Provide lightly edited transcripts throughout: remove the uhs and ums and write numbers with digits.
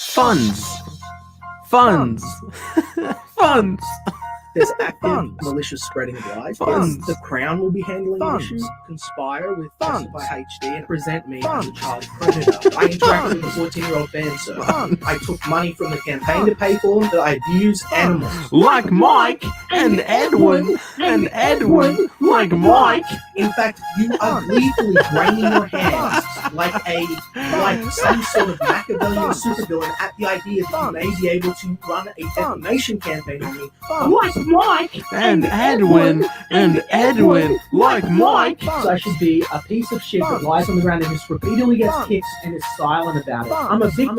Funds. Funds. Funds. There's active malicious spreading of lies. The Crown will be handling the issue. Conspire with Justify HD and present me as a child predator. I interacted with a 14-year-old fan, sir. I took money from the campaign to pay for them, that I abuse animals. Like Mike and Edwin and Edwin. Like Mike. In fact, you are gleefully draining your hands like some sort of Machiavellian supervillain at the idea that you may be able to run a defamation campaign on me. Like Mike and Edwin and Edwin. Like Mike. So I should be a piece of shit that lies on the ground and just repeatedly gets kicks and is silent about it. I'm a victim.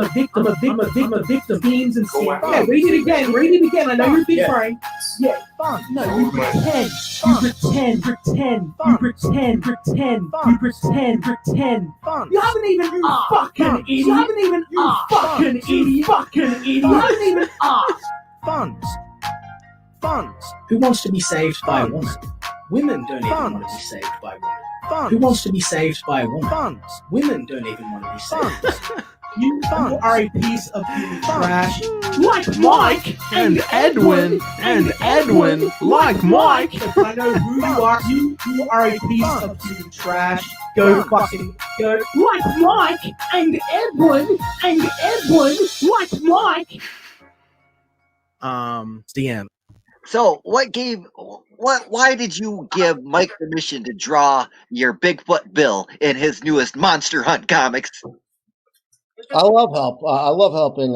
Themes and scenes. Yeah, read it again. I know you're big brain. Yeah. No, you pretend. You pretend. You haven't even fucking idiot. You haven't even asked. Funds. Who wants to be saved by a woman? Women don't even want to be saved by women. Who wants to be saved by a woman? Women don't even want to be saved. You are a piece of human trash. Like Mike and Edwin and Edwin. Like Mike. I know who you are. You are a piece of human trash. Go fucking go. Like Mike and Edwin and Edwin. Like Mike. DM. So, why did you give Mike permission to draw your Bigfoot Bill in his newest Monster Hunt comics? I love helping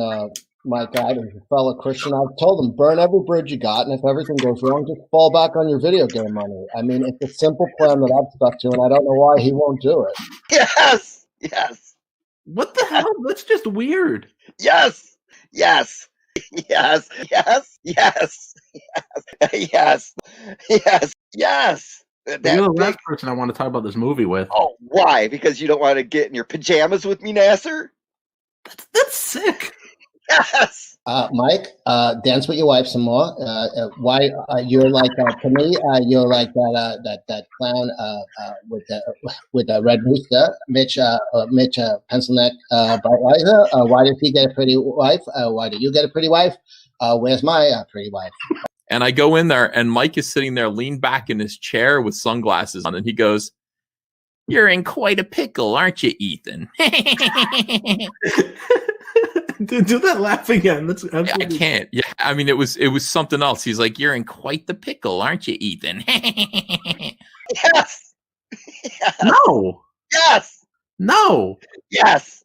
Mike out as a fellow Christian. I've told him, burn every bridge you got, and if everything goes wrong, just fall back on your video game money. I mean, it's a simple plan that I've stuck to, and I don't know why he won't do it. Yes. What the hell? That's just weird. Yes. Yes. You know, the last person I want to talk about this movie with. Oh, why? Because you don't want to get in your pajamas with me, Nasser? That's sick. Yes. Mike, dance with your wife some more. Why you're like to me? You're like that clown with the red rooster, Mitch pencil neck Budweiser. Why did he get a pretty wife? Why did you get a pretty wife? Where's my pretty wife? And I go in there, and Mike is sitting there, leaned back in his chair with sunglasses on, and he goes, "You're in quite a pickle, aren't you, Ethan?" Do that laugh again. That's I can't. Yeah, I mean, it was something else. He's like, "You're in quite the pickle, aren't you, Ethan?" Yes. No. Yes. No. Yes.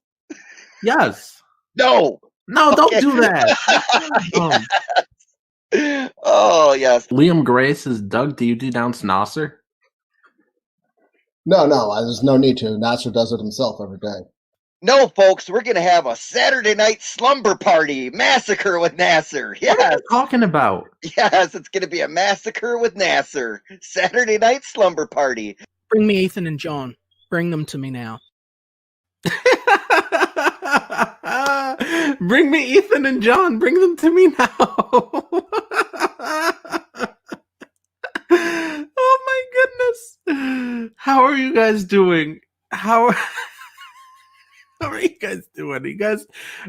Yes. No. No, don't do that. Oh, yes. Liam Gray says, Doug, do you denounce Nasser? No, there's no need to. Nasser does it himself every day. No, folks, we're going to have a Saturday night slumber party massacre with Nasser. Yes. What are you talking about? Yes, it's going to be a massacre with Nasser. Saturday night slumber party. Bring me Ethan and John. Bring them to me now. Bring me Ethan and John. Bring them to me now. Oh my goodness. How are you guys doing? How are you guys doing? Are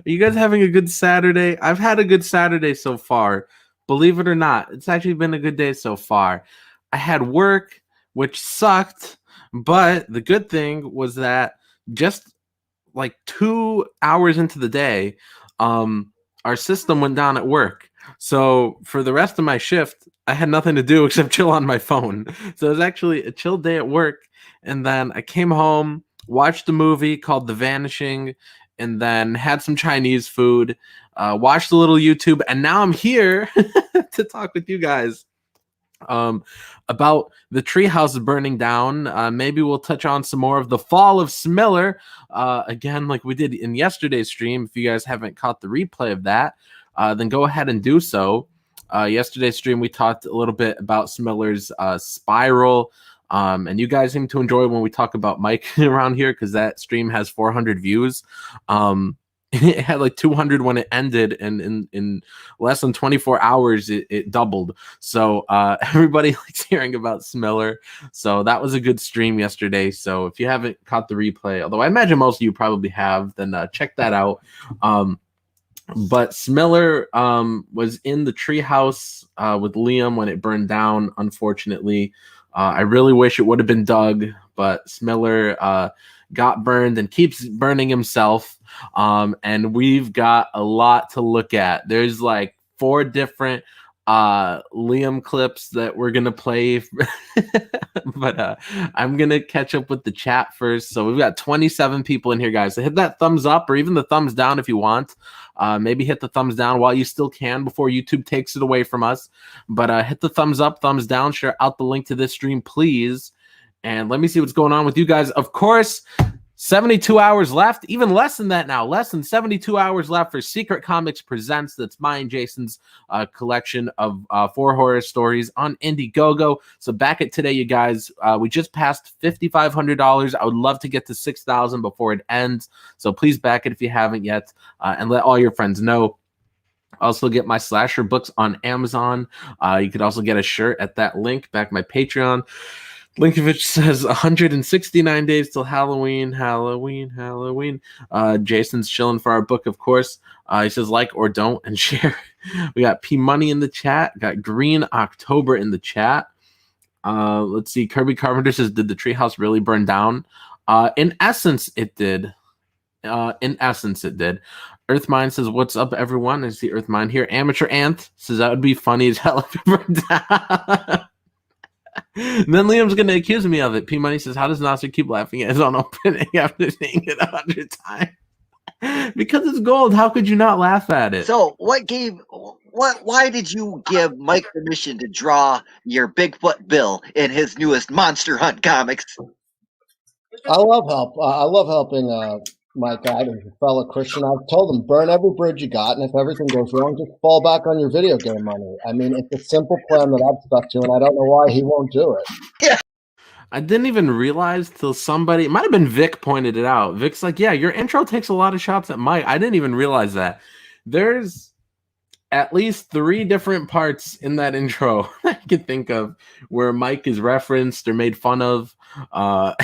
you guys having a good Saturday? I've had a good Saturday so far. Believe it or not, it's actually been a good day so far. I had work, which sucked, but the good thing was that just like 2 hours into the day, our system went down at work. So for the rest of my shift, I had nothing to do except chill on my phone. So it was actually a chill day at work. And then I came home, watched a movie called The Vanishing, and then had some Chinese food, watched a little YouTube, and now I'm here to talk with you guys about the Treehouse burning down. Maybe we'll touch on some more of the fall of Smiller again, like we did in yesterday's stream. If you guys haven't caught the replay of that, then go ahead and do so. Yesterday's stream, we talked a little bit about Smiller's Spiral, and you guys seem to enjoy when we talk about Mike around here because that stream has 400 views. it had like 200 when it ended, and in less than 24 hours it doubled. So everybody likes hearing about Smiller. So that was a good stream yesterday. So if you haven't caught the replay, although I imagine most of you probably have, then check that out. But Smiller was in the treehouse with Liam when it burned down, unfortunately. I really wish it would have been Doug, but Smiller got burned and keeps burning himself. And we've got a lot to look at. There's like 4 different Liam clips that we're gonna play. But I'm gonna catch up with the chat first. So we've got 27 people in here, guys. So hit that thumbs up or even the thumbs down if you want. Maybe hit the thumbs down while you still can before YouTube takes it away from us. But hit the thumbs up, thumbs down, share out the link to this stream, please. And let me see what's going on with you guys. Of course, 72 hours left, even less than that now, less than 72 hours left for Secret Comics Presents. That's mine and Jason's collection of 4 horror stories on Indiegogo. So back it today, you guys. We just passed $5,500. I would love to get to 6,000 before it ends. So please back it if you haven't yet, and let all your friends know. Also get my slasher books on Amazon. You could also get a shirt at that link, back my Patreon. Linkovich says 169 days till Halloween. Jason's chilling for our book, of course. He says like or don't and share. We got P Money in the chat. Got Green October in the chat. Let's see. Kirby Carpenter says, did the treehouse really burn down? In essence, it did. Earthmind says, what's up, everyone? I see Earthmind here. Amateur Ant says, that would be funny as hell if it burned down. And then Liam's going to accuse me of it. P Money says, how does Nasser keep laughing at his own opening after seeing it 100 times? Because it's gold. How could you not laugh at it? So why did you give Mike permission to draw your Bigfoot Bill in his newest Monster Hunt comics? I love helping my guy, who's a fellow Christian. I've told him, burn every bridge you got, and if everything goes wrong, just fall back on your video game money. I mean, it's a simple plan that I've stuck to, and I don't know why he won't do it. Yeah. I didn't even realize till somebody, it might have been Vic, pointed it out. Vic's like, yeah, your intro takes a lot of shots at Mike. I didn't even realize that. There's at least 3 different parts in that intro I could think of where Mike is referenced or made fun of. I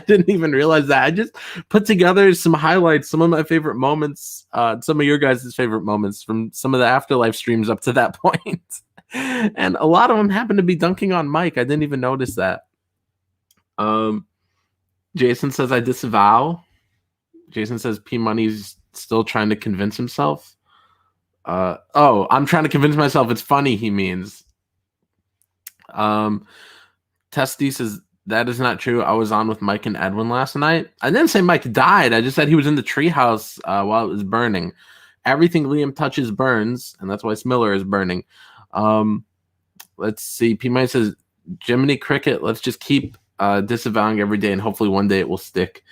didn't even realize that. I just put together some highlights, some of my favorite moments, some of your guys' favorite moments from some of the Afterlife streams up to that point. And a lot of them happen to be dunking on Mike. I didn't even notice that. Jason says, I disavow. Jason says, P Money's still trying to convince himself. I'm trying to convince myself it's funny, he means. Testy says, that is not true. I was on with Mike and Edwin last night. I didn't say Mike died. I just said he was in the treehouse while it was burning. Everything Liam touches burns, and that's why Smiller is burning. Let's see. P Mike says, Jiminy Cricket, let's just keep disavowing every day, and hopefully one day it will stick.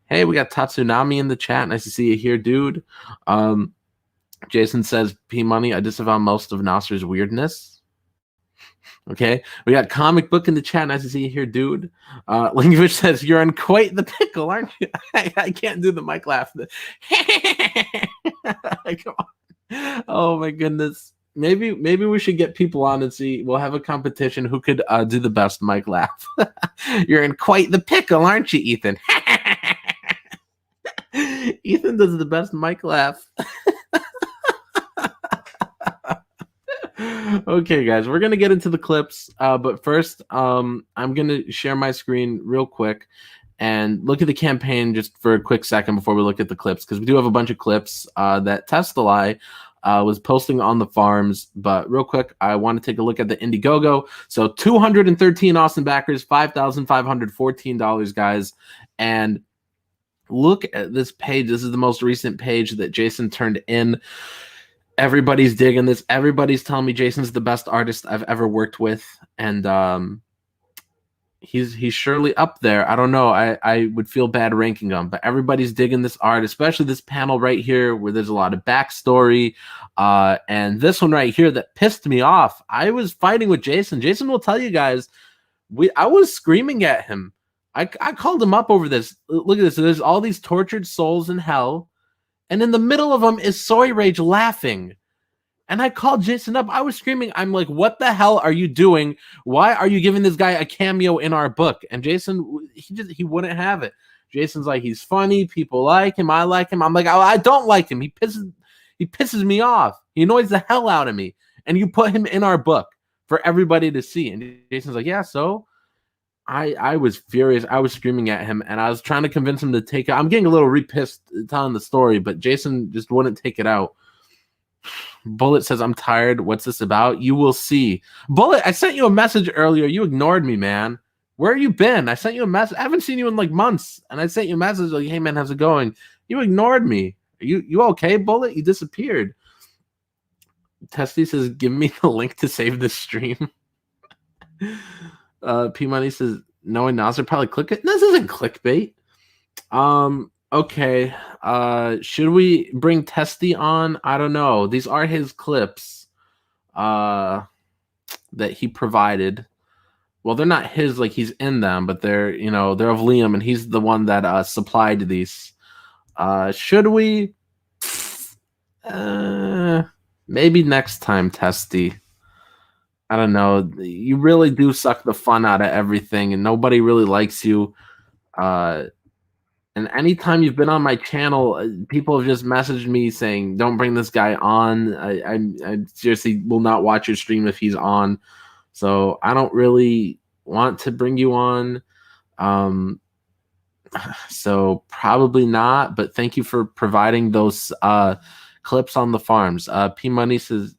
Hey, we got Tatsunami in the chat. Nice to see you here, dude. Jason says, P Money, I disavow most of Nasser's weirdness. Okay, we got Comic Book in the chat. Nice to see you here, dude. Linkovich says, you're in quite the pickle, aren't you? I can't do the mic laugh. Come on. Oh my goodness. Maybe we should get people on and see. We'll have a competition who could do the best mic laugh. You're in quite the pickle, aren't you, Ethan? Ethan does the best mic laugh. Okay, guys, we're gonna get into the clips, but first, I'm gonna share my screen real quick and look at the campaign just for a quick second before we look at the clips, because we do have a bunch of clips that Testalai was posting on the farms. But real quick, I want to take a look at the Indiegogo. So 213 Austin backers, $5,514, guys, and look at this page. This is the most recent page that Jason turned in. Everybody's digging this. Everybody's telling me Jason's the best artist I've ever worked with, and he's surely up there. I don't know. I would feel bad ranking him, but everybody's digging this art, especially this panel right here where there's a lot of backstory, and this one right here that pissed me off. I was fighting with Jason. Jason will tell you guys, I was screaming at him. I called him up over this. Look at this. There's all these tortured souls in hell. And in the middle of them is Soy Rage laughing. And I called Jason up. I was screaming. I'm like, what the hell are you doing? Why are you giving this guy a cameo in our book? And Jason, he wouldn't have it. Jason's like, he's funny. People like him. I like him. I'm like, I don't like him. He pisses me off. He annoys the hell out of me. And you put him in our book for everybody to see. And Jason's like, yeah, so I was furious. I was screaming at him, and I was trying to convince him to take it. I'm getting a little repissed telling the story, but Jason just wouldn't take it out. Bullet says, I'm tired. What's this about? You will see. Bullet, I sent you a message earlier. You ignored me, man. Where have you been? I sent you a message. I haven't seen you in like months. And I sent you a message like, hey, man, how's it going? You ignored me. Are you okay, Bullet? You disappeared. Testy says, give me the link to save this stream. P Money says, knowing Nasser probably click it. This isn't clickbait. Okay. Should we bring Testy on? I don't know. These are his clips that he provided. Well, they're not his, like he's in them, but they're of Liam, and he's the one that supplied these. Should we? Maybe next time, Testy. I don't know. You really do suck the fun out of everything, and nobody really likes you. And anytime you've been on my channel, people have just messaged me saying, don't bring this guy on. I seriously will not watch your stream if he's on. So I don't really want to bring you on. So probably not, but thank you for providing those clips on the farms. P Money says,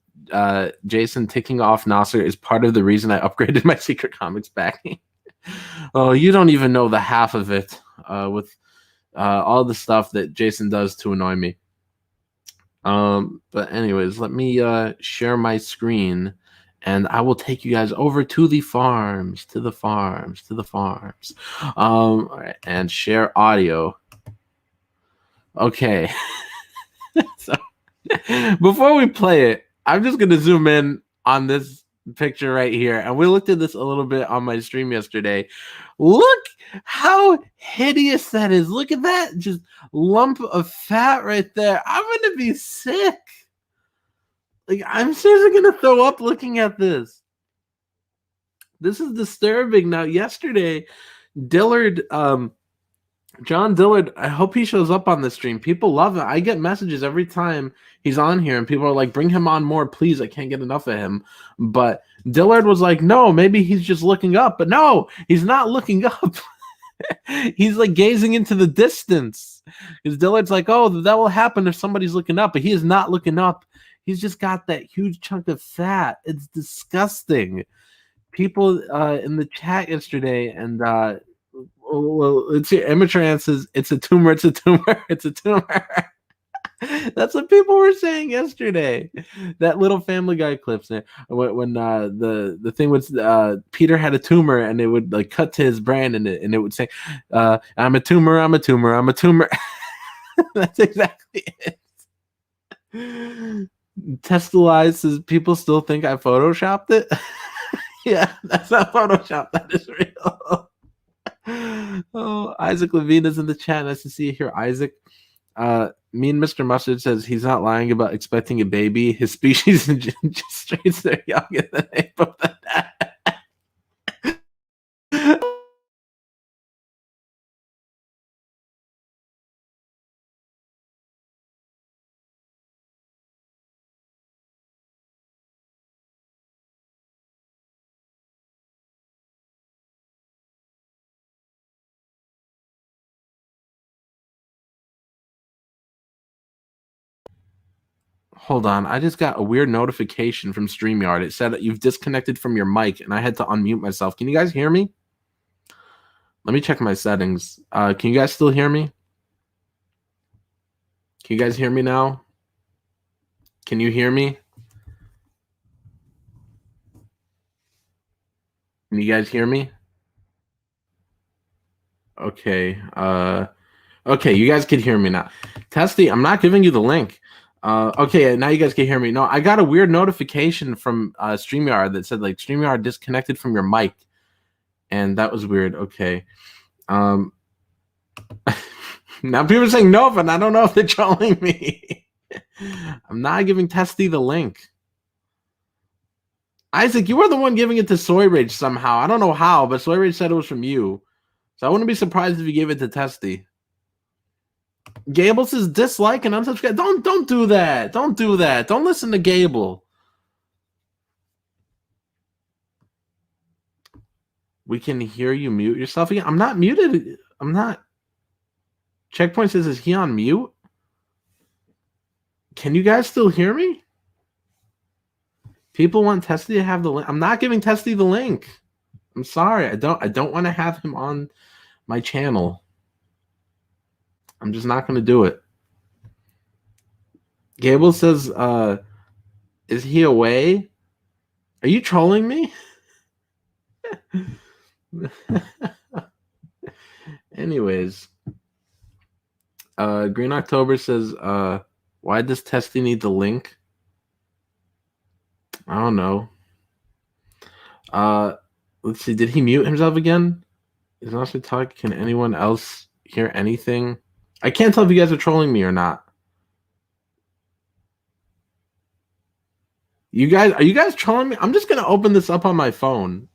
Jason ticking off Nasser is part of the reason I upgraded my Secret Comics backing. Oh, you don't even know the half of it with all the stuff that Jason does to annoy me. But anyways, let me share my screen, and I will take you guys over to the farms, all right, and share audio. Okay. So before we play it, I'm just gonna zoom in on this picture right here, and we looked at this a little bit on my stream yesterday. Look how hideous that is. Look at that just lump of fat right there. I'm gonna be sick. Like, I'm seriously gonna throw up looking at this. This is disturbing. Now, yesterday, Dillard, John Dillard, I hope he shows up on the stream. People love it. I get messages every time he's on here, and people are like, bring him on more, please. I can't get enough of him. But Dillard was like, no, maybe he's just looking up. But no, he's not looking up. He's like gazing into the distance. Because Dillard's like, oh, that will happen if somebody's looking up. But he is not looking up. He's just got that huge chunk of fat. It's disgusting. People in the chat yesterday, and well, it's your Imatran says it's a tumor, it's a tumor, it's a tumor. That's what people were saying yesterday. That little Family Guy clips there when the thing was Peter had a tumor, and it would like cut to his brain, and it would say, "I'm a tumor, I'm a tumor, I'm a tumor." That's exactly it. Testalize says people still think I photoshopped it. Yeah, that's not Photoshop. That is real. Oh, Isaac Levine is in the chat. Nice to see you here, Isaac. Me and Mr. Mustard says he's not lying about expecting a baby. His species and just straits are younger than the ape of the dad. Hold on, I just got a weird notification from StreamYard. It said that you've disconnected from your mic, and I had to unmute myself. Can you guys hear me? Let me check my settings. Can you guys still hear me? Can you guys hear me now? Can you hear me? Can you guys hear me? Okay. Okay, you guys can hear me now. Testy, I'm not giving you the link. Okay, now you guys can hear me. No, I got a weird notification from StreamYard that said like StreamYard disconnected from your mic, and that was weird. Okay, Now people are saying no, but I don't know if they're trolling me. I'm not giving Testy the link. Isaac, you were the one giving it to Soy Rage somehow. I don't know how, but Soy Rage said it was from you. So I wouldn't be surprised if you gave it to Testy. Gable says dislike and unsubscribe. Don't do that. Don't do that. Don't listen to Gable. We can hear you mute yourself again. I'm not muted. I'm not. Checkpoint says, is he on mute? Can you guys still hear me? People want Testy to have the link. I'm not giving Testy the link. I'm sorry. I don't want to have him on my channel. I'm just not going to do it. Gable says, is he away? Are you trolling me? Anyways. Green October says, why does Testy need the link? I don't know. Let's see. Did he mute himself again? Is Nasser talking? Can anyone else hear anything? I can't tell if you guys are trolling me or not. Are you guys trolling me? I'm just gonna open this up on my phone.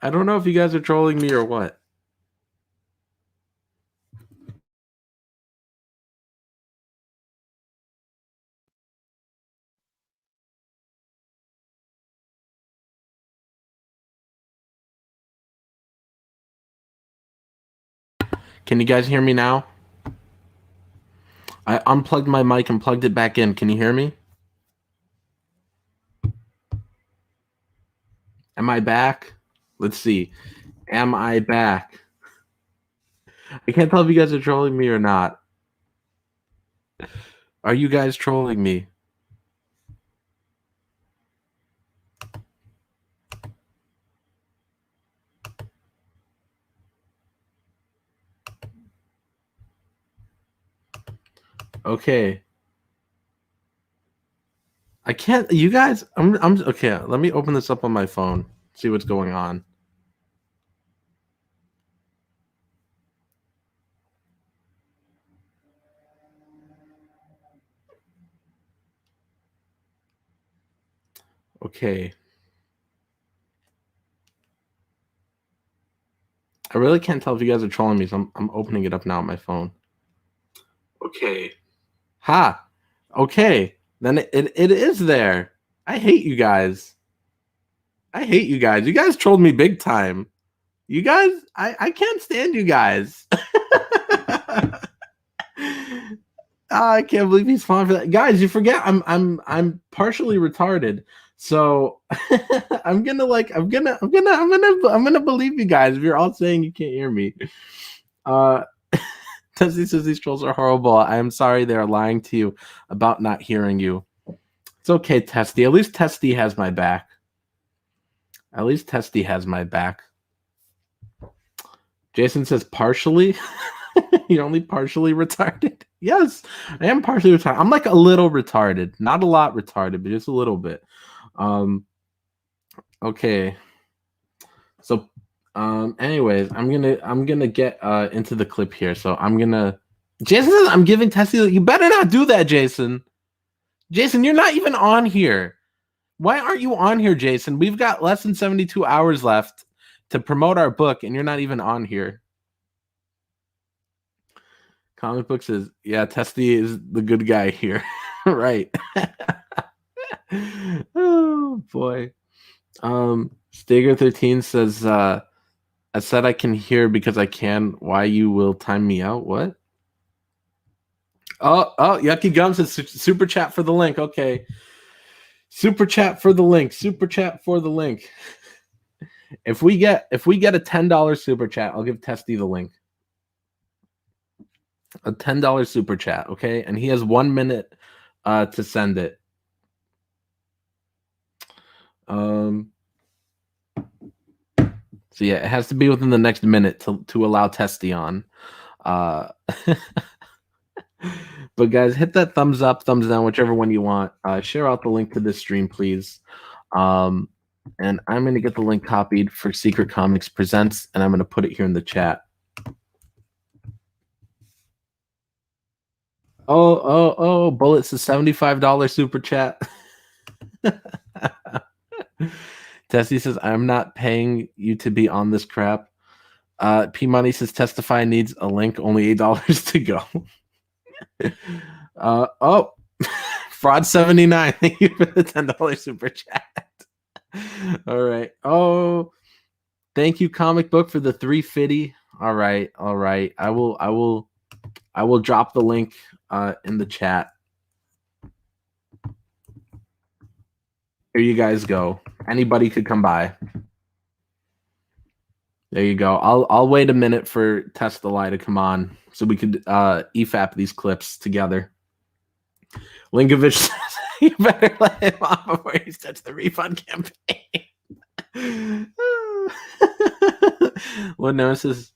I don't know if you guys are trolling me or what. Can you guys hear me now? I unplugged my mic and plugged it back in. Can you hear me? Am I back? Let's see. Am I back? I can't tell if you guys are trolling me or not. Are you guys trolling me? Okay. I can't. You guys. I'm okay. Let me open this up on my phone. See what's going on. Okay. I really can't tell if you guys are trolling me, so I'm opening it up now on my phone. Okay. Ha. Okay. Then it is there. I hate you guys. I hate you guys. You guys trolled me big time. You guys, I can't stand you guys. I can't believe he's falling for that. Guys, you forget I'm partially retarded. So I'm gonna believe you guys if you're all saying you can't hear me. Tessie says these trolls are horrible. I am sorry they're lying to you about not hearing you. It's okay, Testy. At least Testy has my back. At least Testy has my back. Jason says partially. You're only partially retarded. Yes, I am partially retarded. I'm like a little retarded. Not a lot retarded, but just a little bit. Okay. So anyways, I'm gonna get into the clip here. So Jason says I'm giving Tessie. You better not do that, Jason. Jason, you're not even on here. Why aren't you on here, Jason? We've got less than 72 hours left to promote our book, and you're not even on here. Comic Book says, yeah, Testy is the good guy here. Right. Oh boy. Stager13 says, I said I can hear because I can. Why you will time me out? What? Oh, Yucky Gum says super chat for the link. Okay. Super chat for the link. Super chat for the link. If we get a $10 super chat, I'll give Testy the link. A $10 super chat, okay? And he has 1 minute to send it. So yeah, it has to be within the next minute to allow Testy on. But guys, hit that thumbs up, thumbs down, whichever one you want. Share out the link to this stream, please. And I'm going to get the link copied for Secret Comics Presents, and I'm going to put it here in the chat. Oh, Bullet's a $75 super chat. Tessie says, I'm not paying you to be on this crap. P Money says, Testify needs a link, only $8 to go. Fraud 79. Thank you for the $10 super chat. All right. Oh, thank you, Comic Book, for the 350. All right. I will drop the link in the chat. Here you guys go. Anybody could come by. There you go. I'll wait a minute for Test the Lie to come on so we could EFAP these clips together. Linkovich says, you better let him off before he starts the refund campaign. Leno says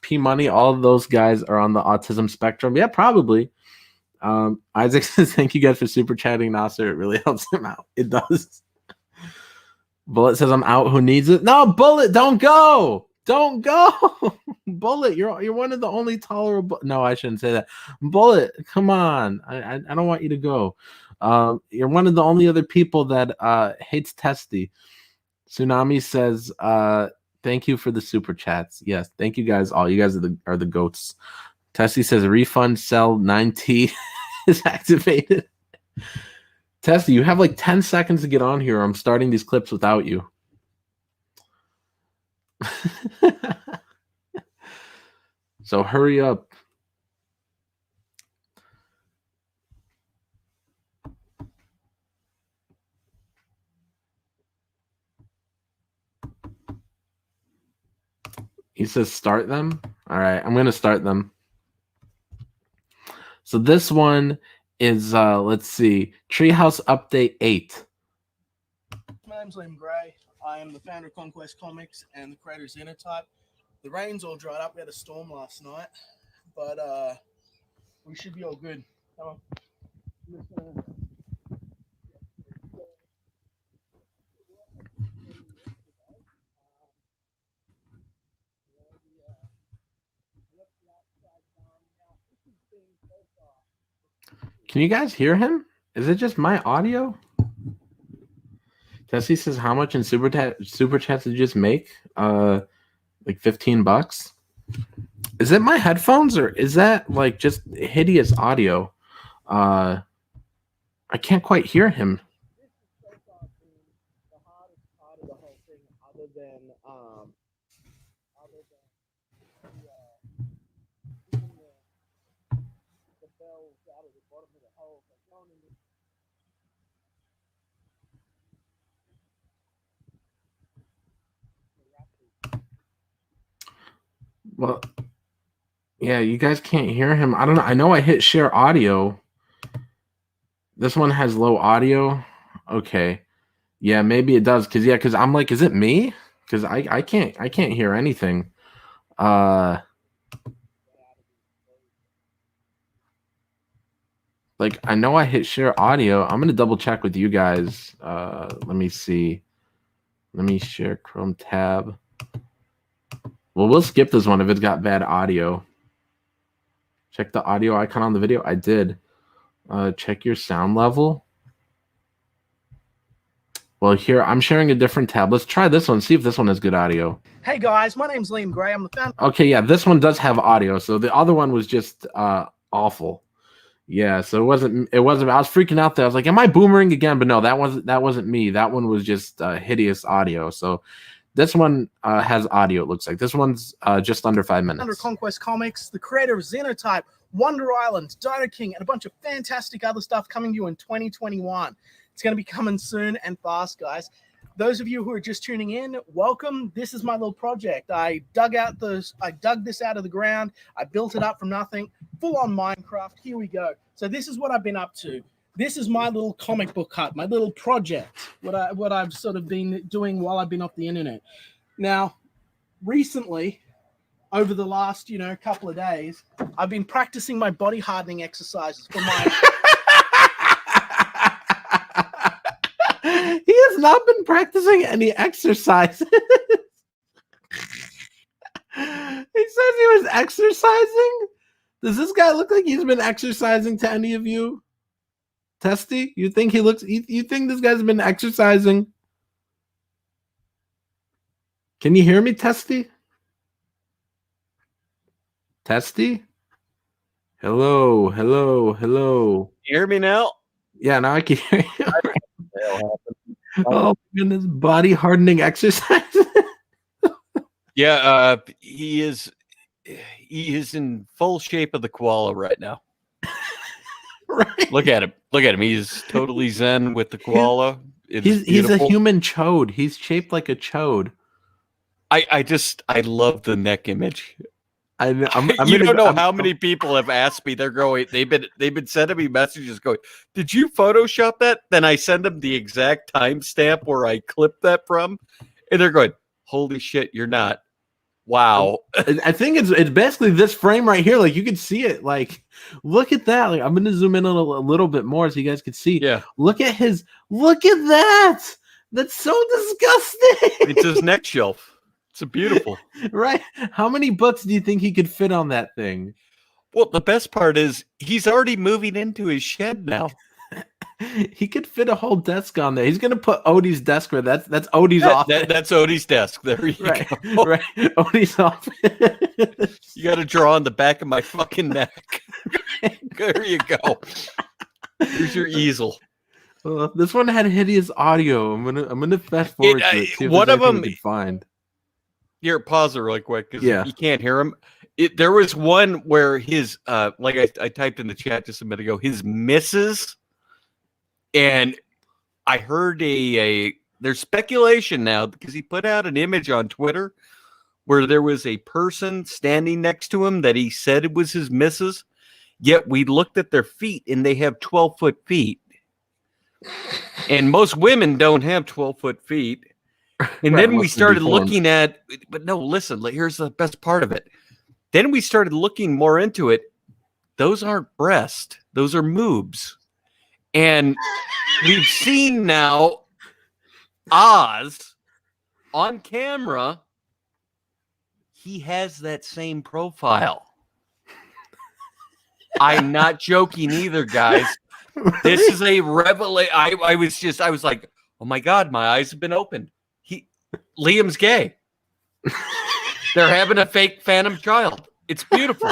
P Money, all of those guys are on the autism spectrum. Yeah, probably. Isaac says, thank you guys for super chatting, Nasser. It really helps him out. It does. Bullet says, I'm out. Who needs it? No, Bullet, don't go. Don't go. Bullet, you're one of the only tolerable. No, I shouldn't say that. Bullet, come on. I don't want you to go. You're one of the only other people that hates Testy. Tsunami says, thank you for the super chats. Yes, thank you guys all. You guys are the goats. Testy says, refund cell 9T is activated. Testy, you have like 10 seconds to get on here. I'm starting these clips without you. So hurry up. He says start them. All right, I'm going to start them. So this one is, let's see, Treehouse Update 8. My name's Liam Gray. I am the founder of Conquest Comics and the creator of Xenotype. The rain's all dried up. We had a storm last night, but we should be all good. Come on. Can you guys hear him? Is it just my audio? Tessie says, how much in super chats did you just make? Like $15. Is it my headphones or is that like just hideous audio? I can't quite hear him. This is so far been the hardest part of the whole thing, other than getting the bells out of the bottom of the hole. Like going in Well, yeah, you guys can't hear him. I don't know. I know I hit share audio. This one has low audio. Okay. Yeah, maybe it does. Because I'm like, is it me? Because I can't hear anything. Like I know I hit share audio. I'm gonna double check with you guys. Let me see. Let me share Chrome tab. Well, we'll skip this one if it's got bad audio. Check the audio icon on the video. I did. Check your sound level. Well, here I'm sharing a different tab. Let's try this one. See if this one has good audio. Hey guys, my name's Liam Gray. I'm the founder. Okay, yeah, this one does have audio. So the other one was just awful. Yeah, so it wasn't. I was freaking out there. I was like, "Am I boomering again?" But no, that wasn't me. That one was just hideous audio. So this one has audio. It looks like this one's just under 5 minutes. Under Conquest Comics, the creator of Xenotype, Wonder Island, Dino King, and a bunch of fantastic other stuff coming to you in 2021. It's going to be coming soon and fast, guys. Those of you who are just tuning in, welcome. This is my little project. I dug this out of the ground. I built it up from nothing. Full on Minecraft. Here we go. So this is what I've been up to. This is my little comic book hut, my little project. What I've sort of been doing while I've been off the internet. Now, recently, over the last couple of days, I've been practicing my body hardening exercises for my. He has not been practicing any exercises. He says he was exercising. Does this guy look like he's been exercising to any of you? Testy, you think he looks? You think this guy's been exercising? Can you hear me, Testy? Testy? Hello, hello, hello. You hear me now? Yeah, now I can hear you. Oh my goodness, body hardening exercise. Yeah, he is in full shape of the koala right now. Right. Look at him. Look at him. He's totally zen with the koala. He's a human chode. He's shaped like a chode. I love the neck image. I'm you don't know how many people have asked me. They're going. They've been sending me messages going, "Did you Photoshop that?" Then I send them the exact timestamp where I clipped that from, and they're going, "Holy shit, you're not." Wow. I think it's basically this frame right here. Like you can see it. Like, look at that. Like I'm gonna zoom in a little bit more so you guys can see. Yeah. Look at that. That's so disgusting. It's his neck shelf. It's beautiful. Right. How many books do you think he could fit on that thing? Well, the best part is he's already moving into his shed now. He could fit a whole desk on there. He's gonna put Odie's desk where that's Odie's office. That's Odie's desk. There you Right, go. right. Odie's office. You got to draw on the back of my fucking neck. There you go. Here's your easel. This one had hideous audio. I'm gonna fast forward to it. See if One there's of them anything we can find. Here, pause it really quick because Yeah. you can't hear him. There was one where his like I typed in the chat just a minute ago, his misses, and I heard there's speculation now because he put out an image on Twitter where there was a person standing next to him that he said it was his missus, yet we looked at their feet and they have 12-foot feet. And most women don't have 12-foot feet. And Right, then we must be started deformed. looking at, but no, listen, here's the best part of it. Then we started looking more into it. Those aren't breasts, those are moobs. And we've seen now Oz on camera. He has that same profile. I'm not joking either, guys. This is a revelation. I was like, oh my God, my eyes have been opened. Liam's gay. They're having a fake phantom child. It's beautiful.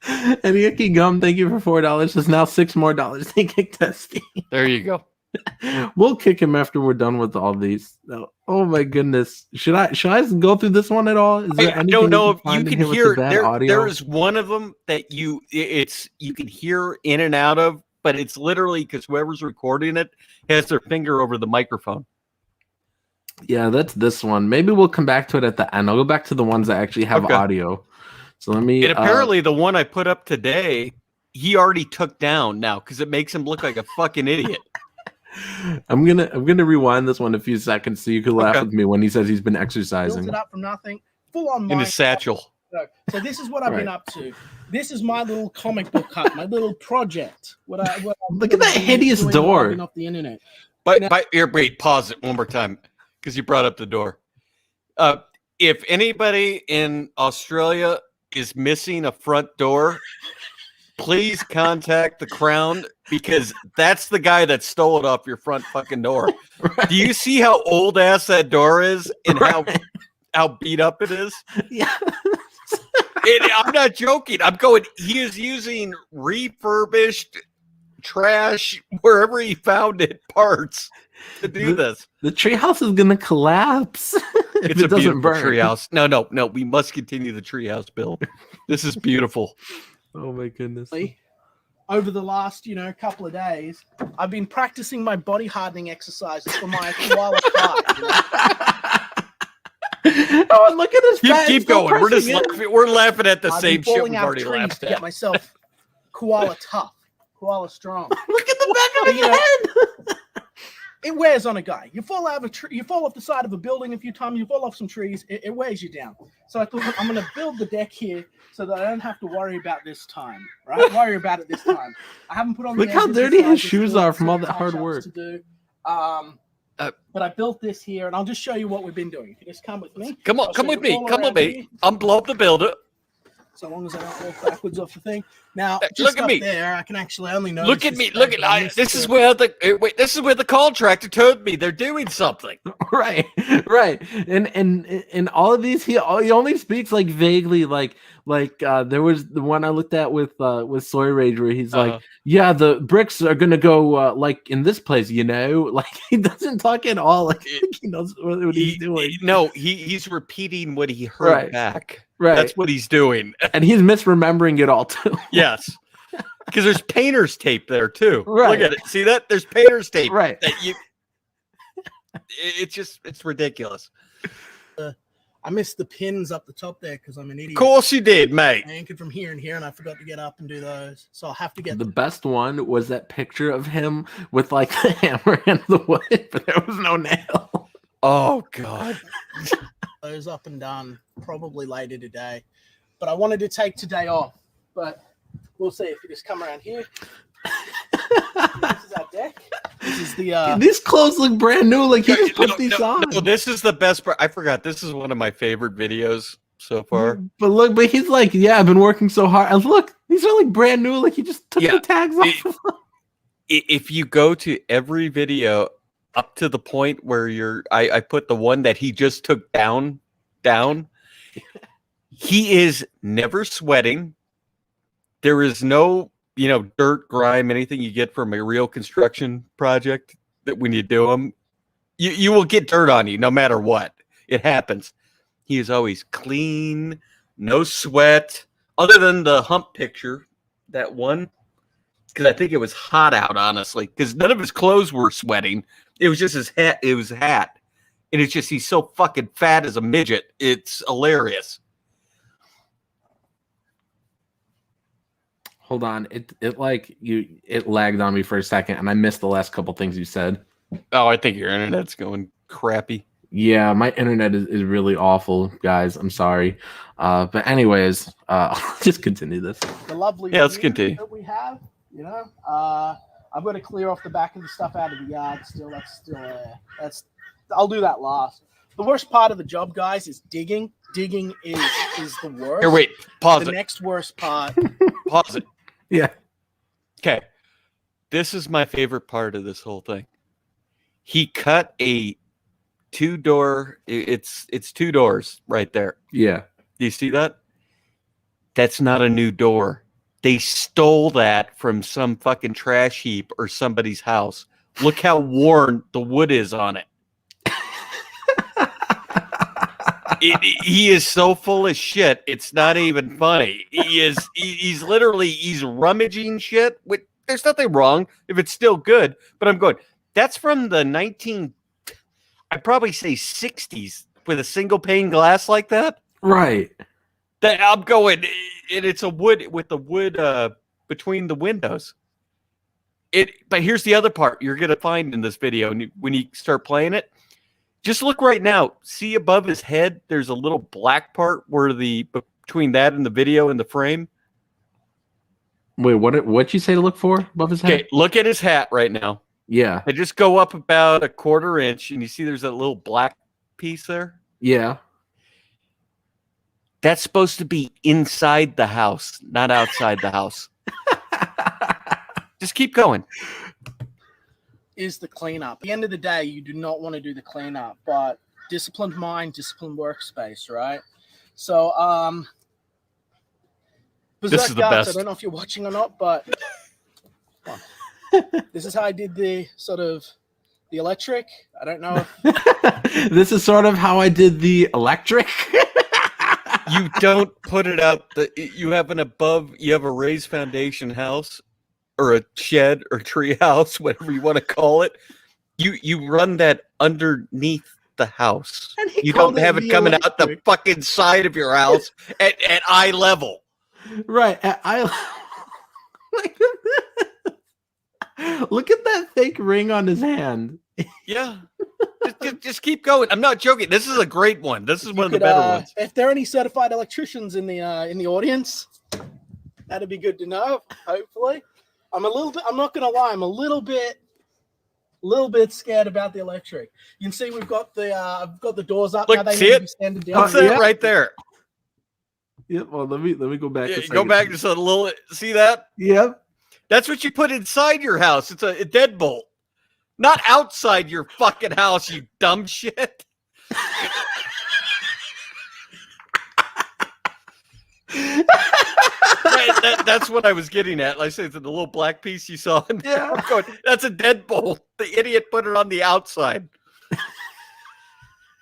And Yucky Gum, thank you for $4. There's now $6 more. They kick Testy. There you go. We'll kick him after we're done with all these. Oh my goodness! Should I go through this one at all? Is there I don't know if you find in can here with hear. the bad audio? There is one of them that you can hear in and out of, but it's literally because whoever's recording it has their finger over the microphone. Yeah, that's this one. Maybe we'll come back to it at the end. I'll go back to the ones that actually have Okay. audio. So let me. And apparently, the one I put up today, he already took down now because it makes him look like a fucking idiot. I'm gonna rewind this one a few seconds so you can laugh Okay. with me when he says he's been Built exercising. it up from nothing. Full on In his satchel. So this is what I've been Right. up to. This is my little comic book cut, my little project. What I'm Look at that doing hideous while door. I've been off the internet. But here, wait, pause it one more time because you brought up the door. If anybody in Australia is missing a front door, please contact the Crown because that's the guy that stole it off your front fucking door. Right. Do you see how old ass that door is and how beat up it is? Yeah. I'm not joking. I'm going. He is using refurbished trash wherever he found it parts to do this. The treehouse is gonna collapse if It's it a doesn't beautiful burn. treehouse. No. We must continue the treehouse build. This is beautiful. Oh my goodness. Over the last, couple of days, I've been practicing my body hardening exercises for my koala thigh. Oh, and look at his fat. Keep Still going. We're just pressing it. laughing. We're laughing at the I've same been shit falling we've out of already trees laughed to get at. myself koala tough, koala strong. Look at the back of his You know- head. It wears on a guy. You fall out of a tree. You fall off the side of a building a few times. You fall off some trees. It wears you down. So I thought I'm going to build the deck here so that I don't have to worry about this time. Right? Worry about it this time. I haven't put on. Look the how edges dirty this time, his just shoes still are from all some that hard touch-ups work. to do. But I built this here, and I'll just show you what we've been doing. If you just come with me. Come on, I'll come show with you me. all Come with around me. here. I'm blow up the builder. so long as I don't walk backwards off the thing. Now, Look just at up me. there, I can actually only notice. Look at me. Look at this is where the contractor told me they're doing something. Right, right, and all of these he only speaks like vaguely, like there was the one I looked at with Soy Rage where he's like, yeah, the bricks are gonna go like in this place, you know, like he doesn't talk at all, like he knows what he's doing. No, he's repeating what he heard back. Right, that's what he's doing, and he's misremembering it all too. Yes. Because there's painter's tape there too. Right. Look at it. See that? There's painter's tape. Right. That it's ridiculous. I missed the pins up the top there because I'm an idiot. Of course you did, mate. I anchored from here and here, and I forgot to get up and do those. So I'll have to get the best one was that picture of him with like the hammer and the wood, but there was no nail. Oh God. Those up and done probably later today. But I wanted to take today off. But we'll see if you just come around here. This is our deck. This is the these clothes look brand new. Like you just put these on. No, this is the best part. I forgot. This is one of my favorite videos so far. But he's like, yeah, I've been working so hard. And look, these are like brand new. Like he just took the tags off. If you go to every video up to the point where I put the one that he just took down. He is never sweating. There is no, dirt, grime, anything you get from a real construction project that when you do them, you will get dirt on you no matter what. It happens. He is always clean, no sweat, other than the hump picture, that one, because I think it was hot out, honestly, because none of his clothes were sweating. It was just his hat. It was a hat. And it's just, he's so fucking fat as a midget. It's hilarious. Hold on, it lagged on me for a second, and I missed the last couple things you said. Oh, I think your internet's going crappy. Yeah, my internet is really awful, guys. I'm sorry. But anyways, I'll just continue this. The lovely let's continue. That we have, I've got to clear off the back of the stuff out of the yard. That's still there. I'll do that last. The worst part of the job, guys, is digging. Digging is the worst. Here, wait. Pause the it. Next worst part. Pause it. Yeah. Okay. This is my favorite part of this whole thing. He cut a 2-door. It's 2 doors right there. Yeah. Do you see that? That's not a new door. They stole that from some fucking trash heap or somebody's house. Look how worn the wood is on it. He is so full of shit. It's not even funny. He's literally rummaging shit. There's nothing wrong if it's still good, but I'm going, that's from the I'd probably say 60s with a single pane glass like that. Right. I'm going, and it's a wood with the wood between the windows. But here's the other part you're going to find in this video when you start playing it. Just look right now. See above his head, there's a little black part where between that and the video in the frame. Wait, what'd you say to look for above his head? Okay, look at his hat right now. Yeah. And just go up about 1/4 inch, and you see there's that little black piece there? Yeah. That's supposed to be inside the house, not outside the house. Just keep going. Is the cleanup. At the end of the day, you do not want to do the cleanup, but disciplined mind, disciplined workspace, right? So, this is the best. I don't know if you're watching or not, but this is how I did the electric. I don't know. This is sort of how I did the electric. You don't put it out. You have a raised foundation house, or a shed or tree house, whatever you want to call it. You run that underneath the house. You don't have it coming out the fucking side of your house at eye level. Right. At eye level. Look at that fake ring on his hand. Yeah. Just keep going. I'm not joking. This is a great one. This is one of the better ones. If there are any certified electricians in the audience, that'd be good to know. Hopefully. I'm not gonna lie, I'm a little bit scared about the electric. You can see we've got the doors up. Look, now they see need to it? be standing down. That's it right there. Yep. Well, let me go back. Yeah, a go second. back just a little. See that? Yep. That's what you put inside your house. It's a deadbolt, not outside your fucking house. You dumb shit. That's what I was getting at. Like I said, the little black piece you saw. Yeah. I'm going, that's a deadbolt. The idiot put it on the outside.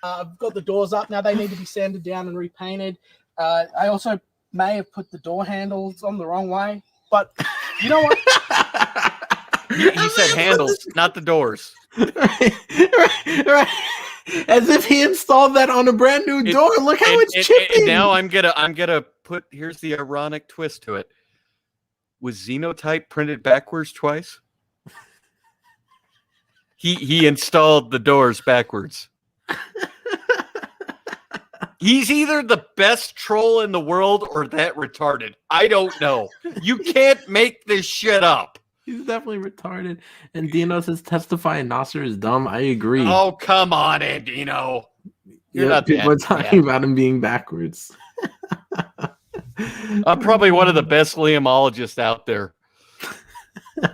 I've got the doors up now. They need to be sanded down and repainted. I also may have put the door handles on the wrong way, but you know what? He said handles, not the doors. Right. As if he installed that on a brand new door. Look how it's chipping. And now I'm gonna put. Here's the ironic twist to it. Was Xenotype printed backwards twice? He installed the doors backwards. He's either the best troll in the world or that retarded. I don't know. You can't make this shit up. He's definitely retarded. And Dino says testifying Nasser is dumb. I agree. Oh, come on, Andino. You're not people are that talking bad. about him being backwards. I'm probably one of the best Liamologists out there.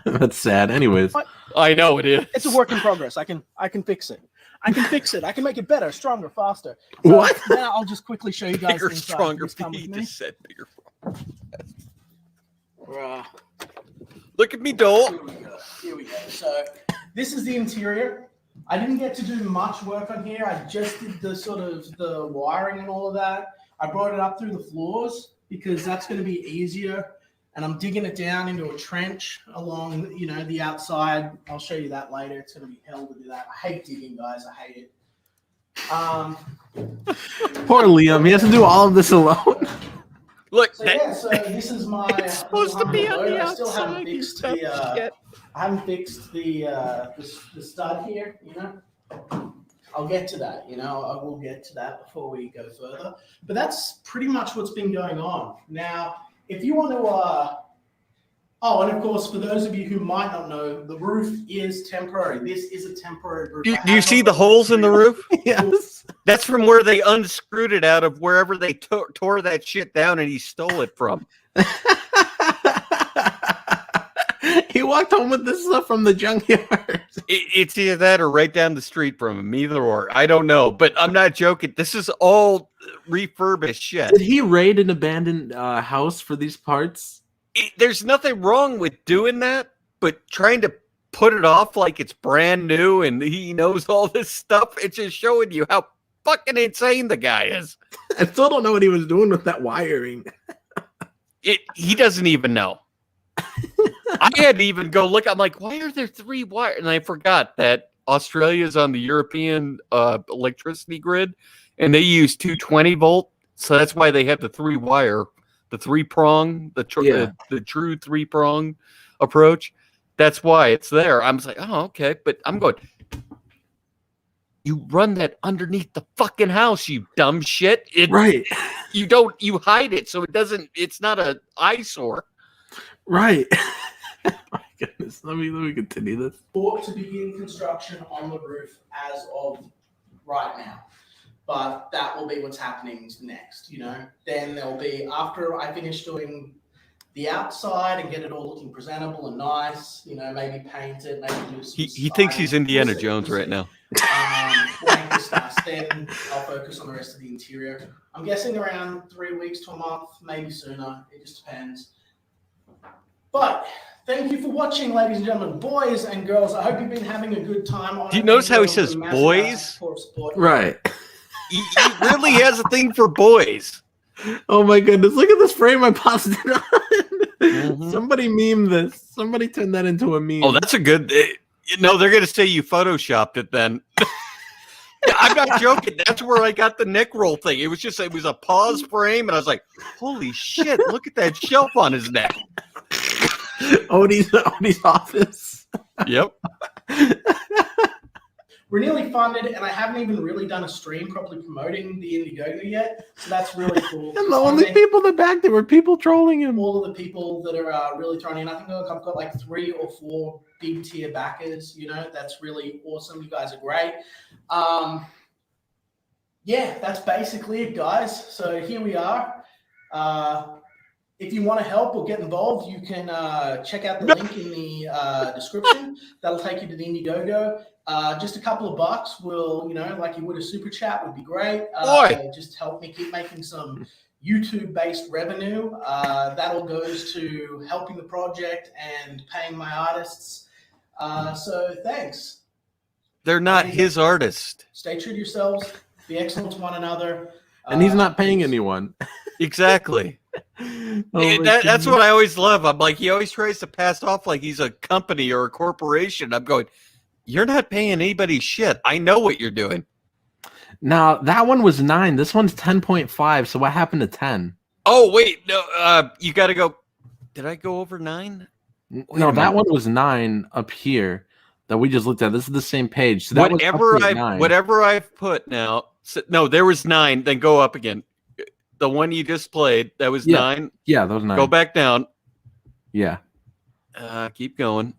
That's sad. Anyways. I know it is. It's a work in progress. I can fix it. I can fix it. I can make it better, stronger, faster. So What? Now I'll just quickly show you guys Bigger, inside. stronger. Just come He with me. just said bigger. Look at me, doll. Here we go. So this is the interior. I didn't get to do much work on here. I just did the sort of the wiring and all of that. I brought it up through the floors because that's going to be easier. And I'm digging it down into a trench along, the outside. I'll show you that later. It's going to be hell to do that. I hate digging, guys. I hate it. Poor Liam. He has to do all of this alone. Look, So this is my. it's supposed to be on the I still haven't outside. You fixed dumb the. shit. I haven't fixed the stud here. I'll get to that. I will get to that before we go further. But that's pretty much what's been going on. Now, if you want to. Oh, and of course, for those of you who might not know, the roof is temporary. This is a temporary roof. Do you see the holes in the roof? Yes. That's from where they unscrewed it out of wherever they tore that shit down and he stole it from. He walked home with this stuff from the junkyard. It's either that or right down the street from him. Either or. I don't know. But I'm not joking. This is all refurbished shit. Did he raid an abandoned house for these parts? There's nothing wrong with doing that, but trying to put it off like it's brand new and he knows all this stuff, it's just showing you how fucking insane the guy is. I still don't know what he was doing with that wiring. He doesn't even know. I had to even go look. I'm like, why are there 3 wires? And I forgot that Australia is on the European electricity grid, and they use 220 volt. So that's why they have the 3-wire, the 3-prong, the true 3-prong approach. That's why it's there. I'm just like, oh, okay. But I'm going, you run that underneath the fucking house, you dumb shit. Right. You hide it so it's not an eyesore. Right. My goodness. Let me continue this. Bought to begin construction on the roof as of right now. But that will be what's happening next, Then there'll be, after I finish doing the outside and get it all looking presentable and nice, maybe paint it, maybe do some He thinks he's Indiana Jones right now. Then I'll focus on the rest of the interior. I'm guessing around 3 weeks to a month, maybe sooner. It just depends. But thank you for watching, ladies and gentlemen, boys and girls. I hope you've been having a good time. Do you notice how he says boys? Right. He really has a thing for boys. Oh my goodness. Look at this frame I posted on. Mm-hmm. Somebody meme this. Somebody turn that into a meme. Oh, that's a good... No, they're going to say you photoshopped it then. I'm not joking. That's where I got the neck roll thing. It was a pause frame, and I was like, holy shit, look at that shelf on his neck. Odie's office. Yep. We're nearly funded, and I haven't even really done a stream properly promoting the Indiegogo yet, so that's really cool. And the only people that backed it were people trolling him. All of the people that are really throwing in. I think I've got like 3 or 4 big tier backers. That's really awesome. You guys are great. Yeah, that's basically it, guys. So here we are. If you want to help or get involved, you can check out the link in the description. That'll take you to the Indiegogo. Just a couple of bucks will, like you would a super chat would be great. Just help me keep making some YouTube-based revenue. That'll goes to helping the project and paying my artists. So thanks. They're not his artist. Stay true to yourselves. Be excellent to one another. And he's not paying anyone. Exactly. That's what I always love. I'm like, he always tries to pass off like he's a company or a corporation. I'm going, you're not paying anybody shit. I know what you're doing. Now, that one was 9. This one's 10.5. So what happened to 10? Oh, wait. No, you got to go. Did I go over 9? No, that one was 9 up here that we just looked at. This is the same page. So that whatever I've put now. No, there was 9. Then go up again. The one you just played, that was 9. Yeah, that was 9. Go back down. Yeah. Keep going.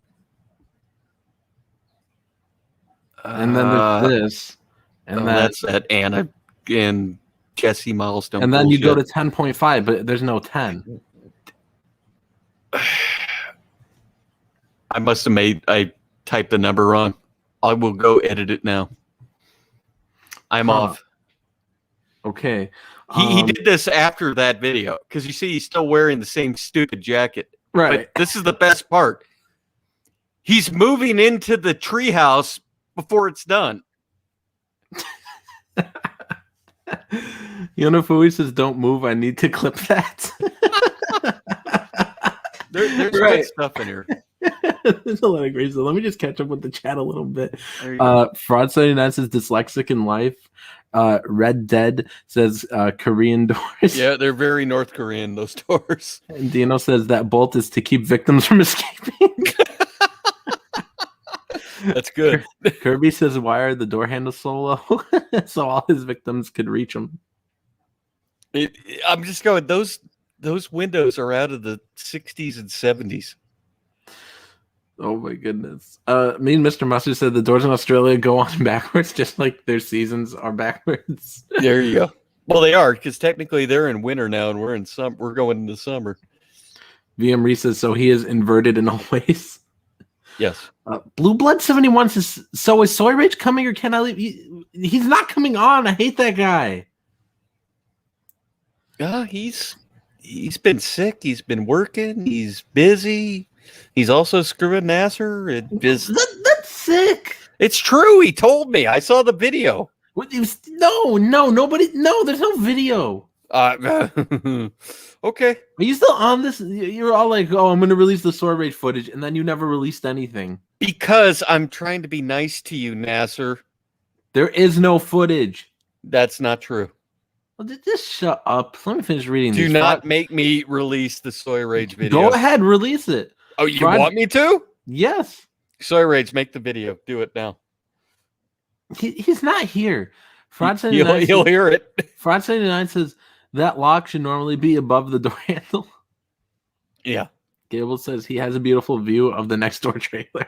And then there's this. And that's that Anna and Jesse Milestone. And then you go to 10.5, but there's no 10. I must have I typed the number wrong. I will go edit it now. I'm off. Okay. He did this after that video because you see he's still wearing the same stupid jacket. Right. But this is the best part. He's moving into the treehouse before it's done. Yonafui says, "Don't move. I need to clip that." There's good stuff in here. There's a lot of great stuff. Let me just catch up with the chat a little bit. Fraud 79 says dyslexic in life. Red Dead says Korean doors. Yeah, they're very North Korean, those doors. And Dino says that bolt is to keep victims from escaping. That's good. Kirby says, why are the door handles so low? So all his victims could reach them. I'm just going, those windows are out of the 60s and 70s. Oh my goodness. Me and Mr. Mustard said the doors in Australia go on backwards, just like their seasons are backwards. There you go. Well, they are, because technically they're in winter now, and we're going into summer. VM Reese says, so he is inverted in all ways. Yes. Blue Blood 71 says, so is Soy Rage coming or can I leave? He's not coming on. I hate that guy. He's been sick. He's been working. He's busy. He's also screwing Nasser. That's sick. It's true. He told me. I saw the video. Nobody. No, there's no video. Okay. Are you still on this? You're all like, oh, I'm going to release the Soy Rage footage, and then you never released anything. Because I'm trying to be nice to you, Nasser. There is no footage. That's not true. Well, just shut up. Let me finish reading. Do not make me release the Soy Rage video. Go ahead, release it. Oh, you want me to? Yes. Soy Rage, make the video. Do it now. He's not here. Fraud 79 he'll hear it. Fraud 79 says that lock should normally be above the door handle. Yeah. Gable says he has a beautiful view of the next door trailer.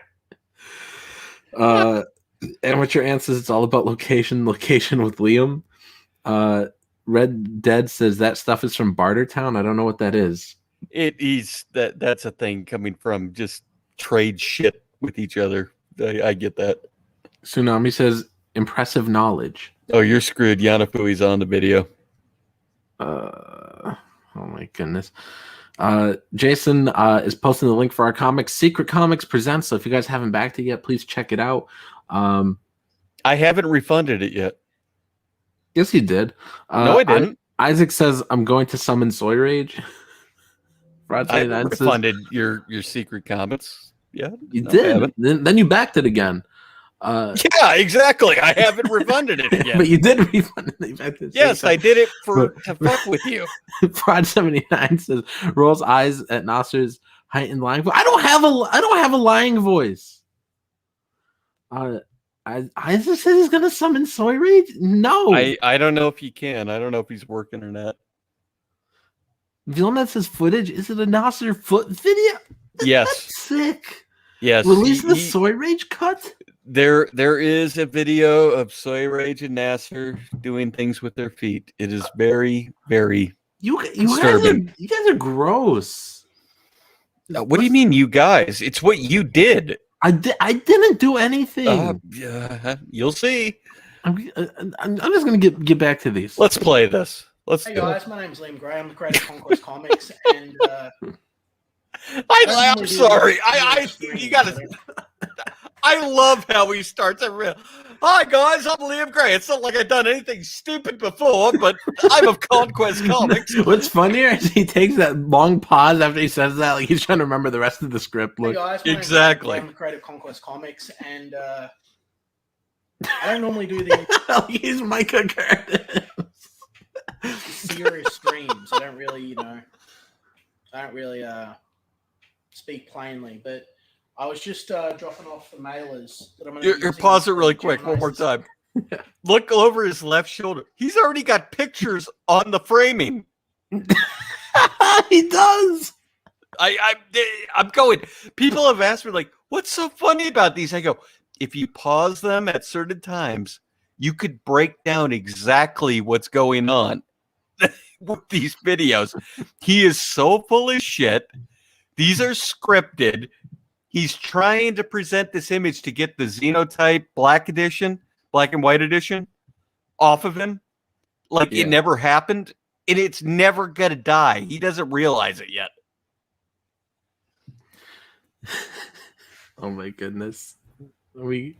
Amateur Ant says it's all about location with Liam. Red Dead says that stuff is from Bartertown. I don't know what that is. That's a thing coming from just trade shit with each other. I get that. Tsunami says impressive knowledge. Oh, you're screwed. Yanafui's on the video. Oh my goodness. Jason is posting the link for our comics. Secret Comics Presents. So if you guys haven't backed it yet, please check it out. I haven't refunded it yet. Yes, you did. No, I didn't. Isaac says I'm going to summon Soy Rage. I refunded your Secret Comics. Yeah, you did. Then you backed it again. Yeah, exactly. I haven't refunded it again. But you did refund it. Yes, I did it to fuck with you. Fraud 79 says rolls eyes at Nasser's heightened lying voice. I don't have a lying voice. Isaac says he's gonna summon Soy Rage. No, I don't know if he can. I don't know if he's working or not. Vilmet says footage. Is it a Nasser foot video? Yes. That's sick. Yes. Release the Soy Rage cut. There is a video of Soy Rage and Nasser doing things with their feet. It is very, very You guys Disturbing. are gross. No, what do you mean, you guys? It's what you did. I didn't do anything. You'll see. I'm just gonna get back to these. Let's play this. Hey guys, my name's Liam Gray. I'm the creator of Conquest Comics, and I'm sorry. You gotta. I love how he starts it real. Hi guys, I'm Liam Gray. It's not like I've done anything stupid before, but I'm of Conquest Comics. What's funnier is he takes that long pause after he says that, like he's trying to remember the rest of the script. Hey guys, my name's Liam Gray. I'm the creator of Conquest Comics, and I don't normally do these. He's Micah Curtis. Serious streams. I don't really, speak plainly, but I was just dropping off the mailers that I'm going to pause it really quick one more time. Look over his left shoulder. He's already got pictures on the framing. He does. I'm going. People have asked me, like, what's so funny about these? I go, if you pause them at certain times, you could break down exactly what's going on with these videos. He is so full of shit. These are scripted. He's trying to present this image to get the Xenotype black and white edition, off of him. Like it never happened. And it's never going to die. He doesn't realize it yet. Oh my goodness. Oh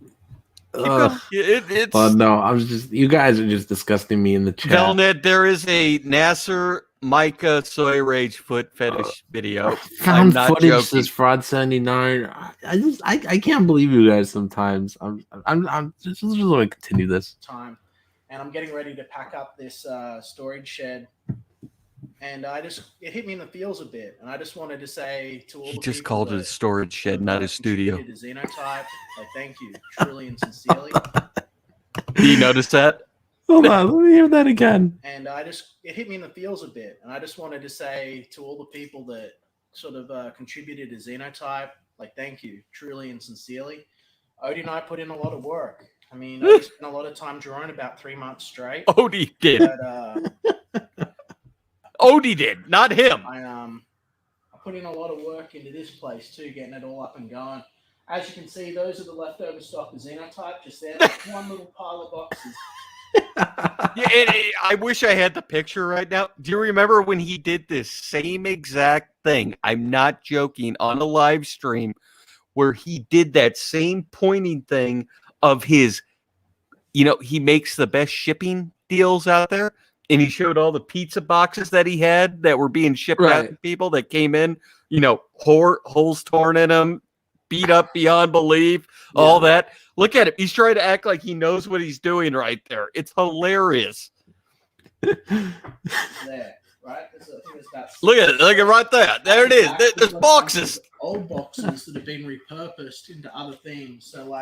no, I was just, you guys are just disgusting me in the chat. Velnet, there is a Nasser Micah Soy Rage foot fetish video. Found footage says Fraud 79. I can't believe you guys sometimes. I'm just going to continue this time, and I'm getting ready to pack up this storage shed. And it hit me in the feels a bit, and I just wanted to say to all the people. He just called it a storage shed, not a studio. Xenotype, thank you, truly and sincerely. Do you notice that? Hold on, let me hear that again. And it hit me in the feels a bit, and I just wanted to say to all the people that sort of contributed to Xenotype, thank you, truly and sincerely. Odie and I put in a lot of work. I mean, I spent a lot of time drawing, about 3 months straight. Odie did. But, Odie did, not him. I put in a lot of work into this place too, getting it all up and going. As you can see, those are the leftover stock of Xenotype, just there. One little pile of boxes. I wish I had the picture right now. Do you remember when he did this same exact thing? I'm not joking, on a live stream where he did that same pointing thing of his, he makes the best shipping deals out there. And he showed all the pizza boxes that he had that were being shipped out to people that came in, holes torn in them, beat up beyond belief, all that. Look at him. He's trying to act like he knows what he's doing right there. It's hilarious. There, right? Look at it. Look at it right there. There it is. There's boxes. Old boxes that have been repurposed into other things. So,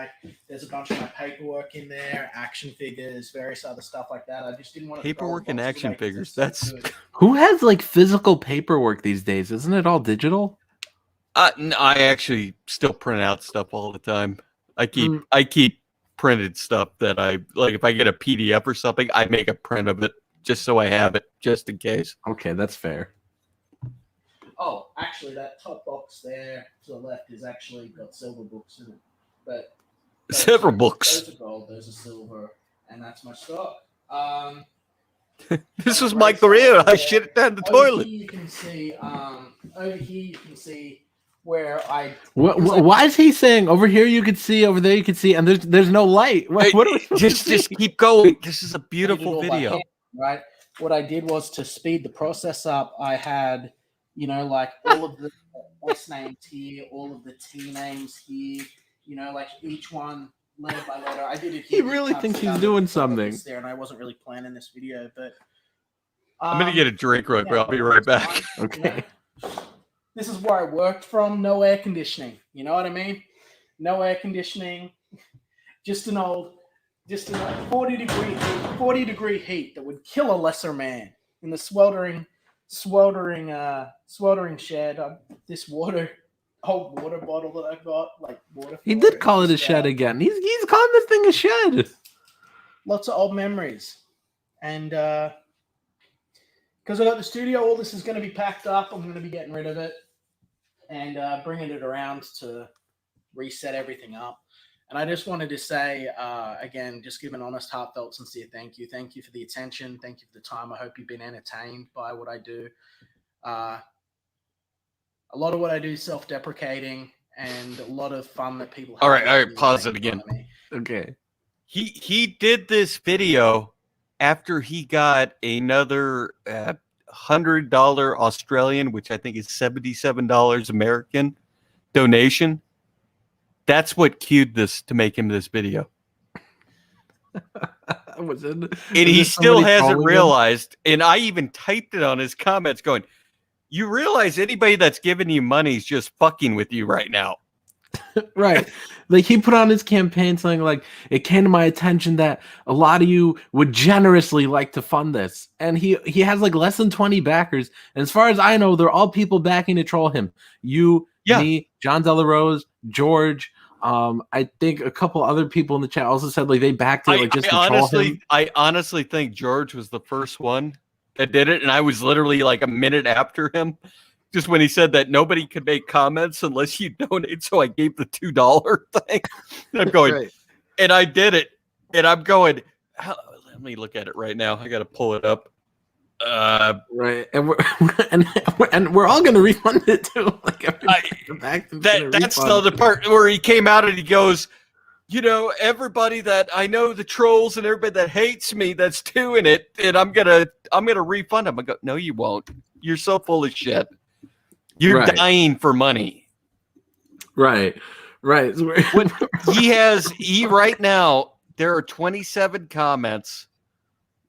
there's a bunch of my paperwork in there, action figures, various other stuff like that. I just didn't want to paperwork and action figures. That's who has physical paperwork these days? Isn't it all digital? No, I actually still print out stuff all the time. I keep printed stuff that I like. If I get a PDF or something, I make a print of it just so I have it, just in case. Okay, that's fair. Oh, actually, that top box there to the left is actually got silver books in it. But silver books. Those are gold, those are silver, and that's my stock. This was my career. I shit it down the toilet. Here you can see. Over here you can see where I. Why is he saying over here you could see, over there you could see, and there's no light? What are we just keep going. This is a beautiful video. Right. What I did was to speed the process up. I had, all of the S names here, all of the T names here. Each one letter by letter. I did it. He really thinks he's doing something there, and I wasn't really planning this video, but I'm gonna get a drink real quick. I'll be right back. Okay. This is where I worked from. No air conditioning. You know what I mean? No air conditioning. Just an 40 degree heat that would kill a lesser man in the sweltering shed. This old water bottle that I got, water. He did call it a shed again. He's calling this thing a shed. Lots of old memories, and because I got the studio, all this is going to be packed up. I'm going to be getting rid of it and bringing it around to reset everything up. And I just wanted to say, again, just give an honest, heartfelt, sincere thank you. Thank you for the attention. Thank you for the time. I hope you've been entertained by what I do. A lot of what I do is self-deprecating and a lot of fun that people have. All right, pause it again. Okay. He did this video after he got another $100 Australian, which I think is $77 American donation. That's what cued this to make him this video. And he still hasn't realized. And I even typed it on his comments going, you realize anybody that's giving you money is just fucking with you right now. Right. Like he put on his campaign saying like, it came to my attention that a lot of you would generously like to fund this. And he has like less than 20 backers. And as far as I know, they're all people backing to troll him. You, me, John Delarose, George. I think a couple other people in the chat also said like they backed it like just to troll him. I honestly think George was the first one that did it. And I was literally like a minute after him. Just when he said that nobody could make comments unless you donate, so I gave the $2 thing. And I'm going, right. And I did it, and I'm going. Let me look at it right now. I got to pull it up. Right, and we're all gonna refund it too. Like that's the other part where he came out and he goes, you know, everybody that I know, the trolls and everybody that hates me that's doing it, and I'm gonna refund them. I go, no, you won't. You're so full of shit. You're dying for money. Right. Right now, there are 27 comments.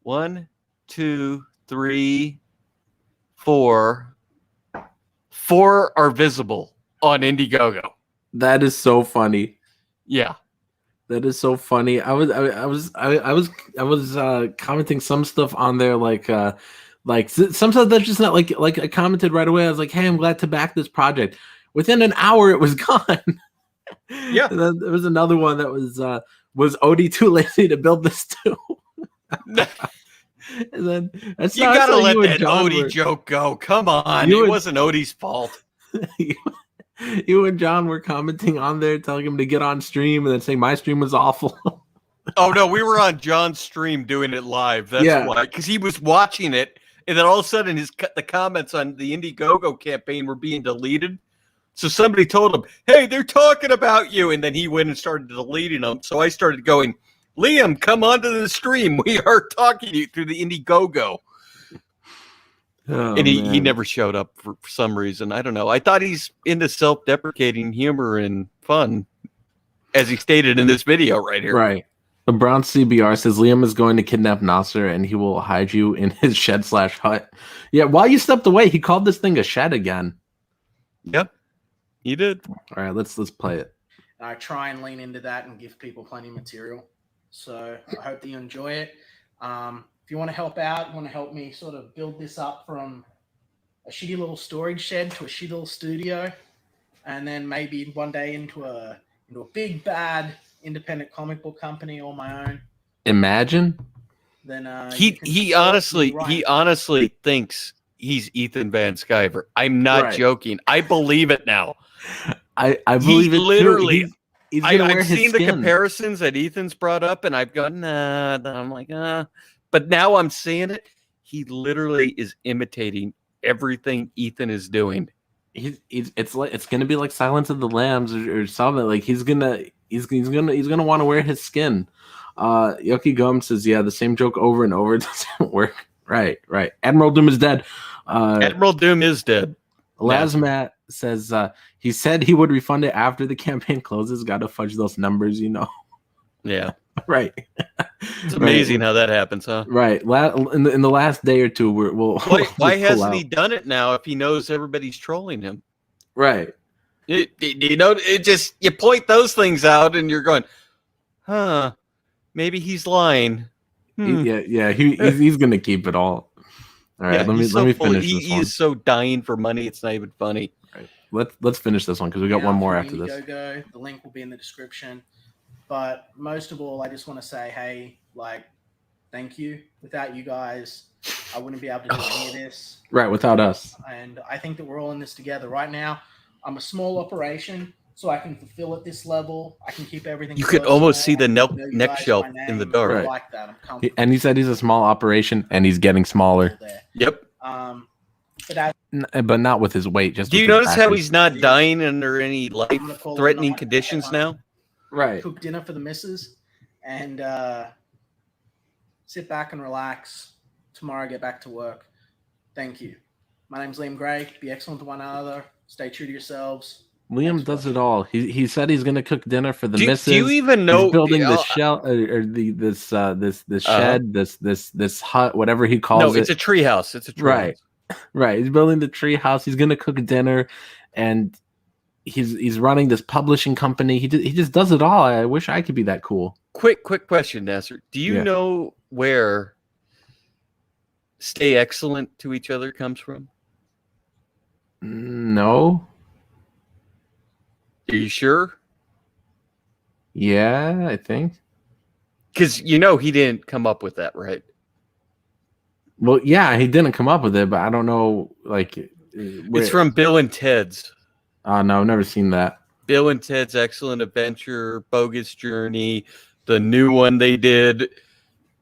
1, 2, 3, 4. 4 are visible on Indiegogo. That is so funny. Yeah. That is so funny. I was commenting some stuff on there like some stuff that's just not like I commented right away. I was like, hey, I'm glad to back this project. Within an hour, it was gone. Yeah. And then there was another one that was Odie too lazy to build this too? And then you gotta let that Odie joke go. Come on. It wasn't Odie's fault. You and John were commenting on there telling him to get on stream and then saying my stream was awful. Oh no, we were on John's stream doing it live. That's why, because he was watching it. And then all of a sudden, the comments on the Indiegogo campaign were being deleted. So somebody told him, hey, they're talking about you. And then he went and started deleting them. So I started going, Liam, come onto the stream. We are talking to you through the Indiegogo. And he never showed up for some reason. I don't know. I thought he's into self-deprecating humor and fun, as he stated in this video right here. Right. The Brown CBR says Liam is going to kidnap Nasser and he will hide you in his shed/hut. Yeah, while you stepped away, he called this thing a shed again. Yep, he did. All right, let's play it. I try and lean into that and give people plenty of material. So I hope that you enjoy it. If you want to help out, you want to help me sort of build this up from a shitty little storage shed to a shitty little studio, and then maybe one day into a big bad independent comic book company on my own. Imagine. Then he honestly thinks he's Ethan Van Sciver. I'm not joking. I believe it now. I believe it literally. I've seen the comparisons that Ethan's brought up, and I've gone, nah. I'm like, but now I'm seeing it. He literally is imitating everything Ethan is doing. It's gonna be like Silence of the Lambs or something. Like he's gonna want to wear his skin. Yoki Gum says, yeah, the same joke over and over doesn't work. Right. Admiral Doom is dead. Admiral Doom is dead. Lazmat says he said he would refund it after the campaign closes. Got to fudge those numbers, you know. Yeah. Right. It's amazing how that happens, huh? Right. In the last day or two, why hasn't he done it now if he knows everybody's trolling him? Right. It just, you point those things out and you're going, maybe he's lying. Yeah. He's gonna keep it all. All right. Let me finish this one. He is so dying for money. It's not even funny. Right. Let's finish this one because we got one more after this. The link will be in the description. But most of all, I just want to say, hey, thank you. Without you guys, I wouldn't be able to do any of this. Right, without us. And I think that we're all in this together. Right now, I'm a small operation, so I can fulfill at this level. I can keep everything. You could almost see the neck shelf in the dark. Right. I like that. I'm comfortable. And he said he's a small operation, and he's getting smaller. Yep. But not with his weight. Just do you with his notice how back. he's not dying under any life-threatening conditions now? Right. Cook dinner for the missus and sit back and relax. Tomorrow, get back to work. Thank you. My name's Liam Gray. Be excellent to one another. Stay true to yourselves. Liam does it all. He said he's gonna cook dinner for the missus. Do you even know he's building the shell or this shed, this hut, whatever he calls it? No, it's a treehouse. It's a treehouse. Right. He's building the treehouse. He's gonna cook dinner, and he's running this publishing company. He just does it all. I wish I could be that cool. Quick question, Nasser. Do you know where "stay excellent to each other" comes from? No. Are you sure? Yeah, I think. Because he didn't come up with that, right? Well, yeah, he didn't come up with it, but I don't know. It's from Bill and Ted's. Oh no, I've never seen that. Bill and Ted's Excellent Adventure, Bogus Journey, the new one they did.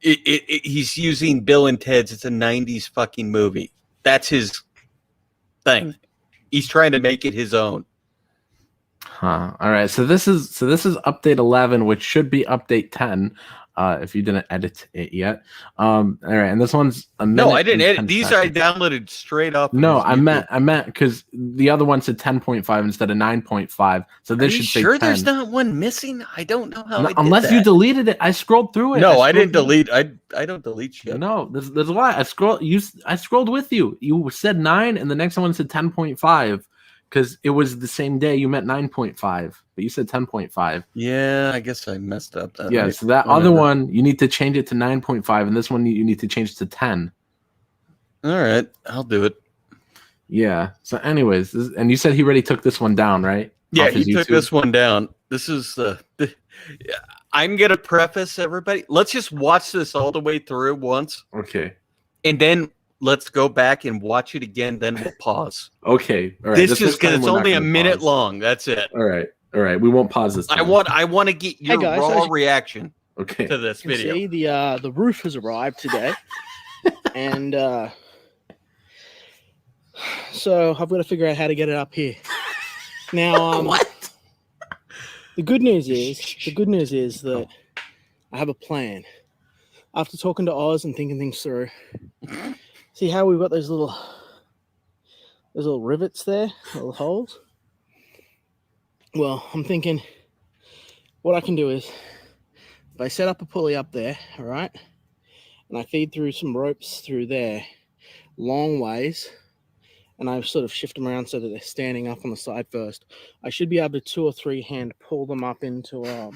He's using Bill and Ted's. It's a 90s fucking movie. That's his thing. He's trying to make it his own. Huh. All right. So this is update 11, which should be update 10. If you didn't edit it yet. All right, and this one's a minute. No, I didn't edit. These I downloaded straight up. No, I meant because the other one said 10.5 instead of 9.5. So this should say 10. There's not one missing? I don't know how. Unless you deleted it. I scrolled through it. No, I didn't delete. I don't delete shit. No, there's a lot. I scrolled with you. You said 9, and the next one said 10.5. Because it was the same day you meant 9.5, but you said 10.5. Yeah, I guess I messed up. Yeah, so that other one, you need to change it to 9.5, and this one, you need to change it to 10. All right, I'll do it. Yeah, so anyways, and you said he already took this one down, right? Yeah, he took this one down. This is I'm going to preface everybody. Let's just watch this all the way through once. Okay. And then let's go back and watch it again. Then we'll pause. Okay. All right. This is because it's only a minute long. That's it. All right. We won't pause this time. I want to get your raw reaction. Okay. To this video. See, the roof has arrived today, and so I've got to figure out how to get it up here. Now, what? The good news is that I have a plan. After talking to Oz and thinking things through. See how we've got those little rivets there, little holes? Well, I'm thinking what I can do is if I set up a pulley up there, all right, and I feed through some ropes through there long ways, and I sort of shift them around so that they're standing up on the side first, I should be able to 2 or 3 hand pull them up into the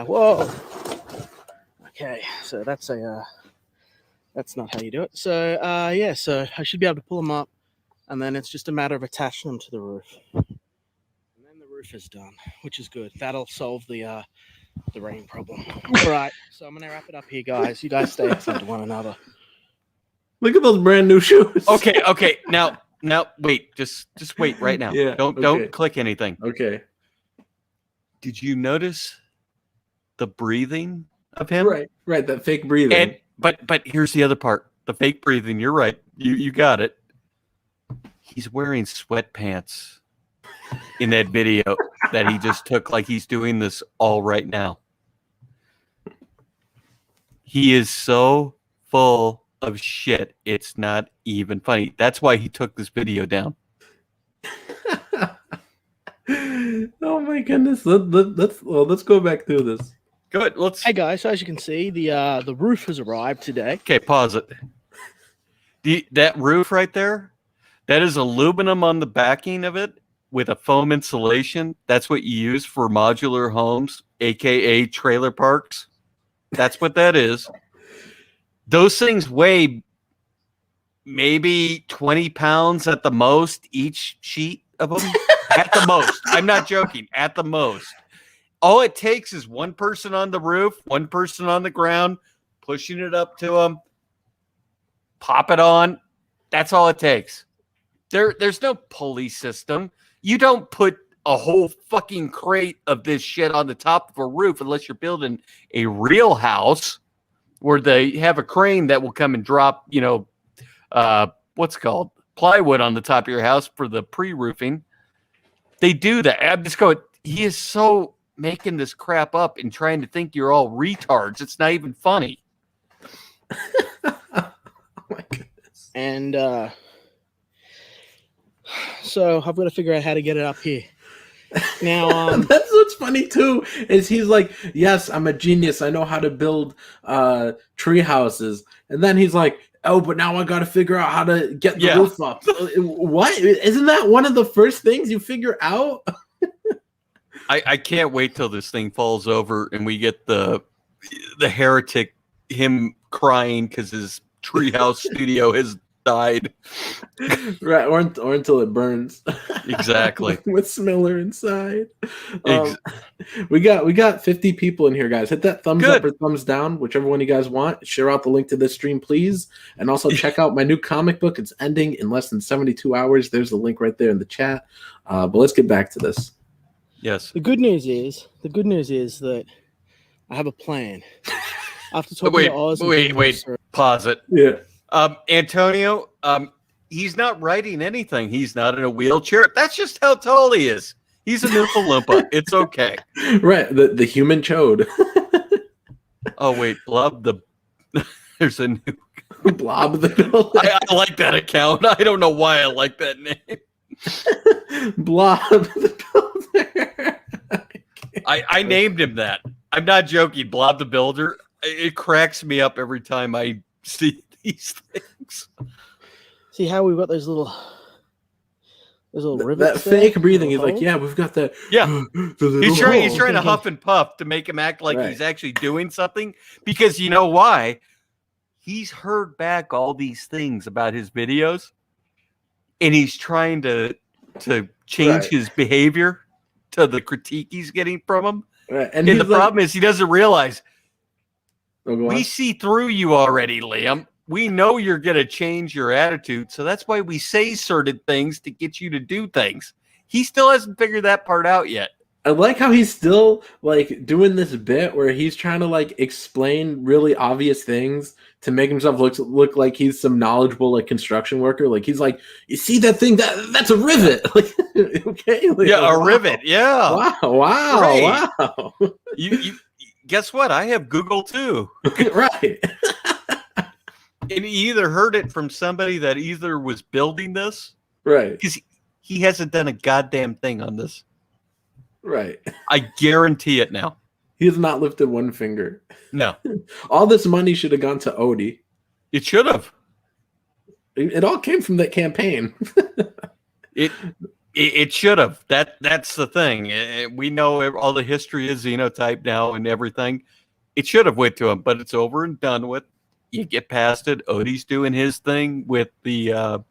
whoa. Okay, so that's not how you do it. So yeah, so I should be able to pull them up, and then it's just a matter of attaching them to the roof, and then the roof is done, which is good. That'll solve the rain problem. All right, so I'm gonna wrap it up here, guys. You guys stay excellent to one another. Look at those brand new shoes. Okay. Now wait, just wait right now. Yeah, don't click anything. Okay. Did you notice the breathing of him? Right. That fake breathing. But here's the other part. The fake breathing. You're right. You got it. He's wearing sweatpants in that video that he just took. Like he's doing this all right now. He is so full of shit. It's not even funny. That's why he took this video down. Oh my goodness. Let's go back through this. Good. Hey guys, so as you can see, the roof has arrived today. Okay, pause it. That roof right there, that is aluminum on the backing of it with a foam insulation. That's what you use for modular homes, aka trailer parks. That's what that is. Those things weigh maybe 20 pounds at the most, each sheet of them. At the most. I'm not joking. At the most. all it takes is one person on the roof, one person on the ground, pushing it up to them, pop it on. That's all it takes. There's no pulley system. You don't put a whole fucking crate of this shit on the top of a roof unless you're building a real house where they have a crane that will come and drop, what's it called? Plywood on the top of your house for the pre-roofing. They do that. I'm just going, he is so making this crap up and trying to think you're all retards. It's not even funny. Oh my goodness. And so I've got to figure out how to get it up here. Now, that's what's funny too, is he's like, yes, I'm a genius. I know how to build tree houses. And then he's like, oh, but now I got to figure out how to get the roof up. What? Isn't that one of the first things you figure out? I can't wait till this thing falls over and we get the heretic, him crying because his treehouse studio has died. Right, or until it burns. Exactly. With Smiller inside. We got 50 people in here, guys. Hit that thumbs up or thumbs down, whichever one you guys want. Share out the link to this stream, please. And also check out my new comic book. It's ending in less than 72 hours. There's the link right there in the chat. But let's get back to this. Yes. The good news is that I have a plan. After talking to Oz, wait. Pause it. Yeah. Antonio, he's not writing anything. He's not in a wheelchair. That's just how tall he is. He's an Oompa Loompa. It's okay. Right. The human chode. Oh, wait. There's a new Blob the Builder. I like that account. I don't know why I like that name. Blob the Builder. I named him that. I'm not joking. Blob the Builder. It cracks me up every time I see these things. See how we've got those little rivets. That fake breathing. He's like, yeah, we've got that. Yeah, he's trying to huff and puff to make him act like he's actually doing something. Because you know why? He's heard back all these things about his videos, and he's trying to change his behavior to the critique he's getting from him. Right. And the problem is he doesn't realize we see through you already, Liam. We know you're going to change your attitude. So that's why we say certain things to get you to do things. He still hasn't figured that part out yet. I like how he's still like doing this bit where he's trying to like explain really obvious things to make himself look like he's some knowledgeable like construction worker. Like he's like, you see that thing? That's a rivet. Like, okay. Like, yeah, a rivet. Yeah. Wow. You guess what? I have Google too. Right. And he either heard it from somebody that either was building this, right? Because he hasn't done a goddamn thing on this. Right. I guarantee it now. He has not lifted one finger. No. All this money should have gone to Odie. It should have. It all came from that campaign. It should have. That's the thing. We know all the history of Xenotype now and everything. It should have went to him, but it's over and done with. You get past it. Odie's doing his thing with the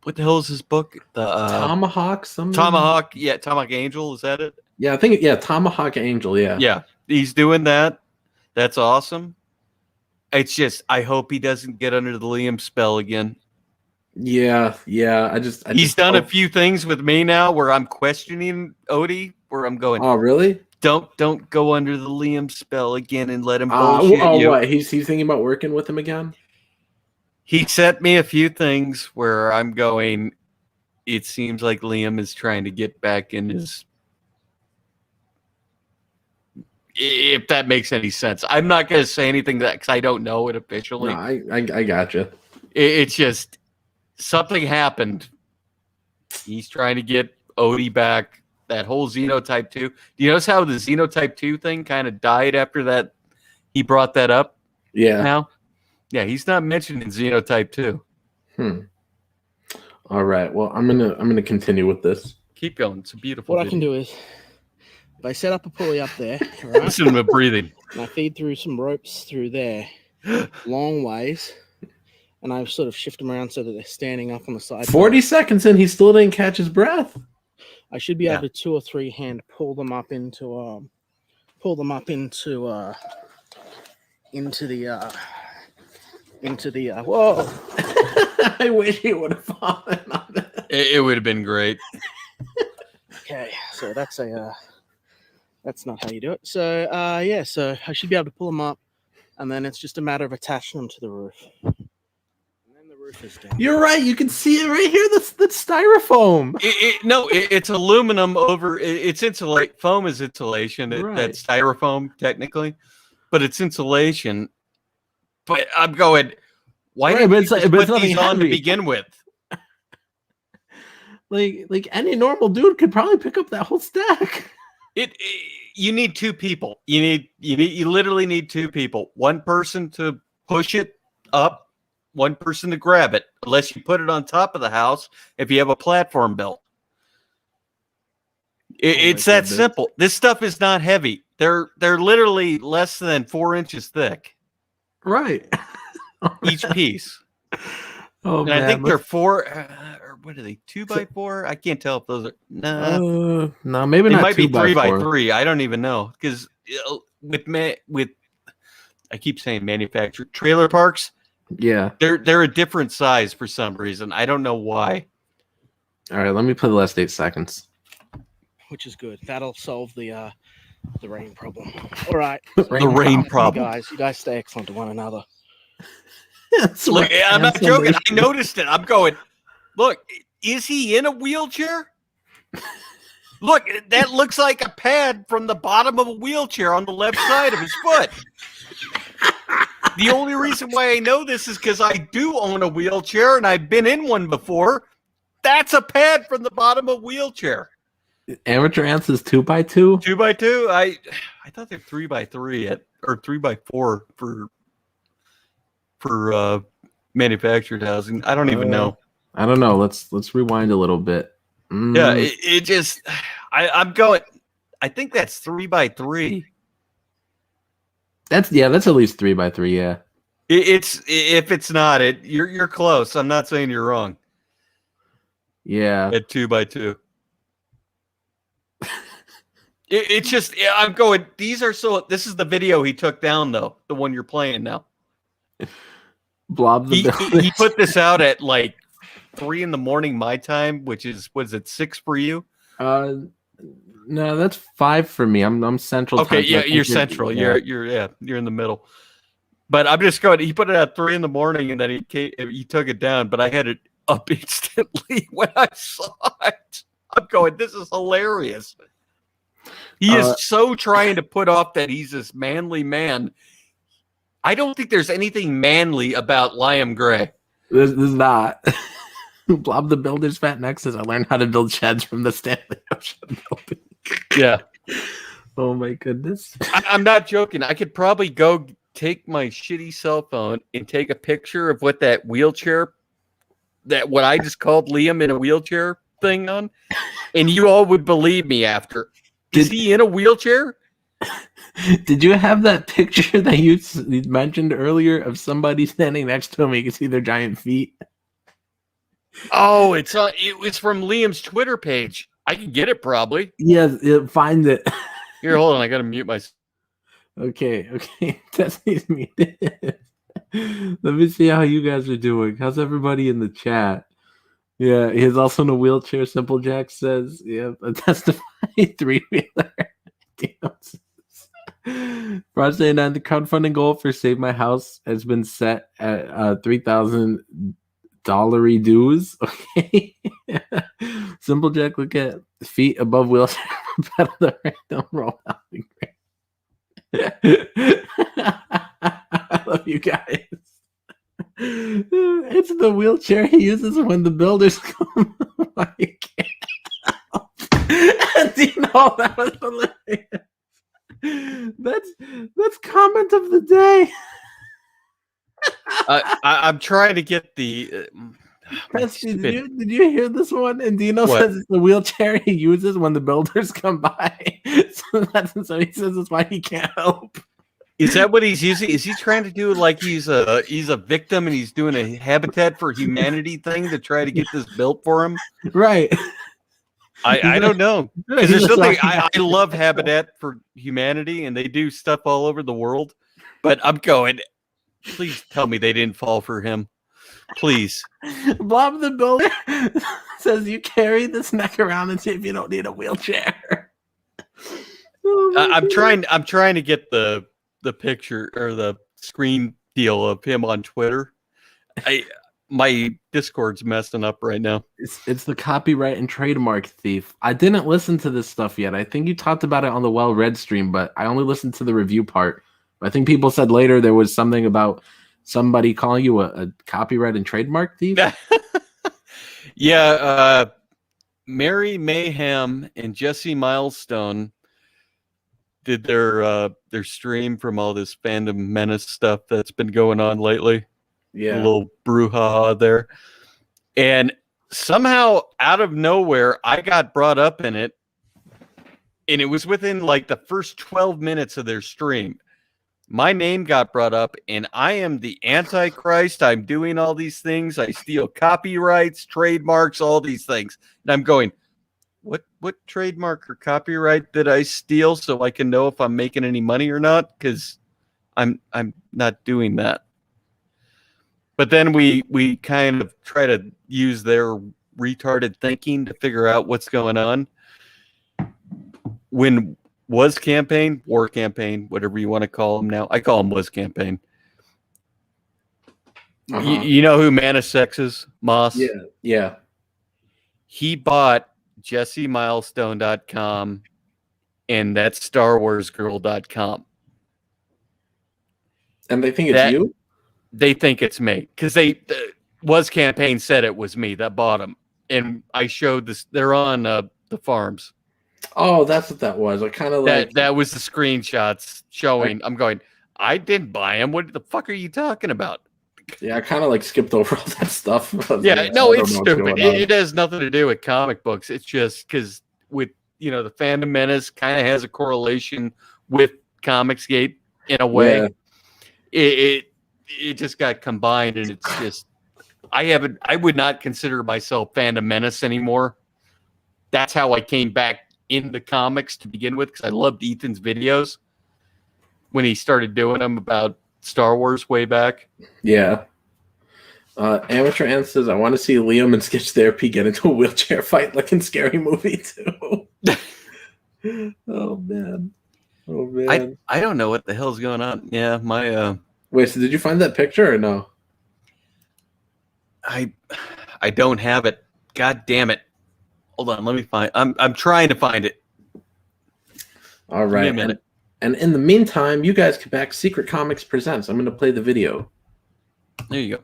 what the hell is his book? The Tomahawk. Tomahawk. Yeah, Tomahawk Angel. Is that it? Yeah, I think. Yeah, Tomahawk Angel. Yeah. Yeah, he's doing that. That's awesome. It's just I hope he doesn't get under the Liam spell again. Yeah. He's done a few things with me now where I'm questioning Odie. Where I'm going. Oh, really? Don't go under the Liam spell again and let him bullshit you. What? He's thinking about working with him again? He sent me a few things where I'm going, it seems like Liam is trying to get back in his... If that makes any sense. I'm not going to say anything because I don't know it officially. No, I gotcha. It's just something happened. He's trying to get Odie back. That whole Xenotype 2. Do you notice how the Xenotype 2 thing kind of died after that? He brought that up. Yeah. Now? Yeah, he's not mentioned in Xenotype 2. All right. Well, I'm gonna continue with this. Keep going. It's a beautiful What video. I can do is if I set up a pulley up there, right? Listen to him breathing. And I feed through some ropes through there long ways. And I sort of shift them around so that they're standing up on the side. 40 seconds in, he still didn't catch his breath. I should be able to 2 or 3 hand pull them up into pull them up into the whoa. I wish he would have fallen on it. It would have been great. Okay, so that's not how you do it. So yeah, so I should be able to pull them up, and then it's just a matter of attaching them to the roof. And then the roof is down. You're right. You can see it right here. That's styrofoam. It's aluminum over. It's insulate. Foam is insulation. Right. That's styrofoam technically, but it's insulation. But I'm going. Why Right, did but you it's just like- but it's put these nothing on to heavy. begin with? Like any normal dude could probably pick up that whole stack. You need two people. You literally need two people. One person to push it up, one person to grab it. Unless you put it on top of the house, if you have a platform built. It's that goodness. simple. This stuff is not heavy. They're literally less than 4 inches thick Right. each piece. Oh And man. I think they're 4. Or what are they? 2x4? I can't tell if those are. Nah, no, maybe they not might be 2x4. 3x3. I don't even know because with I keep saying manufactured trailer parks. Yeah. They're a different size for some reason. I don't know why. All right. Let me play the last 8 seconds. Which is good. That'll solve the rain problem. All right, The rain you problem. guys stay excellent to one another. That's Look, right. I'm not Cancel joking. this. I noticed it. I'm going. Look, is he in a wheelchair? Look, that looks like a pad from the bottom of a wheelchair on the left side of his foot. The only reason why I know this is because I do own a wheelchair and I've been in one before. That's a pad from the bottom of a wheelchair. Amateur Ants is 2x2. 2x2. I thought they're 3x3 or 3x4 for manufactured housing. I don't even know. I don't know. Let's rewind a little bit. Yeah, it just I'm going. I think that's 3x3. That's at least 3x3. Yeah. It's if it's not it, you're close. I'm not saying you're wrong. Yeah. At 2x2. It's just I'm going. These are so. This is the video he took down though. The one you're playing now. Blob the He put this out at like 3 a.m. my time, which is was it 6 for you? No, that's 5 for me. I'm central. Okay, time, so I yeah, think you're central. yeah. You're in the middle. But I'm just going. He put it at 3 a.m. and then he took it down. But I had it up instantly when I saw it. I'm going. This is hilarious. He is so trying to put off that he's this manly man. I don't think there's anything manly about Liam Gray. This is not. Blob the Builder's Fat Nexus. I learned how to build sheds from the Stanley Ocean building. Yeah. Oh my goodness. I'm not joking. I could probably go take my shitty cell phone and take a picture of what that wheelchair, what I just called Liam in a wheelchair thing on, and you all would believe me after. Is he in a wheelchair? Did you have that picture that you mentioned earlier of somebody standing next to him? You can see their giant feet. Oh, it was from Liam's Twitter page. I can get it probably. Yeah, find it. Here, hold on. I got to mute myself. Okay. Tessie's muted. Let me see how you guys are doing. How's everybody in the chat? Yeah, he's also in a wheelchair. Simple Jack says, yeah, a testify 3-wheeler. Friday night, the crowdfunding goal for Save My House has been set at $3,000 dues. Okay. Simple Jack, look at feet above wheelchair. Pedal the right, don't roll out. I love you guys. It's the wheelchair he uses when the builders come. Like, do you know that was hilarious? That's comment of the day. I'm trying to get the. Did you hear this one? And Dino What? says it's the wheelchair he uses when the builders come by. So he says that's why he can't help. Is that what he's using? Is he trying to do like he's a victim and he's doing a Habitat for Humanity thing to try to get this built for him? Right. I don't know. Because He's there's something a- I love Habitat for Humanity, and they do stuff all over the world. But I'm going. Please tell me they didn't fall for him. Please. Bob the Builder says you carry this neck around and see if you don't need a wheelchair. Oh my I'm goodness. trying to get the picture or the screen deal of him on Twitter. My Discord's messing up right now. It's the copyright and trademark thief. I didn't listen to this stuff yet. I think you talked about it on the Well Read stream, but I only listened to the review part. I think people said later there was something about somebody calling you a copyright and trademark thief. Yeah, Mary Mayhem and Jesse Milestone did their stream from all this fandom menace stuff that's been going on lately. Yeah. A little brouhaha there. And somehow out of nowhere, I got brought up in it. And it was within like the first 12 minutes of their stream. My name got brought up, and I am the Antichrist. I'm doing all these things. I steal copyrights, trademarks, all these things. And I'm going, what trademark or copyright did I steal so I can know if I'm making any money or not? Because I'm not doing that. But then we kind of try to use their retarded thinking to figure out what's going on. When Was Campaign, War Campaign, whatever you want to call them now. I call them Was Campaign. You know who Manisex is? Moss? Yeah. He bought JesseMilestone.com and that's StarWarsGirl.com. And they think it's you? They think it's me because Was Campaign said it was me that bought them, and I showed this. They're on the farms. Oh, that's what that was. I kind of like that was the screenshots showing. I'm going. I didn't buy them. What the fuck are you talking about? Yeah, I kind of like skipped over all that stuff. Yeah, no, it's stupid. It has nothing to do with comic books. It's just because with the Fandom Menace kind of has a correlation with Comicsgate in a way. Yeah. It just got combined, and it's just I would not consider myself Fandom Menace anymore. That's how I came back into comics to begin with, because I loved Ethan's videos when he started doing them about Star Wars way back. Yeah. Amateur Ant says, I want to see Liam and Sketch Therapy get into a wheelchair fight like in Scary Movie too. Oh man. I don't know what the hell's going on. Yeah, my Wait, so did you find that picture or no? I don't have it. God damn it. Hold on, let me find. I'm trying to find it. All right. Give me a minute. And in the meantime, you guys can back Secret Comics Presents. I'm going to play the video. There you go.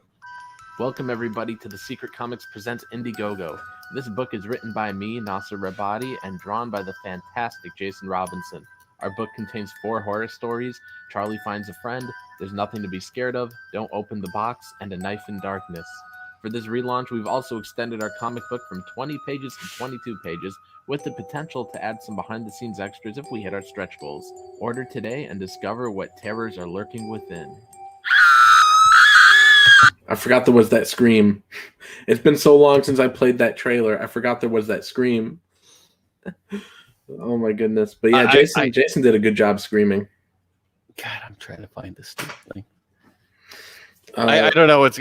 Welcome everybody to the Secret Comics Presents Indiegogo. This book is written by me, Nasser Rabadi, and drawn by the fantastic Jason Robinson. Our book contains 4 horror stories: Charlie Finds a Friend, There's Nothing to Be Scared of, Don't Open the Box, and A Knife in Darkness. For this relaunch, we've also extended our comic book from 20 pages to 22 pages, with the potential to add some behind-the-scenes extras if we hit our stretch goals. Order today and discover what terrors are lurking within. I forgot there was that scream. It's been so long since I played that trailer. I forgot there was that scream. Oh my goodness. But yeah, Jason did a good job screaming. God, I'm trying to find this stupid thing. I don't know what's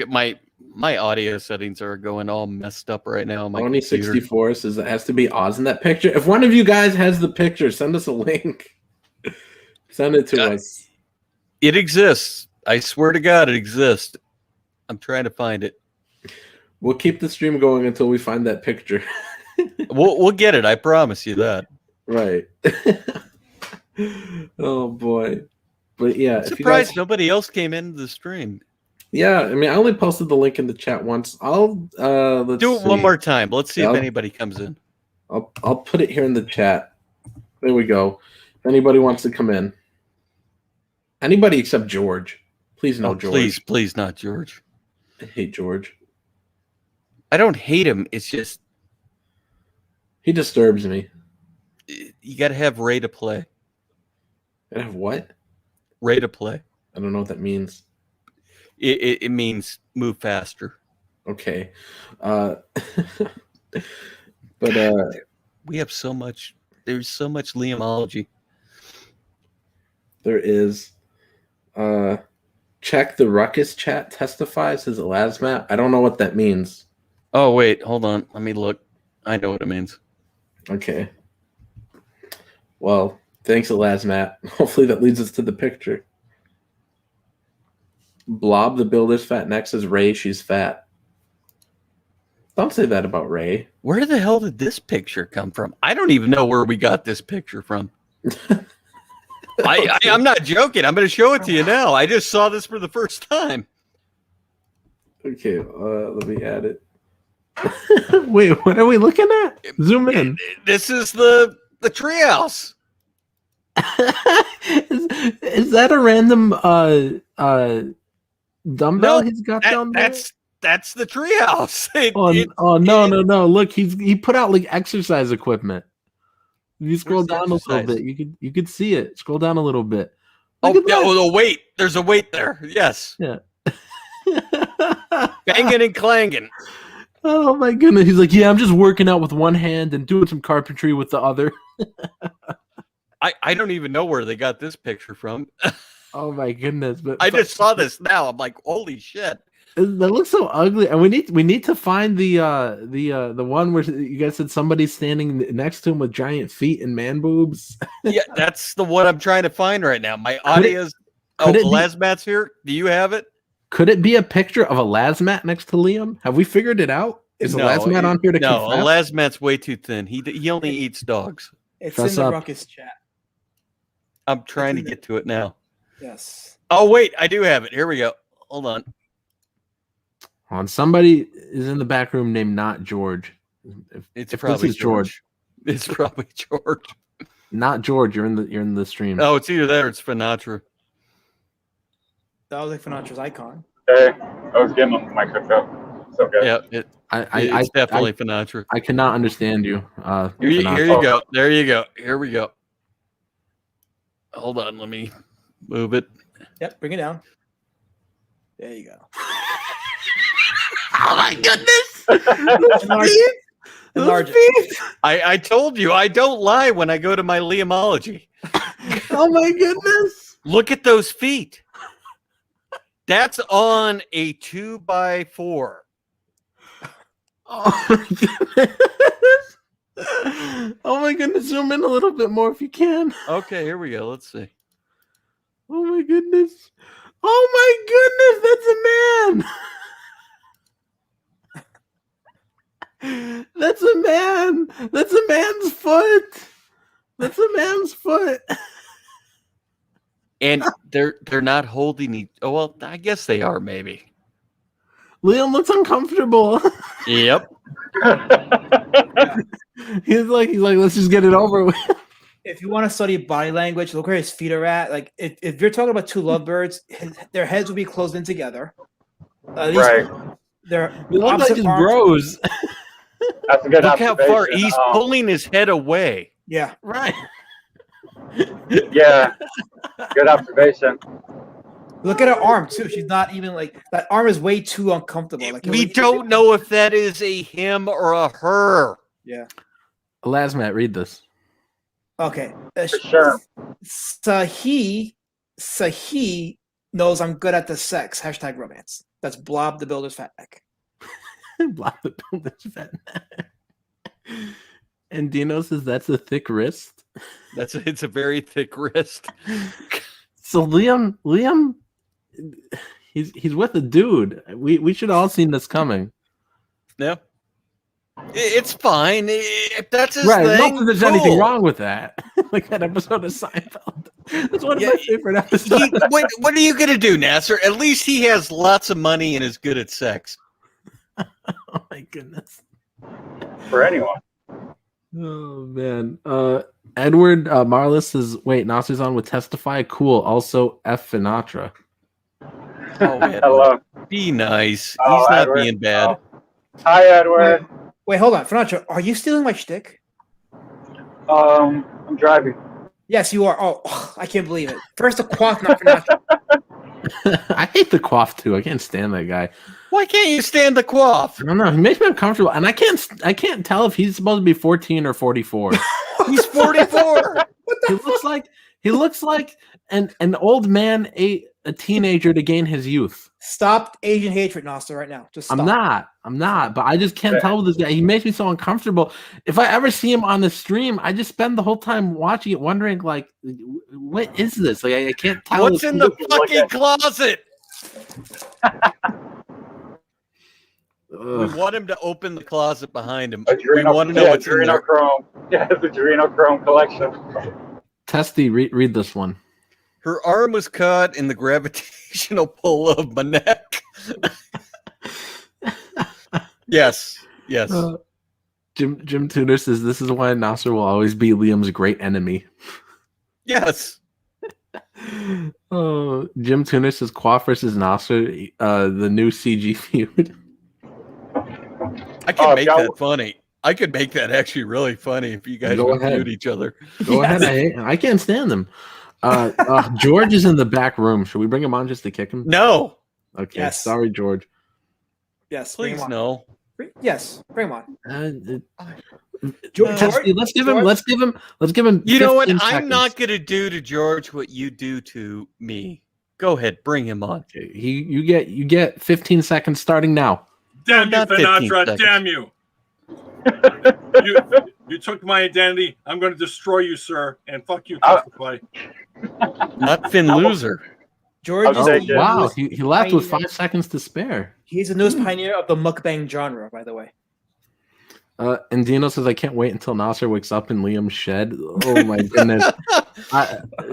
my audio settings are going all messed up right now. My Only 64 says it has to be Oz in that picture. If one of you guys has the picture, send us a link. Send it to us. It exists. I swear to God, it exists. I'm trying to find it. We'll keep the stream going until we find that picture. We'll get it. I promise you that. Right. Oh boy. But yeah, I'm surprised nobody else came into the stream. Yeah, I mean, I only posted the link in the chat once. Let's do it one more time. Let's see if anybody comes in. I'll put it here in the chat. There we go. If anybody wants to come in, anybody except George, please no George. Please not George. I hate George. I don't hate him. It's just he disturbs me. You got to have Ray to play. Gotta have what? Ray to play. I don't know what that means. It means move faster. Okay. We have so much. There's so much Liamology. There is. Check the Ruckus chat testifies as a Lasmat. I don't know what that means. Oh wait, hold on. Let me look. I know what it means. Okay. Well, thanks, Lasmat. Hopefully that leads us to the picture. Blob the Builder's fat. Next is Ray. She's fat. Don't say that about Ray. Where the hell did this picture come from? I don't even know where we got this picture from. I'm not joking. I'm going to show it to you now. I just saw this for the first time. Okay, let me add it. Wait, what are we looking at? Zoom in. This is the treehouse. Is that a random dumbbell he's got down there? That's the treehouse. No. Look, he put out like exercise equipment. If you scroll down a little bit, you could see it. Scroll down a little bit. The weight. There's a weight there. Yes. Yeah. Banging and clanging. Oh my goodness. He's like, yeah, I'm just working out with one hand and doing some carpentry with the other. I don't even know where they got this picture from. Oh my goodness. But I just saw this now. I'm like, holy shit. That looks so ugly, and we need to find the one where you guys said somebody's standing next to him with giant feet and man boobs. Yeah, that's the one I'm trying to find right now. My audio's Lasmat's here. Do you have it? Could it be a picture of a Lasmat next to Liam? Have we figured it out? Is a Lasmat on here to confess? No, a Lasmat's way too thin. He only eats dogs. It's in the Ruckus chat. I'm trying to get to it now. Yes. Oh wait, I do have it. Here we go. Hold on. Somebody is in the back room named Not George. It's probably George. It's probably George. Not George. You're in the stream. Oh, it's either that or it's Finatra. That was like Finatra's icon. Hey, I was getting on the mic hooked up. So good. Yeah, it's definitely Finatra. I cannot understand you. Here you go. There you go. Here we go. Hold on, let me move it. Yep, bring it down. There you go. Oh my goodness! Enlarge it. I told you I don't lie when I go to my Liamology. Oh my goodness! Look at those feet. That's on a 2x4. Oh my goodness! Oh my goodness! Zoom in a little bit more if you can. Okay, here we go. Let's see. Oh my goodness! Oh my goodness! That's a man. That's a man. That's a man's foot. That's a man's foot. And they're not holding each. Oh well, I guess they are. Maybe. Liam looks uncomfortable. Yep. He's like, let's just get it over with. If you want to study body language, look where his feet are at. Like, if you're talking about two lovebirds, their heads will be closed in together. Right. They're look like his bros. That's a good Look how observation. far he's pulling his head away. Yeah. Right. Yeah. Good observation. Look at her arm too. She's not even like that. Arm is way too uncomfortable. Like We don't know if that is a him or a her. Yeah. Lasmat, read this. Okay. For sure. Sahi knows I'm good at the sex. # romance. That's Blob the Builder's fat neck. Blob the Builder's fat neck. And Dino says that's a thick wrist. It's a very thick wrist. So Liam, he's with a dude. We should all seen this coming. Yeah. It's fine. If that's his right, thing, not that there's anything wrong with that. Like that episode of Seinfeld. That's one of my favorite episodes. What are you gonna do, Nasser? At least he has lots of money and is good at sex. Oh my goodness. For anyone. Oh man. Edward Marlis says, wait, Nasser's on with Testify. Cool. Also F Finatra. Oh, man. Hello. Be nice. Oh, He's not Edward. being bad. Oh. Hi, Edward. Wait, hold on. Finatra, are you stealing my shtick? I'm driving. Yes, you are. Oh, I can't believe it. First the quaff, not Finatra. I hate the quaff too. I can't stand that guy. Why can't you stand the quaff? I don't know. He makes me uncomfortable, and I can't tell if he's supposed to be 14 or 44. He's 44. He looks like an old man ate a teenager to gain his youth. Stop Asian hatred, Nasser, right now. Just stop. I'm not, but I just can't tell with this guy. He makes me so uncomfortable. If I ever see him on the stream, I just spend the whole time watching it, wondering, like, what is this? Like, I can't tell. What's in the fucking closet? We want him to open the closet behind him. We want to know what's in there. Adrenochrome. Yeah, it's the Adrenochrome collection. Testy, read this one. Her arm was caught in the gravitational pull of my neck. Yes. Jim Tuner says this is why Nasser will always be Liam's great enemy. Yes. Jim Tuner says Quaff versus Nasser, the new CG feud. I can make that funny. I could make that actually really funny if you guys would feud each other. Go ahead. I can't stand them. George is in the back room. Should we bring him on just to kick him? No. Okay. Yes. Sorry, George. Yes. Please no. Yes. Bring him on. George, let's give him. You know what? 15 I'm seconds. not gonna do to George what you do to me. Go ahead, bring him on. Okay, you get 15 seconds starting now. Damn you, Not 15 Sinatra! seconds. Damn you! You took my identity. I'm going to destroy you, sir. And fuck you, Testify. Not Finn Loser. George is the Wow, newest he left with pioneer. 5 seconds to spare. He's the newest pioneer of the mukbang genre, by the way. And Dino says, I can't wait until Nasser wakes up in Liam's shed. Oh my goodness.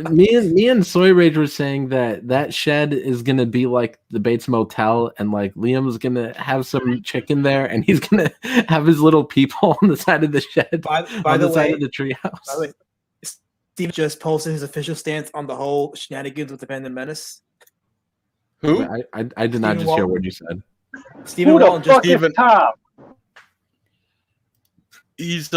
Me and Soy Rage were saying that shed is going to be like the Bates Motel, and like Liam's going to have some chicken there, and he's going to have his little peephole on the side of the shed, By the the side way, of the treehouse. by the way, Steve just posted his official stance on the whole shenanigans with the Phantom Menace. Who? I did not Stephen just hear Walton. what you said. Stephen Who the Walton just fuck is Tom? He's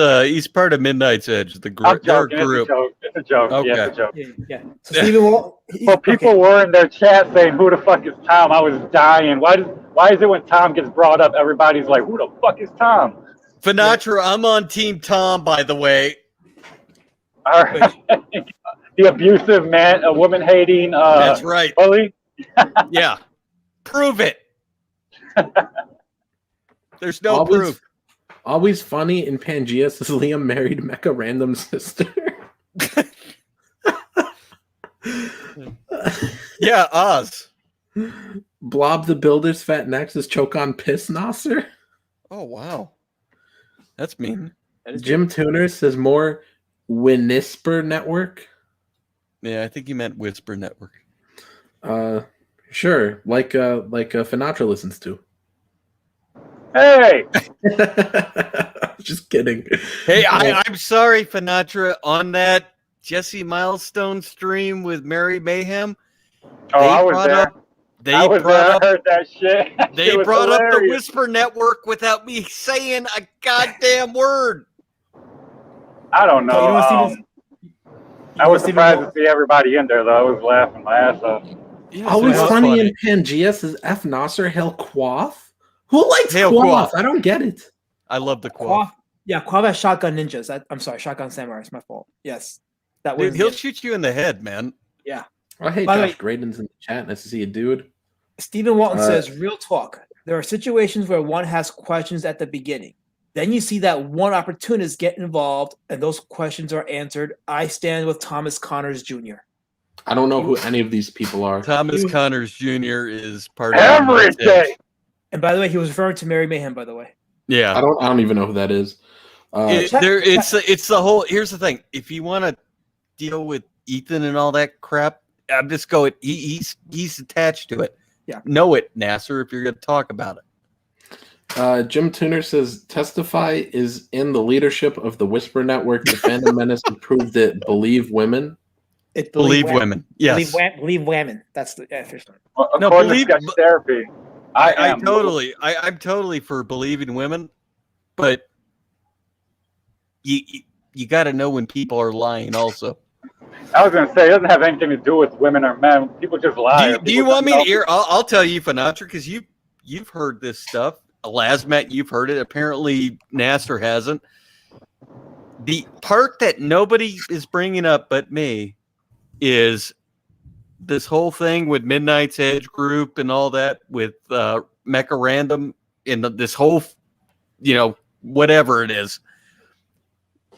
part of Midnight's Edge, the I'm group. Their joking. group. It's a joke. Okay. Yeah, it's a joke. yeah. So Stephen Walton. Well, people were in their chat saying, "Who the fuck is Tom?" I was dying. Why is it when Tom gets brought up, everybody's like, "Who the fuck is Tom?" Finatra, I'm on Team Tom, by the way. All right. The abusive man, a woman hating. That's right. Bully. Yeah. Prove it. There's no proof. Always funny in Pangea says Liam married Mecha Random's sister. Yeah, Oz. Blob the Builder's fat neck says choke on piss Nasser. Oh, wow. That's mean. Jim Tuner says more Winisper Network. Yeah, I think he meant Whisper Network. Sure, like Finatra listens to. Hey. Just kidding. Hey, I'm sorry, Finatra. On that Jesse Milestone stream with Mary Mayhem, I was there. I heard that shit. They brought up the Whisper Network without me saying a goddamn word. I don't know. I was surprised to see everybody in there, though. I was laughing my ass off. Yeah, Always funny in Pangea says F. Nasser Hail Quaff. Who likes Quaff? I don't get it. I love the Quaff. Yeah, Quaff has Shotgun Ninjas. I'm sorry, Shotgun Samurai. It's my fault. Yes. Dude, he'll shoot you in the head, man. Yeah. Oh, hey, Josh Graydon's in the chat. Nice to see you, dude. Stephen Walton says, real talk. There are situations where one has questions at the beginning. Then you see that one opportunist get involved, and those questions are answered. I stand with Thomas Connors Jr. I don't know who any of these people are. Thomas Connors Jr. is part of every day. And by the way, he was referring to Mary Mayhem, by the way. Yeah. I don't even know who that is. It's the whole. Here's the thing. If you want to deal with Ethan and all that crap, I'm just going. He's attached to it. Yeah. Know it, Nasser. If you're going to talk about it. Jim Tuner says Testify is in the leadership of the Whisper Network. The Phantom Menace proved it. Believe women. Believe women. Yes. Believe women. That's the first one. No, believe therapy. I'm totally for believing women, but you got to know when people are lying. Also, I was going to say it doesn't have anything to do with women or men. People just lie. Do you want me to hear? I'll tell you, Finatra, because you you've heard this stuff. Lasmat, you've heard it. Apparently, Nasser hasn't. The part that nobody is bringing up but me is this whole thing with Midnight's Edge group and all that with Mecha Random and this whole, whatever it is.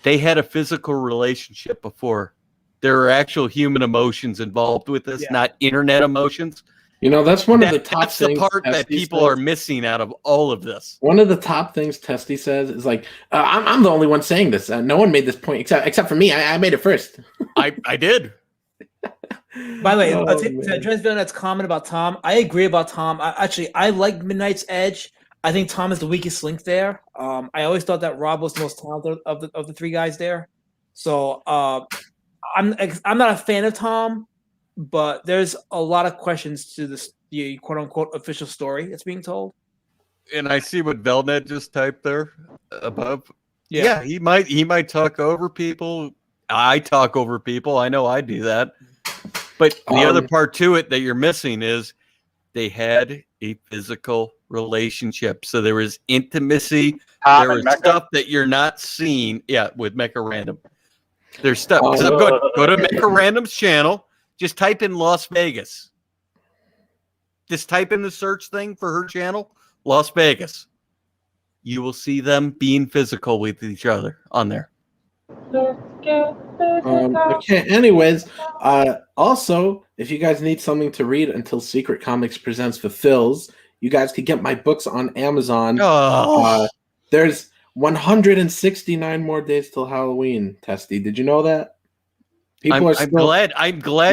They had a physical relationship before. There are actual human emotions involved with this, not internet emotions. That's one of the top that's things. That's the part that people are missing out of all of this. One of the top things Testy says is like, I'm the only one saying this. No one made this point except for me. I made it first. I did. By the way, to address Villanette's comment about Tom, I agree about Tom. I like Midnight's Edge. I think Tom is the weakest link there. I always thought that Rob was the most talented of the three guys there. So I'm not a fan of Tom, but there's a lot of questions to the quote unquote official story that's being told. And I see what Velnet just typed there above. Yeah, he might talk over people. I talk over people. I know I do that. But the other part to it that you're missing is they had a physical relationship. So there was intimacy. There was stuff that you're not seeing. Yeah, with Mecha Random. There's stuff. So go to Mecha Random's channel. Just type in Las Vegas. Just type in the search thing for her channel, Las Vegas. You will see them being physical with each other on there. Okay. Anyways, also, if you guys need something to read until Secret Comics Presents fulfills, you guys could get my books on Amazon. There's 169 more days till Halloween. Testy, did you know that? I'm glad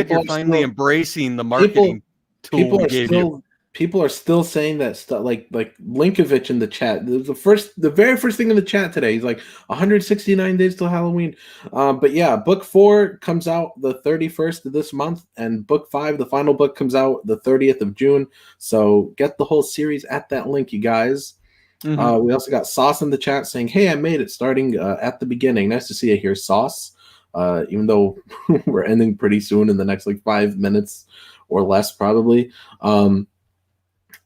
you're finally embracing the marketing tool we gave you. People are still saying that stuff, like Linkovich in the chat. The very first thing in the chat today. He's like 169 days till Halloween. But yeah, book 4 comes out the 31st of this month, and book 5, the final book, comes out the 30th of June. So get the whole series at that link, you guys. Mm-hmm. We also got Sauce in the chat saying, "Hey, I made it starting at the beginning. Nice to see you here, Sauce." Even though we're ending pretty soon in the next 5 minutes or less, probably.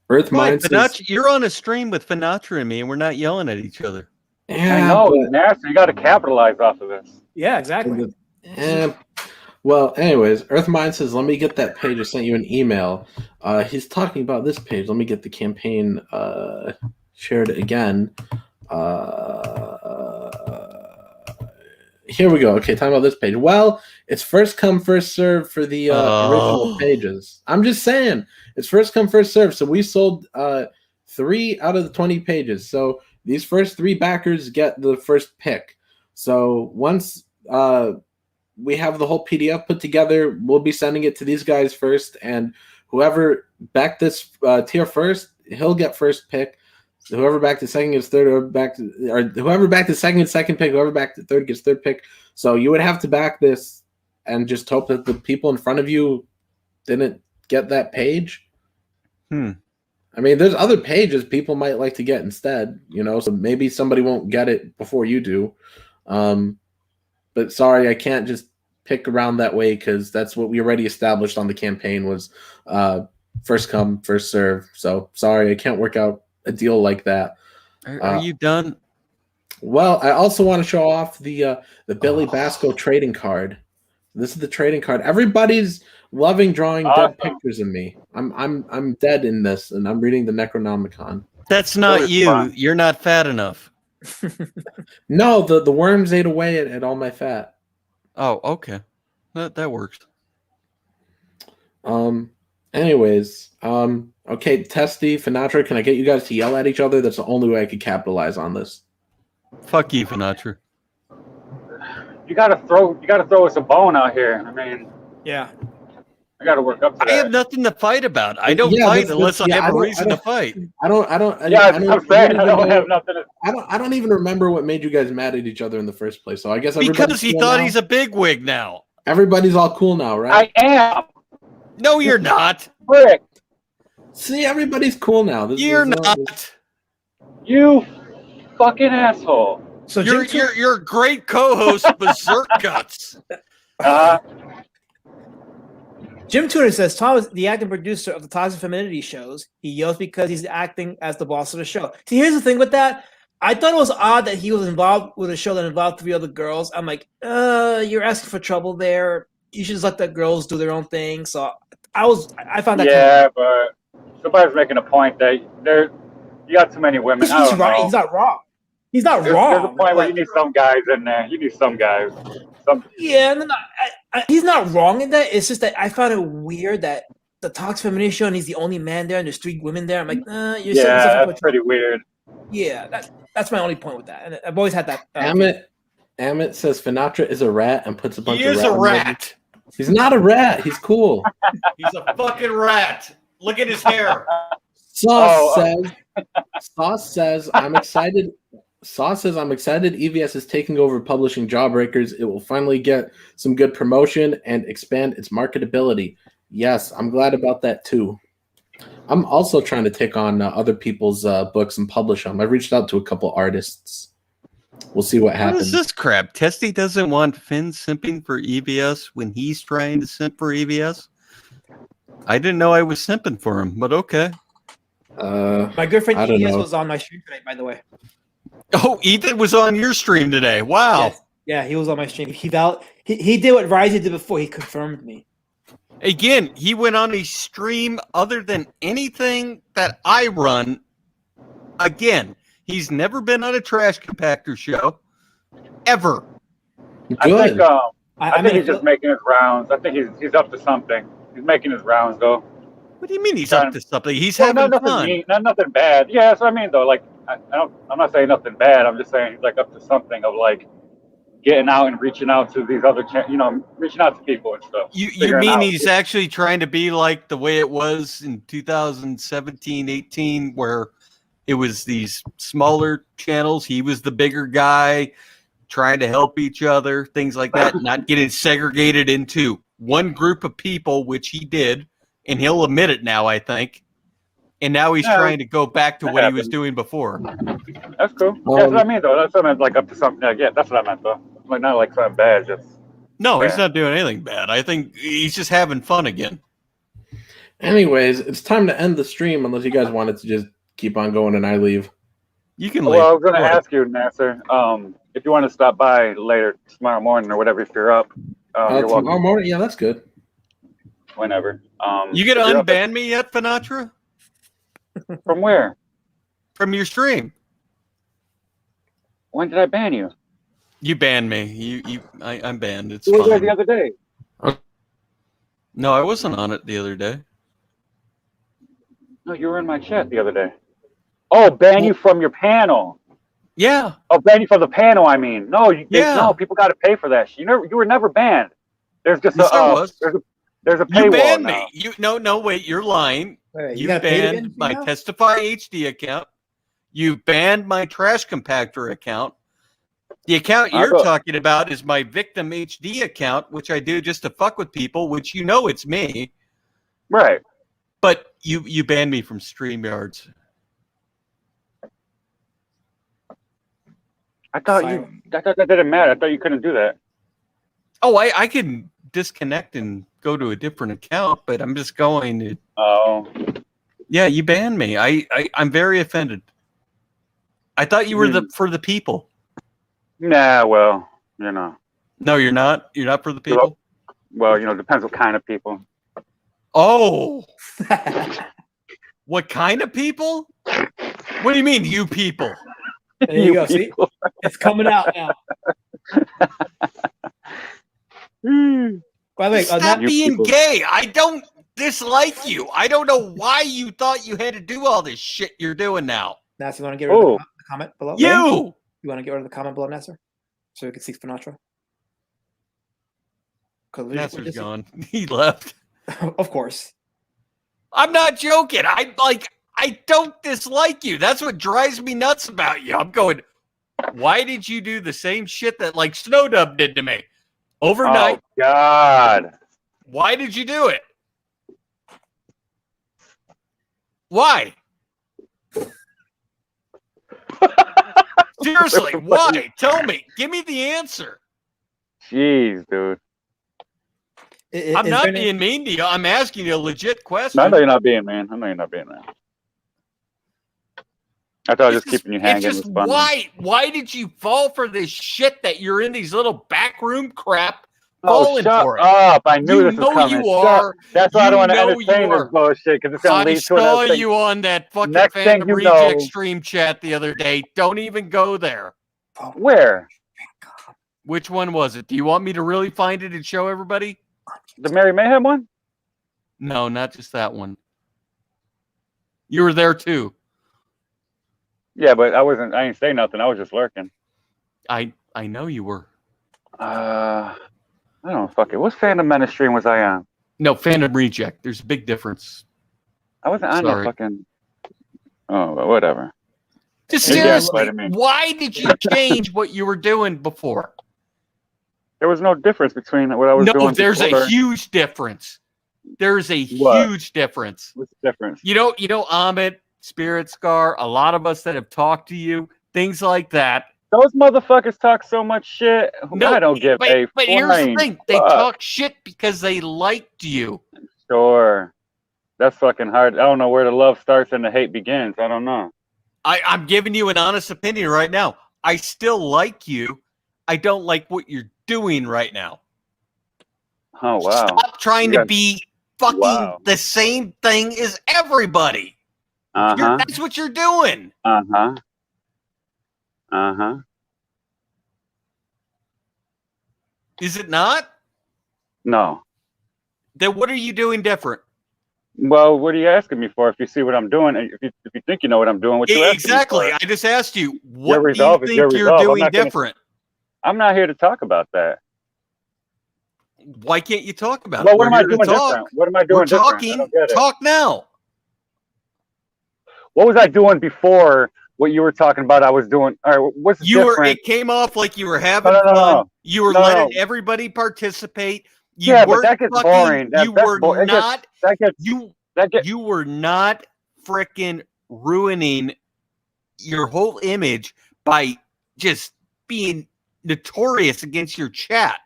Earthmind says, you're on a stream with Finatra and me, and we're not yelling at each other. Yeah, I know, Nasser, you got to capitalize off of this. Yeah, exactly. Well, anyways, Earthmind says, "Let me get that page. I sent you an email." He's talking about this page. Let me get the campaign shared again. Here we go. Okay, talking about this page. Well, it's first come, first serve for the original pages. I'm just saying, it's first come, first serve. So we sold 3 out of the 20 pages. So these first 3 backers get the first pick. So once we have the whole PDF put together, we'll be sending it to these guys first. And whoever backed this tier first, he'll get first pick. Whoever backed the second gets third, whoever backed the second gets second pick, whoever backed the third gets third pick. So you would have to back this and just hope that the people in front of you didn't get that page. I mean, there's other pages people might like to get instead, so maybe somebody won't get it before you do. But sorry, I can't just pick around that way because that's what we already established on the campaign was first come, first serve. So sorry, I can't work out a deal like that. Are you done? Well, I also want to show off the Billy Basco trading card. This is the trading card. Everybody's loving drawing dead pictures of me. I'm dead in this, and I'm reading the Necronomicon. That's not you. Fun. You're not fat enough. No, the worms ate away at all my fat. Oh, okay. That works. Anyways, okay, Testy, Finatra, can I get you guys to yell at each other? That's the only way I could capitalize on this. Fuck you, Finatra. You gotta throw us a bone out here. I mean, yeah. I gotta work up to that. I have nothing to fight about. I don't fight unless I have a reason to fight. I don't have nothing. I don't even remember what made you guys mad at each other in the first place. So I guess because he thought he's a bigwig now. Everybody's all cool now, right? I am. No, you're not. Frick. See, everybody's cool now. You're not. You fucking asshole. So you're a great co-host, Berserk Guts. Jim Tuner says Tom is the acting producer of the Toxic Femininity shows. He yells because he's acting as the boss of the show. See, here's the thing with that. I thought it was odd that he was involved with a show that involved 3 other girls. I'm like, you're asking for trouble there. You should just let the girls do their own thing. So I found that. Yeah, but somebody's making a point that you got too many women. I don't know. He's not wrong. He's not There's wrong. a point where you need some guys in there. You need some guys. Yeah, no, he's not wrong in that. It's just that I found it weird that the Toxic Femininity show and he's the only man there and there's 3 women there. I'm like, you're that's pretty weird. Yeah, that's my only point with that. And I've always had that. Amit says Finatra is a rat and puts a bunch of He is a rat. He's not a rat. He's cool. He's a fucking rat. Look at his hair. Sauce says, I'm excited. Sauce says, I'm excited EVS is taking over publishing Jawbreakers. It will finally get some good promotion and expand its marketability. Yes, I'm glad about that too. I'm also trying to take on other people's books and publish them. I've reached out to a couple artists. We'll see what happens. What is this crap? Testy doesn't want Finn simping for EVS when he's trying to simp for EVS? I didn't know I was simping for him, but okay. My good friend EVS was on my stream today, by the way. Oh, Ethan was on your stream today. Wow. Yes. Yeah, he was on my stream. He did what Ryzen did before. He confirmed me. Again, he went on a stream other than anything that I run. Again, he's never been on a trash compactor show. Ever. Good. I think he's just making his rounds. I think he's up to something. He's making his rounds, though. What do you mean he's up to something? He's having fun. Nothing bad. Yeah, that's what I mean, though. Like, I'm not saying nothing bad. I'm just saying he's like up to something of like getting out and reaching out to these other, reaching out to people and stuff. You mean he's actually trying to be like the way it was in 2017, 18, where it was these smaller channels. He was the bigger guy trying to help each other, things like that, not getting segregated into one group of people, which he did, and he'll admit it now, I think. And now he's trying to go back to what he was doing before. That's cool. That's what I mean, though. That's what I meant, like up to something. Yeah, that's what I meant, though. Like not like something bad, just. No, he's not doing anything bad. I think he's just having fun again. Anyways, it's time to end the stream unless you guys wanted to just keep on going and I leave. You can leave. Well, I was going to ask you, Nasser, if you want to stop by later tomorrow morning or whatever, if you're up. You're welcome. Tomorrow morning? Yeah, that's good. Whenever. You gonna unban me yet, Finatra? From where? From your stream. When did I ban you? You banned me. I'm banned. It's you were there fine. the other day. No, I wasn't on it the other day. No, you were in my chat the other day. Oh, ban you from your panel. Yeah. Oh, ban you from the panel. I mean, no, no, people got to pay for that. You were never banned. There's just there's a paywall you banned now. me. No, wait, you're lying. Wait, you banned my Testify HD account. You banned my Trash Compactor account. The account you're talking about is my Victim HD account, which I do just to fuck with people, which it's me. Right. But you banned me from StreamYards. I thought that didn't matter. I thought you couldn't do that. Oh, I can disconnect and go to a different account, but I'm just going to. Oh. Yeah, you banned me. I'm very offended. I thought you were for the people. Nah, well, No, you're not. You're not for the people. Well, depends what kind of people. Oh. What kind of people? What do you mean, you people? There you go. See, it's coming out now. By the way, stop being gay. I don't dislike you. I don't know why you thought you had to do all this shit you're doing now. Nasser, you want to get rid of the comment below? You want to get rid of the comment below, Nasser? So we can see Finatra? Nasser's gone. He left. Of course. I'm not joking. I don't dislike you. That's what drives me nuts about you. I'm going, why did you do the same shit that like Snowdub did to me overnight? Oh, God. Why did you do it? Why? Seriously, why? Tell me. Give me the answer. Jeez, dude. I'm not being mean to you. I'm asking you a legit question. No, I know you're not being mean. I thought I was just keeping you hanging. It's just why did you fall for this shit that you're in these little backroom crap? Shut up! I knew this was coming. You are. That's why I don't want to entertain this bullshit because it's going to lead to another thing. I saw you on that fucking Next Phantom thing you Reject know, stream chat the other day. Don't even go there. Where? Which one was it? Do you want me to really find it and show everybody? The Mary Mayhem one? No, not just that one. You were there too. Yeah, but I wasn't. I didn't say nothing. I was just lurking. I know you were. I don't know. Fuck it. What Phantom Menace stream was I on? No, Phantom Reject. There's a big difference. I wasn't on no fucking. Oh, but whatever. Just seriously, why did you change what you were doing before? There was no difference between what I was doing. No, there's a huge difference. There's a huge difference. What's the difference? You know, Amit, Spirit Scar, a lot of us that have talked to you, things like that. Those motherfuckers talk so much shit. No, I don't give a But here's the thing. They talk shit because they liked you. Sure. That's fucking hard. I don't know where the love starts and the hate begins. I don't know. I'm giving you an honest opinion right now. I still like you. I don't like what you're doing right now. Oh, wow. Stop trying to be fucking the same thing as everybody. That's what you're doing. Is it not? No. Then what are you doing different? Well, what are you asking me for? If you see what I'm doing, if you think you know what I'm doing, what you exactly? I just asked you. What do you think you're doing different? I'm not here to talk about that. Why can't you talk about it? Well, what am I doing different? What am I doing different? Talking. Talk now. What was I doing before? What you were talking about, I was doing. All right, what's different? It came off like you were having fun. You were letting everybody participate. You but that gets boring. You were not freaking ruining your whole image by just being notorious against your chat.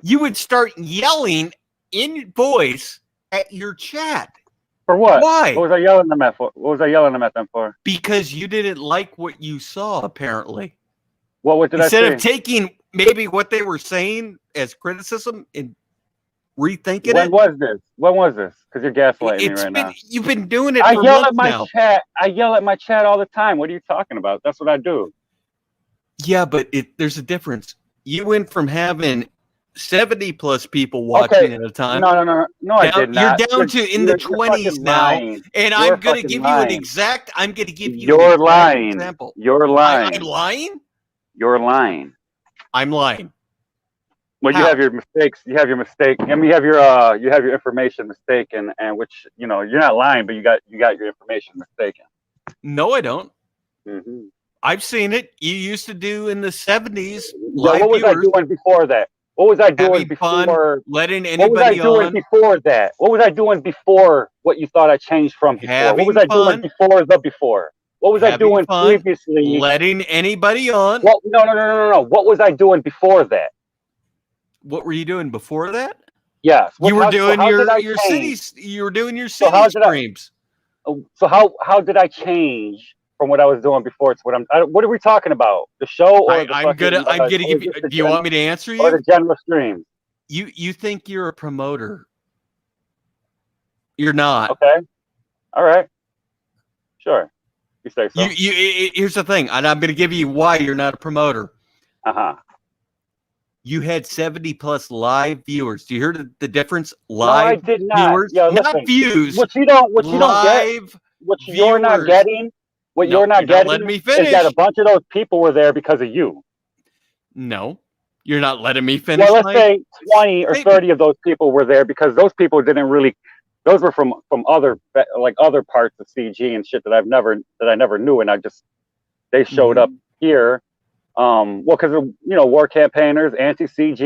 You would start yelling in voice at your chat. For what? Why? What was I yelling them at for? What was I yelling them at them for? Because you didn't like what you saw, apparently. What did I say? Instead of taking maybe what they were saying as criticism and rethinking it. When was this? Because you're gaslighting me right now. You've been doing it. I yell at my chat. I yell at my chat all the time. What are you talking about? That's what I do. Yeah, but there's a difference. You went from having 70 plus people watching at a time. No, I did not. You're down to in the 20s now, and I'm going to give you an exact. I'm going to give you. You're lying. Example. You're lying. I'm lying. You're lying. I'm lying. Well, you have your mistakes. You have your mistake. I mean, you have your information mistaken, and which you're not lying, but you got your information mistaken. No, I don't. Mm-hmm. I've seen it. You used to do in the 70s. What was I doing before that? What was I doing before? Letting anybody on. What was I doing before that? What was I doing before what you thought I changed from before? What was I doing before the before? What was I doing previously? Letting anybody on. No. What was I doing before that? What were you doing before that? Yes. You were doing your cities. You were doing your city streams. So how did I change from what I was doing before to what I'm? What are we talking about? The show or I'm gonna give you. Do you want me to answer you? Or the general stream? You think you're a promoter? You're not. Okay. All right. Sure. You say so. Here's the thing, and I'm going to give you why you're not a promoter. You had 70 plus live viewers. Do you hear the difference? Live no, I did not. Viewers, not views. What you don't get. What you're not getting. What you're not getting me finish. Is that a bunch of those people were there because of you. No, you're not letting me finish. Well, let's say 20 or 30 of those people were there because those people didn't really. Those were from other parts of CG and shit that I never knew, and they showed up here. Because of war campaigners, anti-CG,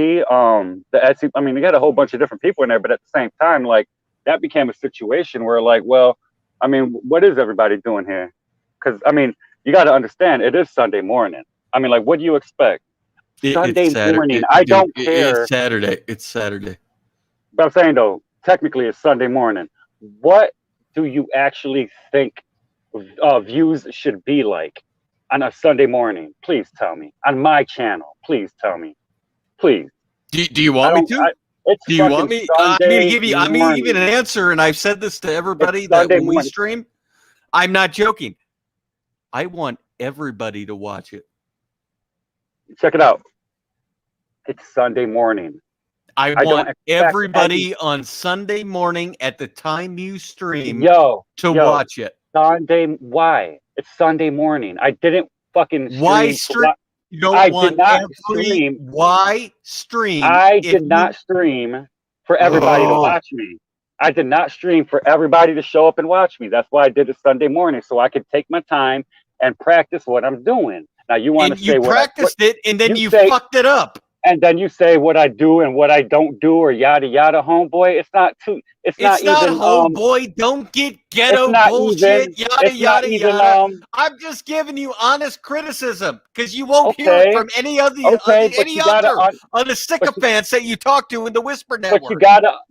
the Etsy. I mean, they got a whole bunch of different people in there, but at the same time, like that became a situation where, like, well, I mean, what is everybody doing here? Because I mean, you got to understand, it is Sunday morning. I mean, like, what do you expect? Sunday morning. I don't care. It's Saturday. It's Saturday. But I'm saying though, technically it's Sunday morning. What do you actually think views should be like on a Sunday morning? Please tell me. On my channel, please tell me. Please. Do you want me to? It's Do you want fucking me? I mean, to give you. I mean, morning. even an answer, and I've said this to everybody It's that Sunday when we morning. stream. I'm not joking. I want everybody to watch it. Check it out. It's Sunday morning. I don't want expect everybody on Sunday morning at the time you stream Yo, watch it. Sunday. Why? It's Sunday morning. I didn't fucking stream. Why stream? You don't I want did not every. stream. Why stream? I did not stream for everybody to watch me. I did not stream for everybody to show up and watch me. That's why I did it Sunday morning, so I could take my time and practice what I'm doing. Now you want to say you practiced it, and then you fucked it up. And then you say what I do and what I don't do, or yada yada, homeboy. It's not too. It's not even. Homeboy. Don't get ghetto bullshit. Yada yada yada. I'm just giving you honest criticism because you won't hear it from any other on the sycophants that you talk to in the Whisper Network.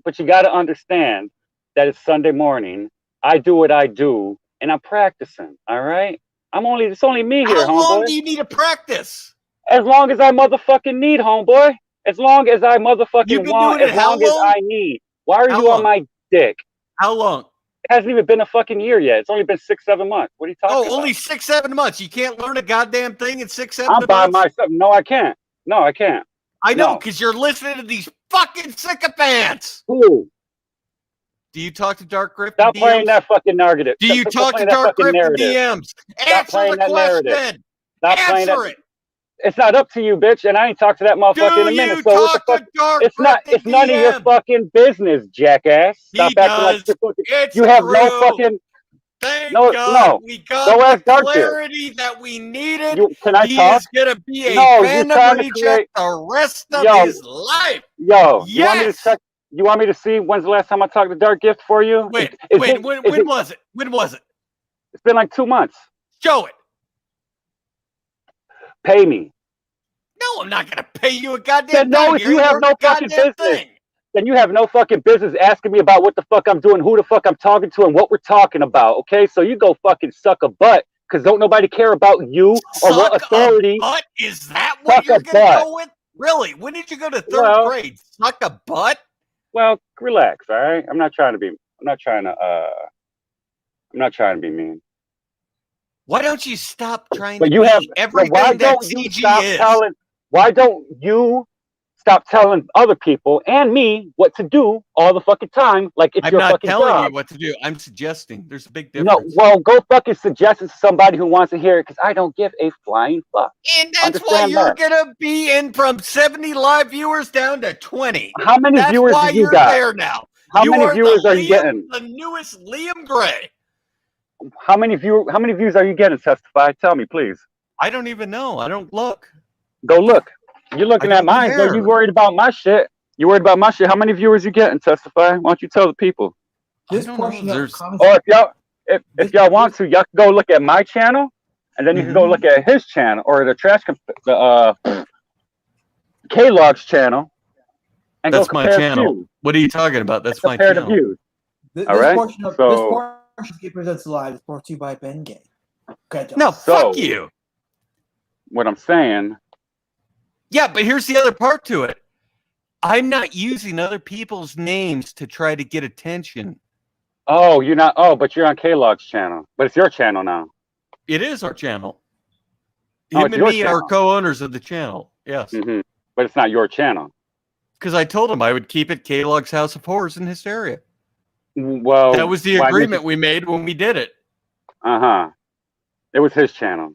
But you gotta understand that it's Sunday morning. I do what I do, and I'm practicing. All right. It's only me here, homeboy. How long do you need to practice? As long as I motherfucking need, homeboy. As long as I motherfucking want. As long as I need. Why are you on my dick? How long? It hasn't even been a fucking year yet. It's only been 6-7 months. What are you talking about? Oh, only 6-7 months. You can't learn a goddamn thing in 6-7 months? I'm by myself. No, I can't. No, I can't. I know, because you're listening to these fucking sycophants. Who? Do you talk to Dark Griff? Stop playing that fucking narrative. Do you talk to Dark Griff in DMs? Answer the question. Answer it. It's not up to you, bitch, and I ain't talked to that motherfucker in a minute. So what the fuck? It's none of your fucking business, jackass. Stop acting like you have no fucking. Thank God we got the clarity that we needed. Can I he talk? is gonna be a fan of Reject the rest of his life. Yes. You want me to see when's the last time I talked to Dark Gift for you? When was it? When was it? It's been like 2 months. Show it. Pay me. No, I'm not gonna pay you a goddamn. No, you have no fucking business. Then you have no fucking business asking me about what the fuck I'm doing, who the fuck I'm talking to, and what we're talking about. Okay, so you go fucking suck a butt, because don't nobody care about you or what authority. Suck a butt? Is that what you're gonna go with? Really? When did you go to third grade? Suck a butt? Well, relax, all right. I'm not trying to be mean. Why don't you stop trying to be everything that CG is? Why don't you stop telling other people and me what to do all the fucking time? Like it's your fucking job. I'm not telling you what to do. I'm suggesting. There's a big difference. No, well, go fucking suggest it to somebody who wants to hear it, because I don't give a flying fuck. And that's why you're gonna be in from 70 live viewers down to 20. How many viewers do you got? That's why you're there now. How many viewers are you getting? The newest Liam Gray. How many views are you getting? Testify. Tell me, please. I don't even know. I don't look. Go look. You're looking at mine. So you worried about my shit? You worried about my shit? How many viewers you getting? Testify. Why don't you tell the people? This portion of or if y'all want to, y'all can go look at my channel, and then you can go look at his channel or the K-Log's channel. And that's go my channel. Views. What are you talking about? That's my channel. Views. All right. This portion of Get Presents Live is brought to you by Ben Gay. No, fuck you. What I'm saying. Yeah, but here's the other part to it. I'm not using other people's names to try to get attention. Oh, you're not. Oh, but you're on K-Log's channel. But it's your channel now. It is our channel. Him and me are co-owners of the channel. Yes. Mm-hmm. But it's not your channel. Because I told him I would keep it K-Log's House of Horrors in Hysteria. Well, that was the agreement we made when we did it. It was his channel.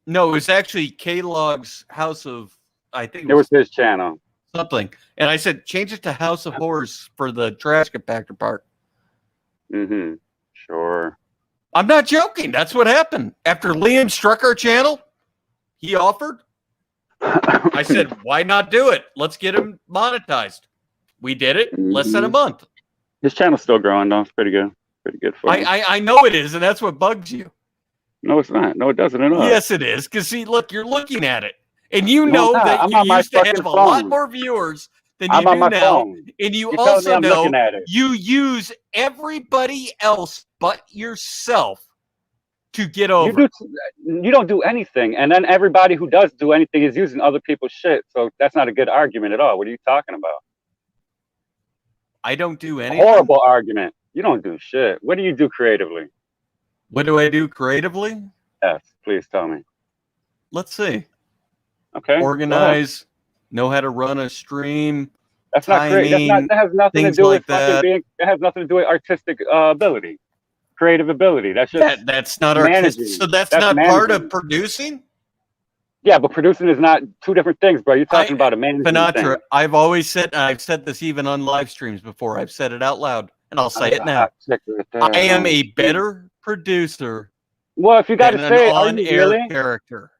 No, it was actually K-Log's House of, I think it was his channel. Something. And I said, change it to House of Horrors for the trash compactor part. Mm-hmm. Sure. I'm not joking. That's what happened. After Liam struck our channel, he offered. I said, why not do it? Let's get him monetized. We did it less than a month. His channel's still growing, though. It's pretty good. Pretty good for him. I know it is, and that's what bugs you. No, it's not. No, it doesn't at all. Yes, it is. Because, see, look, you're looking at it. And you know that you used to have a lot more viewers than I'm you on do my now. phone. And you You're telling me also I'm know looking at it. you use everybody else but yourself to get over. You don't do anything, and then everybody who does do anything is using other people's shit. So that's not a good argument at all. What are you talking about? I don't do anything. Horrible argument. You don't do shit. What do you do creatively? What do I do creatively? Yes, please tell me. Let's see. Okay. Organize, know how to run a stream. That's not great. That has nothing to things do like with fucking that. being. It has nothing to do with artistic ability, creative ability. That's just That's not managing. artistic. So that's not part of producing. Yeah, but producing is not two different things, bro. You're talking about a management Sinatra, thing. I've always said, and I've said this even on live streams before. I've said it out loud, and I'll say it now. I am a better producer. Well, if you got to than say, an are you on-air really? character.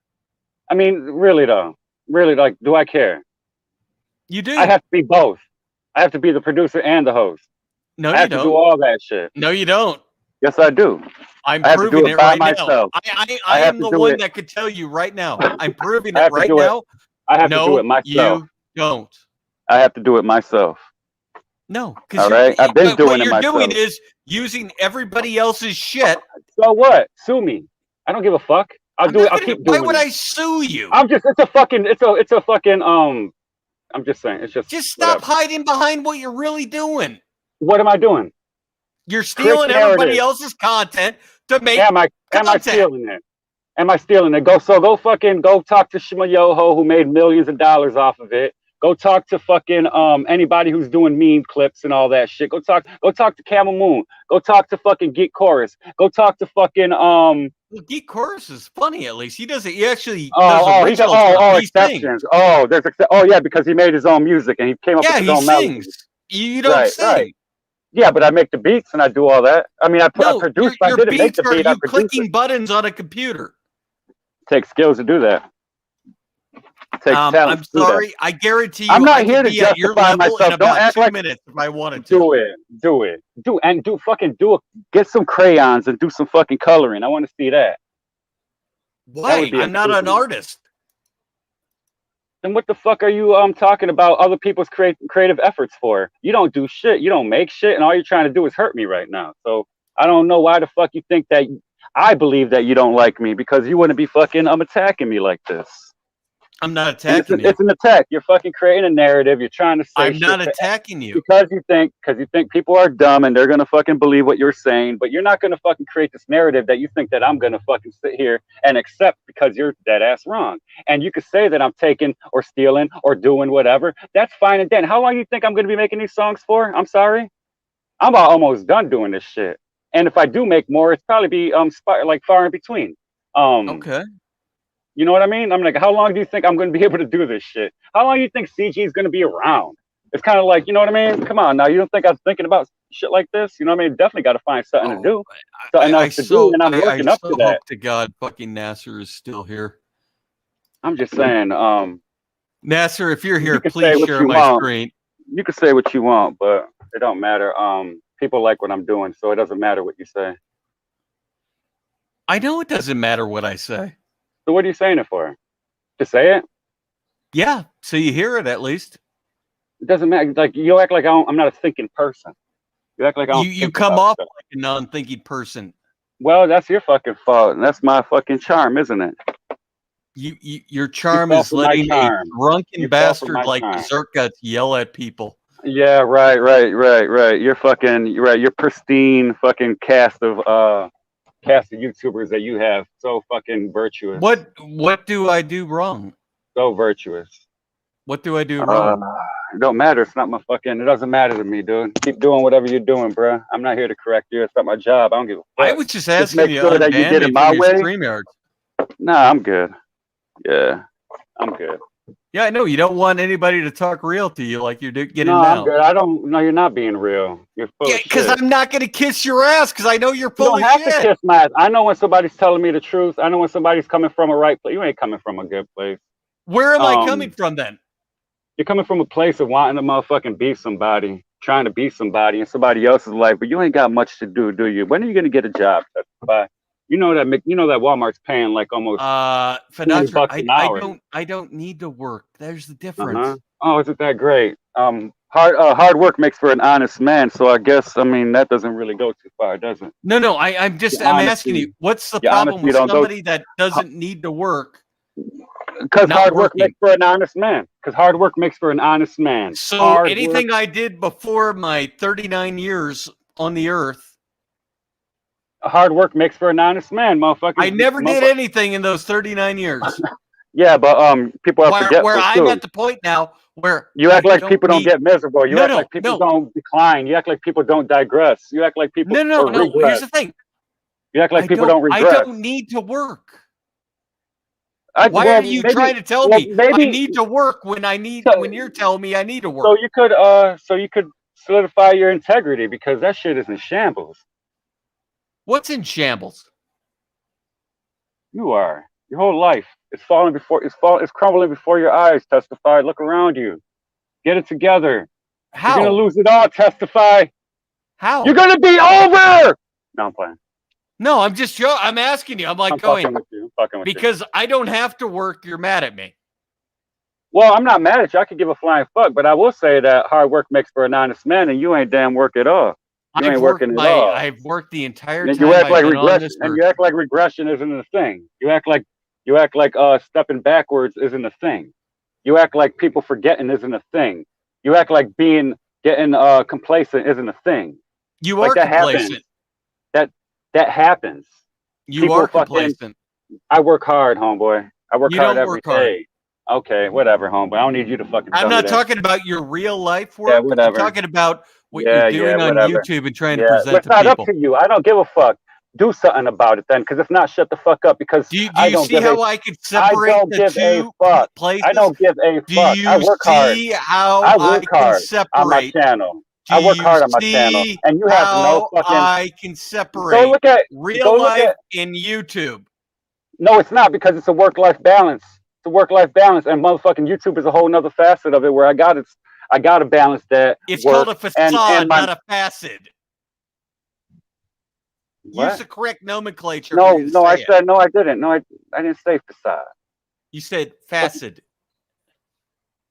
I mean, really though, really, like, do I care? You do. I have to be both. I have to be the producer and the host. No, I have to do all that shit. No, you don't. Yes, I do. I'm I have to do proving it it by right myself. now. I have am to the do one it. that could tell you right now. I'm proving I it have to right do it. now. I have to No, do it myself. you don't. I have to do it myself. No, All right, I've been doing what it you're myself. doing is using everybody else's shit. So what? Sue me. I don't give a fuck. I'll do it. I'll keep doing it. Why would I sue you? I'm just. It's a fucking. I'm just saying. It's just. Just stop whatever. hiding behind what you're really doing. What am I doing? You're stealing everybody else's content to make. Am I stealing it? Am I stealing it? Go fucking talk to Shima Yoho who made millions of dollars off of it. Go talk to fucking anybody who's doing meme clips and all that shit. Go talk to Camel Moon. Go talk to fucking Geek Chorus. Go talk to fucking Well, Geek Chorus is funny at least. He does it. He actually does original stuff. He exceptions. sings. Oh, there's yeah, because he made his own music and he came up with his own melody. Sings. You don't sing. Right. Yeah, but I make the beats and I do all that. I mean, I produce. I didn't make the beat. You clicking buttons on a computer. Takes skills to do that. Takes talent. I'm sorry. I guarantee you. I'm not I here could to be at your justify level myself. in Don't about act 2 like minutes if I wanted to. Get some crayons and do some fucking coloring. I want to see that. Why? I'm not an artist. Then what the fuck are you talking about other people's creative efforts for? You don't do shit. You don't make shit, and all you're trying to do is hurt me right now. So I don't know why the fuck you think that I believe that you don't like me, because you wouldn't be fucking attacking me like this. I'm not attacking you. It's an attack. You're fucking creating a narrative. You're trying to say I'm shit not attacking you. because you think people are dumb and they're gonna fucking believe what you're saying, but you're not gonna fucking create this narrative that you think that I'm gonna fucking sit here and accept because you're dead ass wrong. And you could say that I'm taking or stealing or doing whatever. That's fine and then. How long do you think I'm gonna be making these songs for? I'm sorry. I'm about almost done doing this shit. And if I do make more, it's probably be far in between. Okay. You know what I mean? I'm like, how long do you think I'm going to be able to do this shit? How long do you think CG is going to be around? It's kind of like, you know what I mean? Come on now. You don't think I'm thinking about shit like this? You know what I mean? Definitely got to find something to do. Something else to do, and I'm working up to that. Hope to God fucking Nasser is still here. I'm just saying. Nasser, if you're here, you please share my screen. You can say what you want, but it don't matter. People like what I'm doing, so it doesn't matter what you say. I know it doesn't matter what I say. So what are you saying it for? To say it? Yeah, so you hear it at least. It doesn't matter. Like, you act like I'm not a thinking person. You act like I don't. You come off like a non-thinking person. Well, that's your fucking fault, and that's my fucking charm, isn't it? Your charm is letting a drunken bastard like Berserk Guts yell at people. Yeah, right. You're fucking right. Your pristine fucking cast of YouTubers that you have, so fucking virtuous. What do I do wrong? So virtuous. What do I do wrong? It don't matter. It's not my fucking. It doesn't matter to me, dude. Keep doing whatever you're doing, bro. I'm not here to correct you. It's not my job. I don't give a fuck. I was just asking make you sure that you did it my way. StreamYard. Nah, I'm good. Yeah, I'm good. Yeah, I know you don't want anybody to talk real to you like you're getting no, now. I'm good. I don't. No, you're not being real. You're full of shit. Because I'm not gonna kiss your ass because I know you're full of shit. You don't have to kiss my ass. I know when somebody's telling me the truth. I know when somebody's coming from a right place. You ain't coming from a good place. Where am I coming from then? You're coming from a place of wanting to motherfucking be somebody, trying to be somebody in somebody else's life, but you ain't got much to do you? When are you gonna get a job? You know that Walmart's paying like almost $20 an hour. I don't need to work. There's the difference. Oh, isn't that great? hard work makes for an honest man. So I guess that doesn't really go too far, does it? No. I'm asking you, what's the problem with somebody that doesn't need to work? Because hard work makes for an honest man. Because hard work makes for an honest man. So anything I did before my 39 years on the earth, hard work makes for an honest man, motherfucker. I never did anything in those 39 years. Yeah, but people are forgetful where I'm too. at the point now where you act like people don't get miserable. You act like people don't decline. You act like people don't digress. You act like people No. Here's the thing. You act like people don't regress. I don't need to work. Why are you trying to tell me I need to work when you're telling me I need to work? So you could solidify your integrity because that shit is in shambles. What's in shambles? You are. Your whole life. It's crumbling before your eyes, Testify. Look around you. Get it together. How? You're gonna lose it all, Testify. How? You're gonna be over! No, I'm playing. No, I'm asking you. I'm fucking with you. Because I don't have to work, you're mad at me. Well, I'm not mad at you. I could give a flying fuck, but I will say that hard work makes for an honest man, and you ain't damn work at all. You ain't working at all. I've worked the entire and time. You act like regression, and you act like regression isn't a thing. You act like stepping backwards isn't a thing. You act like people forgetting isn't a thing. You act like getting complacent isn't a thing. You are complacent. That happens. You are complacent. I work hard, homeboy. I work hard every day. Okay, whatever, homeboy. I don't need you to fucking. I'm not talking about your real life work. Yeah, whatever. I'm talking about what you're doing on YouTube and trying to present to people. It's not up to you. I don't give a fuck. Do something about it then, because if not, shut the fuck up. Because do you see how I could separate the two places? I don't give a fuck. I work hard. Do you see how I work hard separate on my channel? I work hard on my channel, and you have no fucking. I can separate real life and YouTube. No, it's not, because it's a work-life balance. It's a work-life balance, and motherfucking YouTube is a whole nother facet of it where I got to balance that. It's called a facade, not a facet. What? Use the correct nomenclature. No, I said no. I didn't. No, I didn't say facade. You said facet.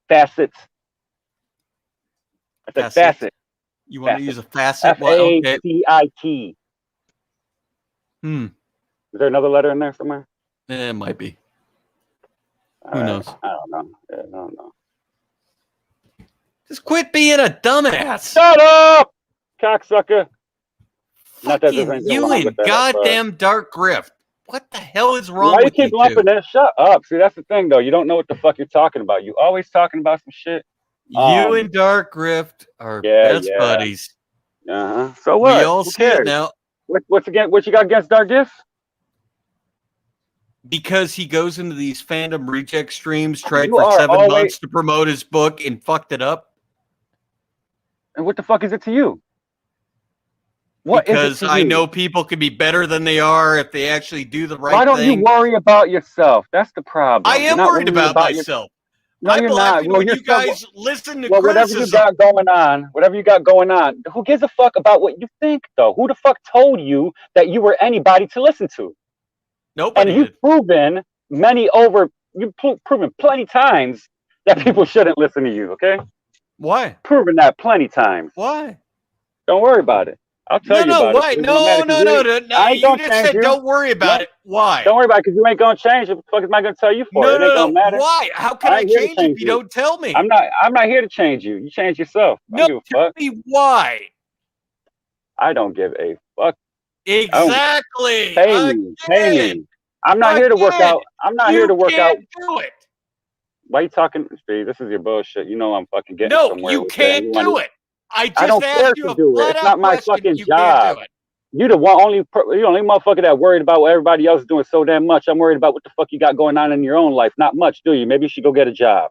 Facets. I said facet. You want to use a facet? F-A-C-I-T. Is there another letter in there somewhere? It might be. Who knows? I don't know. Yeah, I don't know. Just quit being a dumbass. Shut up, cocksucker. You and goddamn Dark Grift. What the hell is wrong with you? Why you keep lumping that? Shut up. See, that's the thing, though. You don't know what the fuck you're talking about. You always talking about some shit. You and Dark Grift are best buddies. So what? We all see it now. What you got against Dark Grift? Because he goes into these fandom reject streams, tried for 7 months to promote his book and fucked it up. And what the fuck is it to you? Because I know people can be better than they are if they actually do the right thing. Why don't you worry about yourself? That's the problem. I am worried about myself. No, you're not. Well, you guys listen to criticism. Whatever you got going on, who gives a fuck about what you think, though? Who the fuck told you that you were anybody to listen to? Nobody. And you've proven plenty times that people shouldn't listen to you, okay? Why? Proven that plenty times. Why? Don't worry about it. I'll tell you about it. No. You just said don't worry about it. Why? Don't worry about it, because you ain't going to change. What the fuck am I going to tell you for? It ain't going to matter. Why? How can I change if you don't tell me? I'm not here to change you. You change yourself. No, tell me why. I don't give a fuck. Exactly. Pay me. I'm not here to work out. I'm not here to work out. Do it. Why are you talking? Steve, this is your bullshit. You know I'm fucking getting somewhere. No, you can't do it. I don't care to do it. It's not my fucking job. You the only motherfucker that worried about what everybody else is doing so damn much. I'm worried about what the fuck you got going on in your own life. Not much, do you? Maybe you should go get a job.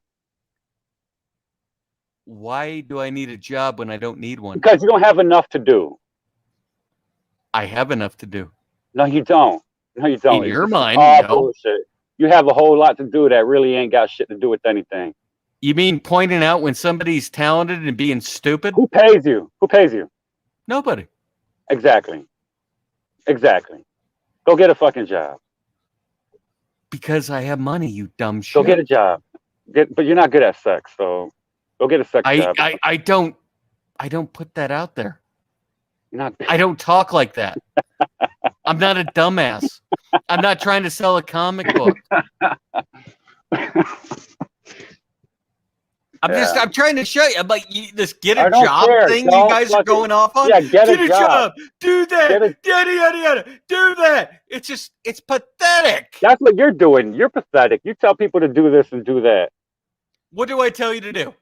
Why do I need a job when I don't need one? Because you don't have enough to do. I have enough to do. No, you don't. No, you don't. In your mind, bullshit. You have a whole lot to do that really ain't got shit to do with anything. You mean pointing out when somebody's talented and being stupid? Who pays you? Who pays you? Nobody. Exactly. Go get a fucking job. Because I have money, you dumb shit. Go get a job. But you're not good at sex, so Go get a sex job. I don't put that out there. Not I don't talk like that. I'm not a dumbass. I'm not trying to sell a comic book. I'm trying to show you. I'm like, this get a job thing you guys are going off on. Yeah, get a job. Do that. Yada. Do that. It's pathetic. That's what you're doing. You're pathetic. You tell people to do this and do that. What do I tell you to do?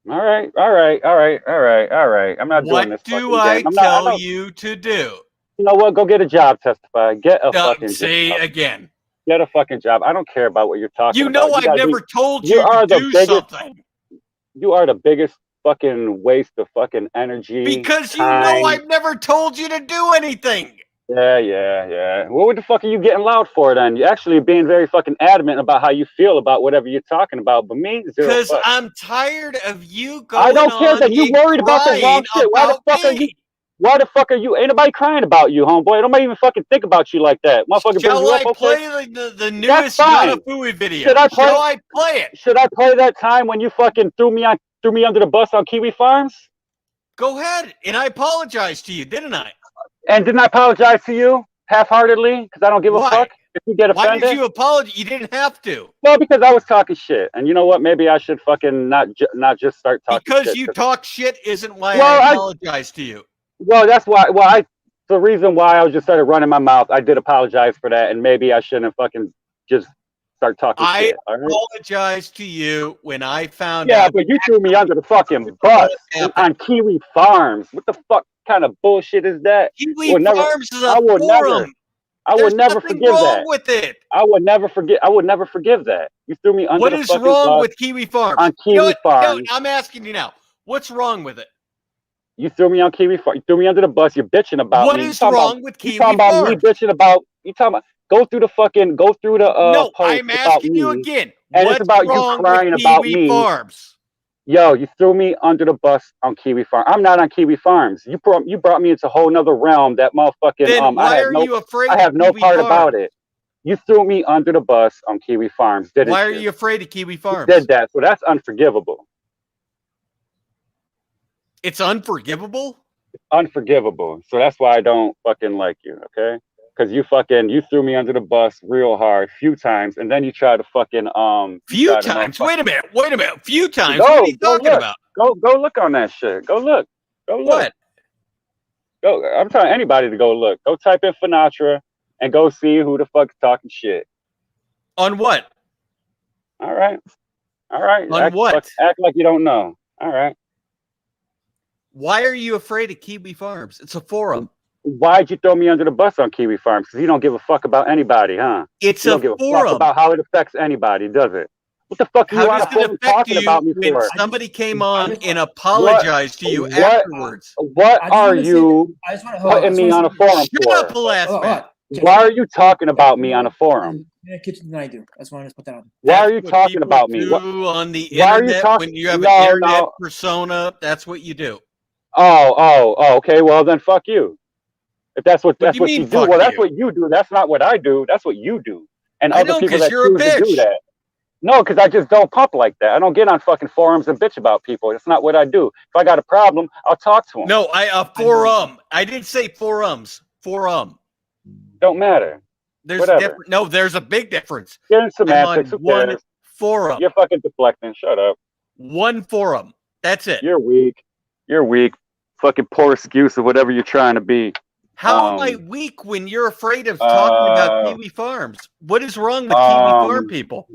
All right. I'm not doing this. What do I tell you to do? You know what? Go get a job, Testify. Get a fucking job. Again. Get a fucking job. I don't care about what you're talking about. You know I've never told you to do something. You are the biggest fucking waste of fucking energy. Because you know I've never told you to do anything. Yeah. What the fuck are you getting loud for then? You're actually being very fucking adamant about how you feel about whatever you're talking about. But me, because I'm tired of you going I don't care that you worried about the wrong shit. Why the fuck are you? Ain't nobody crying about you, homeboy. Nobody even fucking think about you like that. Motherfucker, shall I play the newest Yanafui video? Shall I play it? Should I play that time when you fucking threw me under the bus on Kiwi Farms? Go ahead, and I apologized to you, didn't I? And didn't I apologize to you half-heartedly because I don't give a fuck if you get offended? Why did you apologize? You didn't have to. Well, because I was talking shit, and you know what? Maybe I should fucking not just start talking shit. Because you talk shit isn't why I apologize to you. Well, that's why. The reason why I just started running my mouth. I did apologize for that, and maybe I shouldn't fucking just start talking shit. I apologized to you when I found out. Yeah, but you threw me under the fucking bus on Kiwi Farms. What the fuck kind of bullshit is that? Kiwi Farms is a forum. I would never forgive that. With it. I would never forgive that. You threw me under the fucking bus. What is wrong with Kiwi Farms? On Kiwi Farms. I'm asking you now. What's wrong with it? You threw me on Kiwi Farms. You threw me under the bus. You're bitching about me. What is wrong with Kiwi Farms? You talking about me bitching about? You talking about? Go through the. No, I'm asking you again. And it's about you crying about me. Farms? Yo, you threw me under the bus on Kiwi Farms. I'm not on Kiwi Farms. You brought me into a whole nother realm. That motherfucking. Then why are you afraid? I have no part about it. You threw me under the bus on Kiwi Farms, didn't you? Why are you afraid of Kiwi Farms? You did that, so that's unforgivable. It's unforgivable? Unforgivable. So that's why I don't fucking like you, okay? Because you threw me under the bus real hard, few times, and then you try to fucking few times. Wait a minute. Few times. What are you talking about? Go look on that shit. Go look. What? Go. I'm telling anybody to go look. Go type in Finatra and go see who the fuck's talking shit. On what? All right. On what? Act like you don't know. All right. Why are you afraid of Kiwi Farms? It's a forum. Why'd you throw me under the bus on Kiwi Farms? Because you don't give a fuck about anybody, huh? It's you don't give a fuck about how it affects anybody, does it? What the fuck are you on a phone talking about me for? Somebody came on and apologized to you afterwards. What are you putting me on a forum for? Why are you talking about me on a forum? Kitchen than I do. That's why I just put that on. Why are you talking about me? On the internet, when you have an internet persona, that's what you do. Oh, okay. Well, then fuck you. If that's what you do, well, that's what you do. That's not what I do. That's what you do. And other people that choose to do that. No, because I just don't pump like that. I don't get on fucking forums and bitch about people. That's not what I do. If I got a problem, I'll talk to them. No, forum. I didn't say forums. Forum. Don't matter. There's there's a big difference. You're in semantics. One forum. You're fucking deflecting. Shut up. One forum. That's it. You're weak. Fucking poor excuse of whatever you're trying to be. How am I weak when you're afraid of talking about Kiwi Farms? What is wrong with Kiwi Farm people?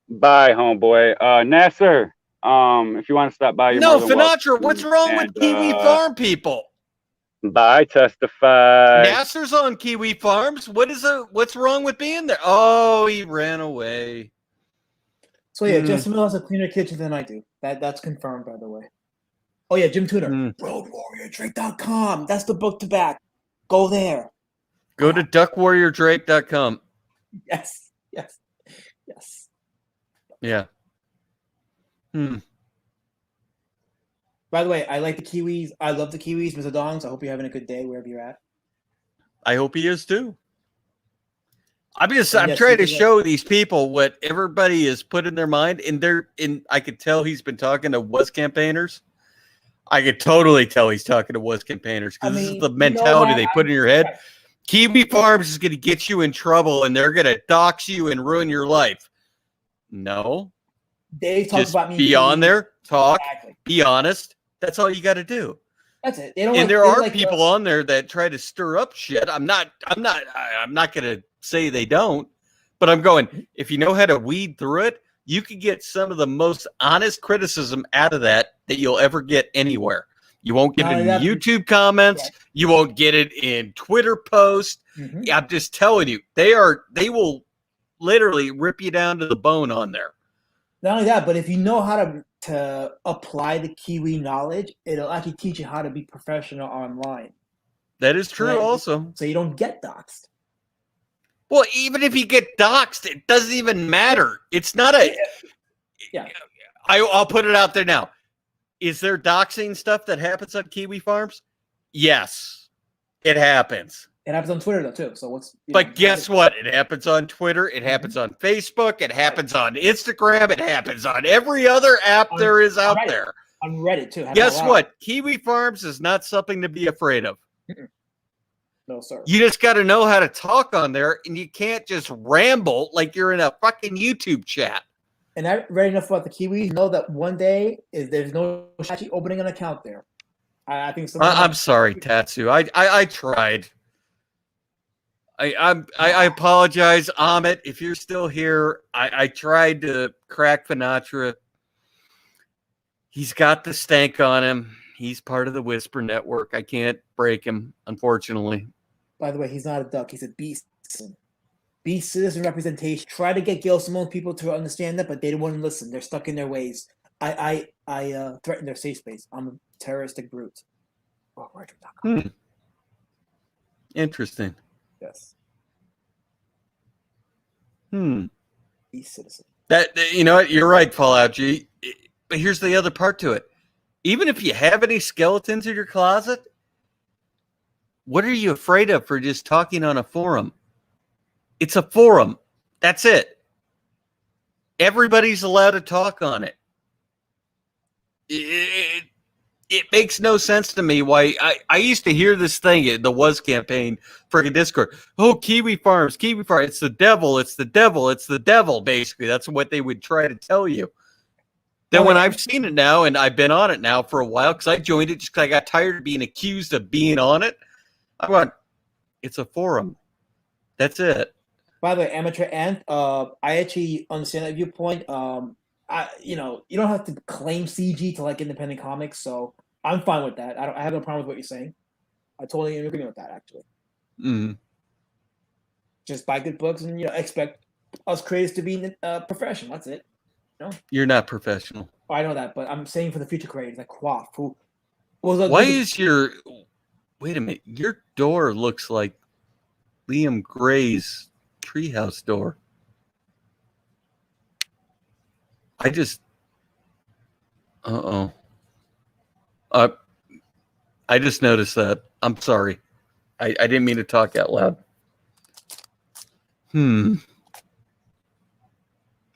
Bye, homeboy. Nasser, if you want to stop by, you're more than Finatra, welcome. what's wrong with Kiwi Farm people? Bye, Testify. Nasser's on Kiwi Farms. What's wrong with being there? Oh, he ran away. So yeah, Justin Mill has a cleaner kitchen than I do. That's confirmed, by the way. Oh yeah, Jim Tuner. RoadWarriorDrake.com. That's the book to back. Go there. Go to DuckWarriorDrake.com. Yes. Yeah. By the way, I like the Kiwis. I love the Kiwis, Mr. Dongs. I hope you're having a good day wherever you're at. I hope he is too. I'm trying to show these people what everybody is put in their mind, and I could tell he's been talking to was campaigners. I could totally tell he's talking to was campaigners because this is the mentality they put in your head. Right. Kiwi Farms is going to get you in trouble, and they're going to dox you and ruin your life. No, they talk about me. Be on there, talk, be honest. That's all you got to do. That's it. There are people on there that try to stir up shit. I'm not going to say they don't, but I'm going, if you know how to weed through it, you could get some of the most honest criticism out of that you'll ever get anywhere. You won't get it in YouTube comments. Yeah. You won't get it in Twitter posts. Mm-hmm. I'm just telling you, they will literally rip you down to the bone on there. Not only that, but if you know how to apply the Kiwi knowledge, it'll actually teach you how to be professional online. That is true also. So you don't get doxxed. Well, even if you get doxxed, it doesn't even matter. It's not a... Yeah. I'll put it out there now. Is there doxing stuff that happens on Kiwi Farms? Yes, it happens. It happens on Twitter, though, too. So But guess what? It happens on Twitter. It happens on Facebook. It happens on Instagram. It happens on every other app there is out there. On Reddit, too. Guess what? Kiwi Farms is not something to be afraid of. No, sir. You just got to know how to talk on there, and you can't just ramble like you're in a fucking YouTube chat. And I read enough about the Kiwis know that one day there's no actually opening an account there. I think. I'm sorry, Tatsu. I tried. I apologize, Amit, if you're still here. I tried to crack Finatra. He's got the stank on him. He's part of the Whisper Network. I can't break him, unfortunately. By the way, he's not a duck. He's a beast. Beast citizen representation. Try to get Gail Simone people to understand that, but they don't want to listen. They're stuck in their ways. I threaten their safe space. I'm a terroristic brute. Oh, Interesting. Yes. Beast citizen. That, you know what? You're right, Fallout G. But here's the other part to it. Even if you have any skeletons in your closet, what are you afraid of for just talking on a forum? It's a forum. That's it. Everybody's allowed to talk on it. It makes no sense to me why I used to hear this thing, the Was campaign, friggin' Discord. Oh, Kiwi Farms. It's the devil. It's the devil. It's the devil, basically. That's what they would try to tell you. Then when I've seen it now, and I've been on it now for a while, because I joined it just because I got tired of being accused of being on it, I went, it's a forum. That's it. By the way, Amateur Ant, I actually understand that viewpoint. You don't have to claim CG to like independent comics, so I'm fine with that. I have no problem with what you're saying. I totally agree with that, actually. Mm-hmm. Just buy good books and expect us creators to be professional. That's it. You're not professional. Oh, I know that, but I'm saying for the future creators, like Quaff, who why is your... Wait a minute. Your door looks like Liam Gray's Treehouse door. I just... I just noticed that. I'm sorry. I didn't mean to talk out loud.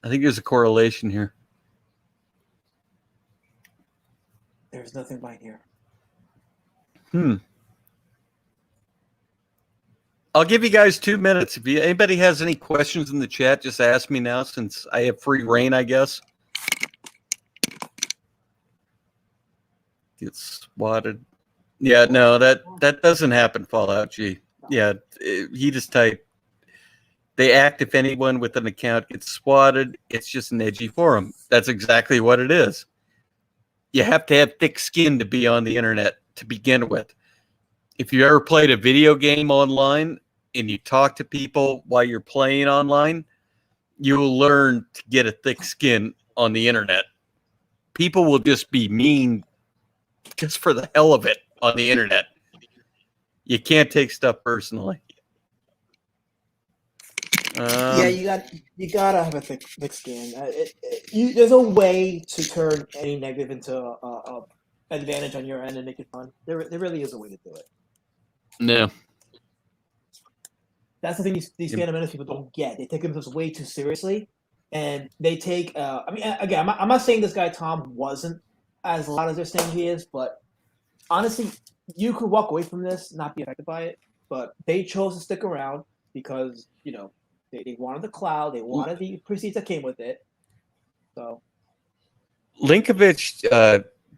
I think there's a correlation here. There's nothing right here. I'll give you guys 2 minutes. If anybody has any questions in the chat, just ask me now since I have free reign, I guess. Get swatted. Yeah, no, that doesn't happen, Fallout G. Yeah, he just typed, they act if anyone with an account gets swatted. It's just an edgy forum. That's exactly what it is. You have to have thick skin to be on the internet to begin with. If you ever played a video game online and you talk to people while you're playing online, you will learn to get a thick skin on the internet. People will just be mean just for the hell of it on the internet. You can't take stuff personally. Yeah, you gotta have a thick skin. There's a way to turn any negative into a advantage on your end and make it fun. There really is a way to do it. No. That's the thing these Phantom Menace people don't get. They take themselves way too seriously, and they take. I mean, again, I'm not saying this guy Tom wasn't as loud as they're saying he is, but honestly, you could walk away from this, not be affected by it. But they chose to stick around because they wanted the cloud, they wanted the prestige that came with it. So, Linkovich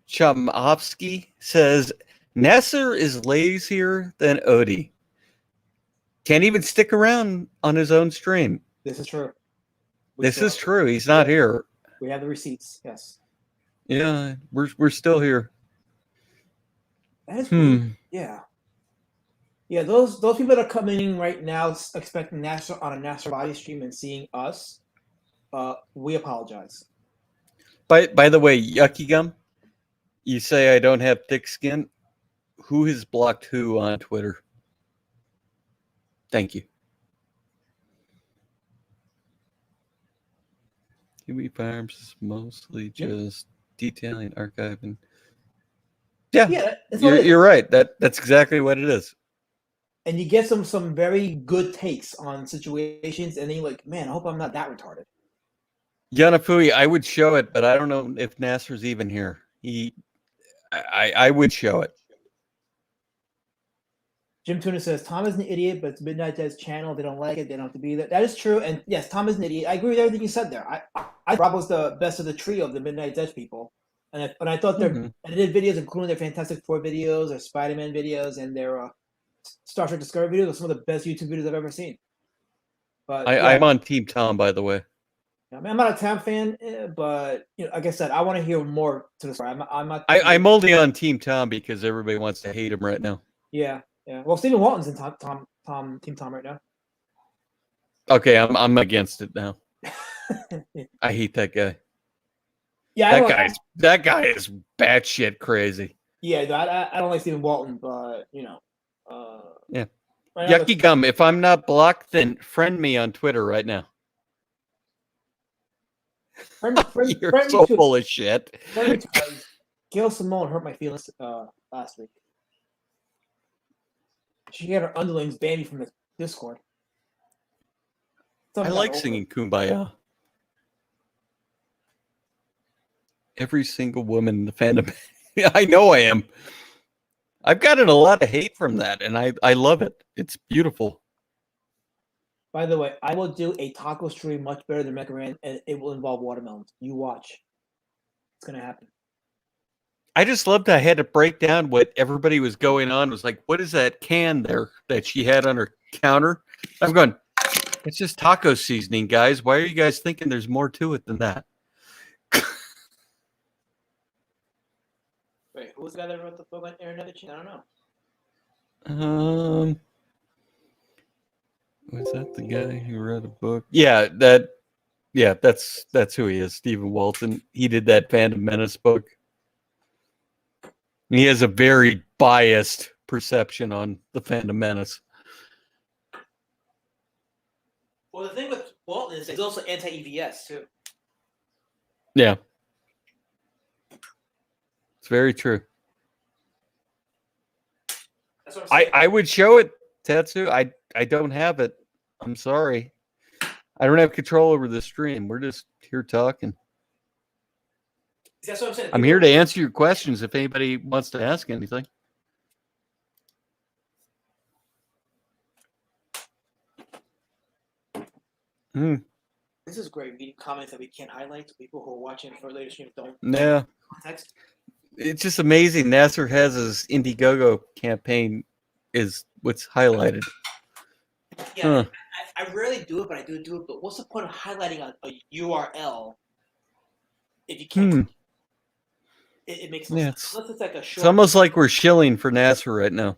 Chomsky says Nasser is lazier than Odie. Can't even stick around on his own stream. This is true. This is true. He's not here. We have the receipts. Yes. Yeah, we're still here. That is weird. Yeah. Yeah, those people that are coming in right now expecting Nasser on a Nasser Rabadi stream and seeing us, we apologize. By the way, Yucky Gum, you say I don't have thick skin. Who has blocked who on Twitter? Thank you. Kiwi Farms is mostly just detailing, archiving. Yeah, you're right. That's exactly what it is. And you get some very good takes on situations, and then you're like, man, I hope I'm not that retarded. Yanafui, I would show it, but I don't know if Nasser's even here. I would show it. Jim Tuna says Tom is an idiot, but it's Midnight Dead's channel. They don't like it. They don't have to be there. That is true. And yes, Tom is an idiot. I agree with everything you said there. Rob was the best of the trio of the Midnight Dead people, and I thought their edited videos, including their Fantastic Four videos, their Spider-Man videos, and their Star Trek Discovery videos, are some of the best YouTube videos I've ever seen. But I'm on Team Tom, by the way. I mean, I'm not a Tom fan, but like I said, I want to hear more to the story. I'm only on Team Tom because everybody wants to hate him right now. Yeah. Yeah, well, Stephen Walton's in Team Tom right now. Okay, I'm against it now. I hate that guy. Yeah, that guy is batshit crazy. Yeah, I don't like Stephen Walton, but yeah. Right Yucky Gum. If I'm not blocked, then friend me on Twitter right now. You're so full of shit. Gail Simone hurt my feelings last week. She had her underlings banned me from the Discord. I like singing Kumbaya. Every single woman in the fandom. I know I am. I've gotten a lot of hate from that, and I love it. It's beautiful. By the way, I will do a taco stream much better than Mega Man, and it will involve watermelons. You watch. It's going to happen. I just loved I had to break down what everybody was going on. It was like, what is that can there that she had on her counter? I'm going, it's just taco seasoning, guys. Why are you guys thinking there's more to it than that? Wait, who was the guy that wrote the book on Aaronovich? I don't know. Was that the guy who wrote a book? Yeah, that's who he is, Stephen Walton. He did that Phantom Menace book. He has a very biased perception on the Phantom Menace. Well, the thing with Walton is he's also anti-EVS, too. Yeah. It's very true. That's what I'm saying. I would show it, Tatsu. I don't have it. I'm sorry. I don't have control over the stream. We're just here talking. That's what I'm saying. I'm here to answer your questions if anybody wants to ask anything. This is great. Reading comments that we can't highlight so people who are watching for later streams don't. Yeah. Context. It's just amazing. Nasser has his Indiegogo campaign is what's highlighted. Yeah, I rarely do it, but I do it. But what's the point of highlighting a URL if you can't? It makes no sense. Unless it's like a short. It's almost like we're shilling for Nasser right now.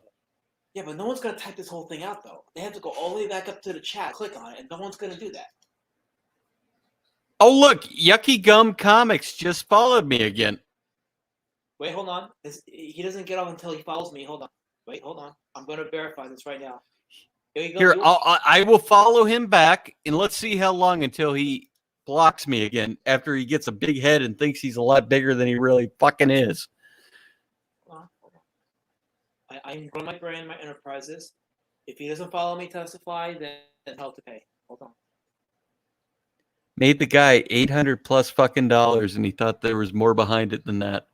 Yeah, but no one's going to type this whole thing out, though. They have to go all the way back up to the chat, click on it, and no one's going to do that. Oh, look. Yucky Gum Comics just followed me again. Wait, hold on. He doesn't get off until he follows me. Hold on. Wait, hold on. I'm going to verify this right now. Here you go. Here, I will follow him back, and let's see how long until he blocks me again after he gets a big head and thinks he's a lot bigger than he really fucking is. Hold on. I'm growing my brand, my enterprises. If he doesn't follow me testify, then hell to pay. Hold on. Made the guy $800+ fucking dollars, and he thought there was more behind it than that.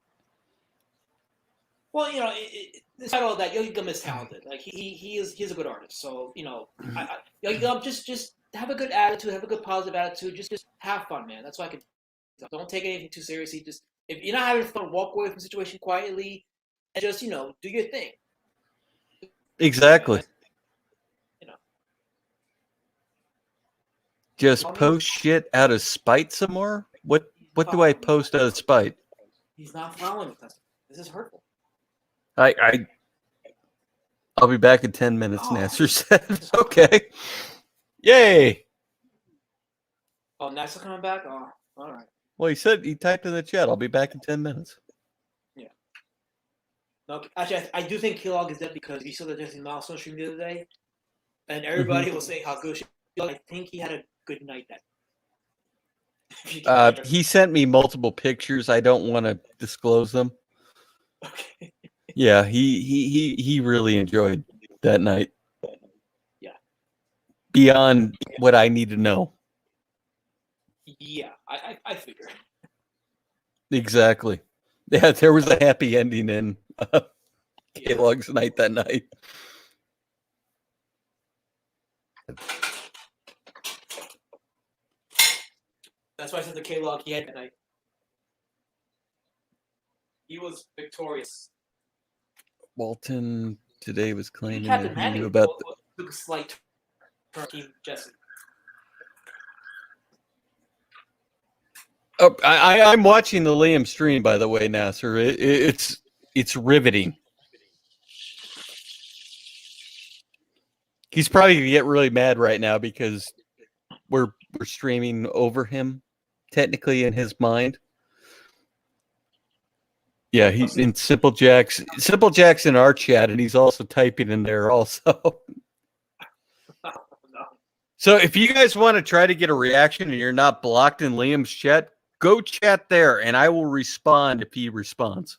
Well, despite all that, Yogi Gum is talented. Like he's a good artist. So Yogi Gum, just have a good attitude, have a good positive attitude. Just have fun, man. That's why I can. Don't take anything too seriously. Just if you're not having fun, walk away from the situation quietly, and just do your thing. Exactly. Just post shit out of spite some more. What do I post out of spite? He's not following me. This is hurtful. I'll be back in 10 minutes, Nasser said. Okay. Yay. Oh, Nasser coming back? Oh, all right. Well, he typed in the chat, I'll be back in 10 minutes. Yeah. No, actually, I do think Kellogg is dead because you saw the Jesse Milestone stream the other day, and everybody was saying how good she was. I think he had a good night that. He sent me multiple pictures. I don't want to disclose them. Okay. Yeah, he really enjoyed that night. Yeah. Beyond what I need to know. Yeah, I figure. Exactly. Yeah, there was a happy ending in Kellogg's night that night. That's why I said the Kellogg he had that night. He was victorious. Walton today was claiming Captain that he Manning knew about took a slight turn to Jesse. Oh, I'm watching the Liam stream, by the way, Nasser. It's riveting. He's probably gonna get really mad right now because we're streaming over him, technically in his mind. Yeah, he's in Simple Jack's in our chat, and he's also typing in there also. So if you guys want to try to get a reaction and you're not blocked in Liam's chat, go chat there, and I will respond if he responds.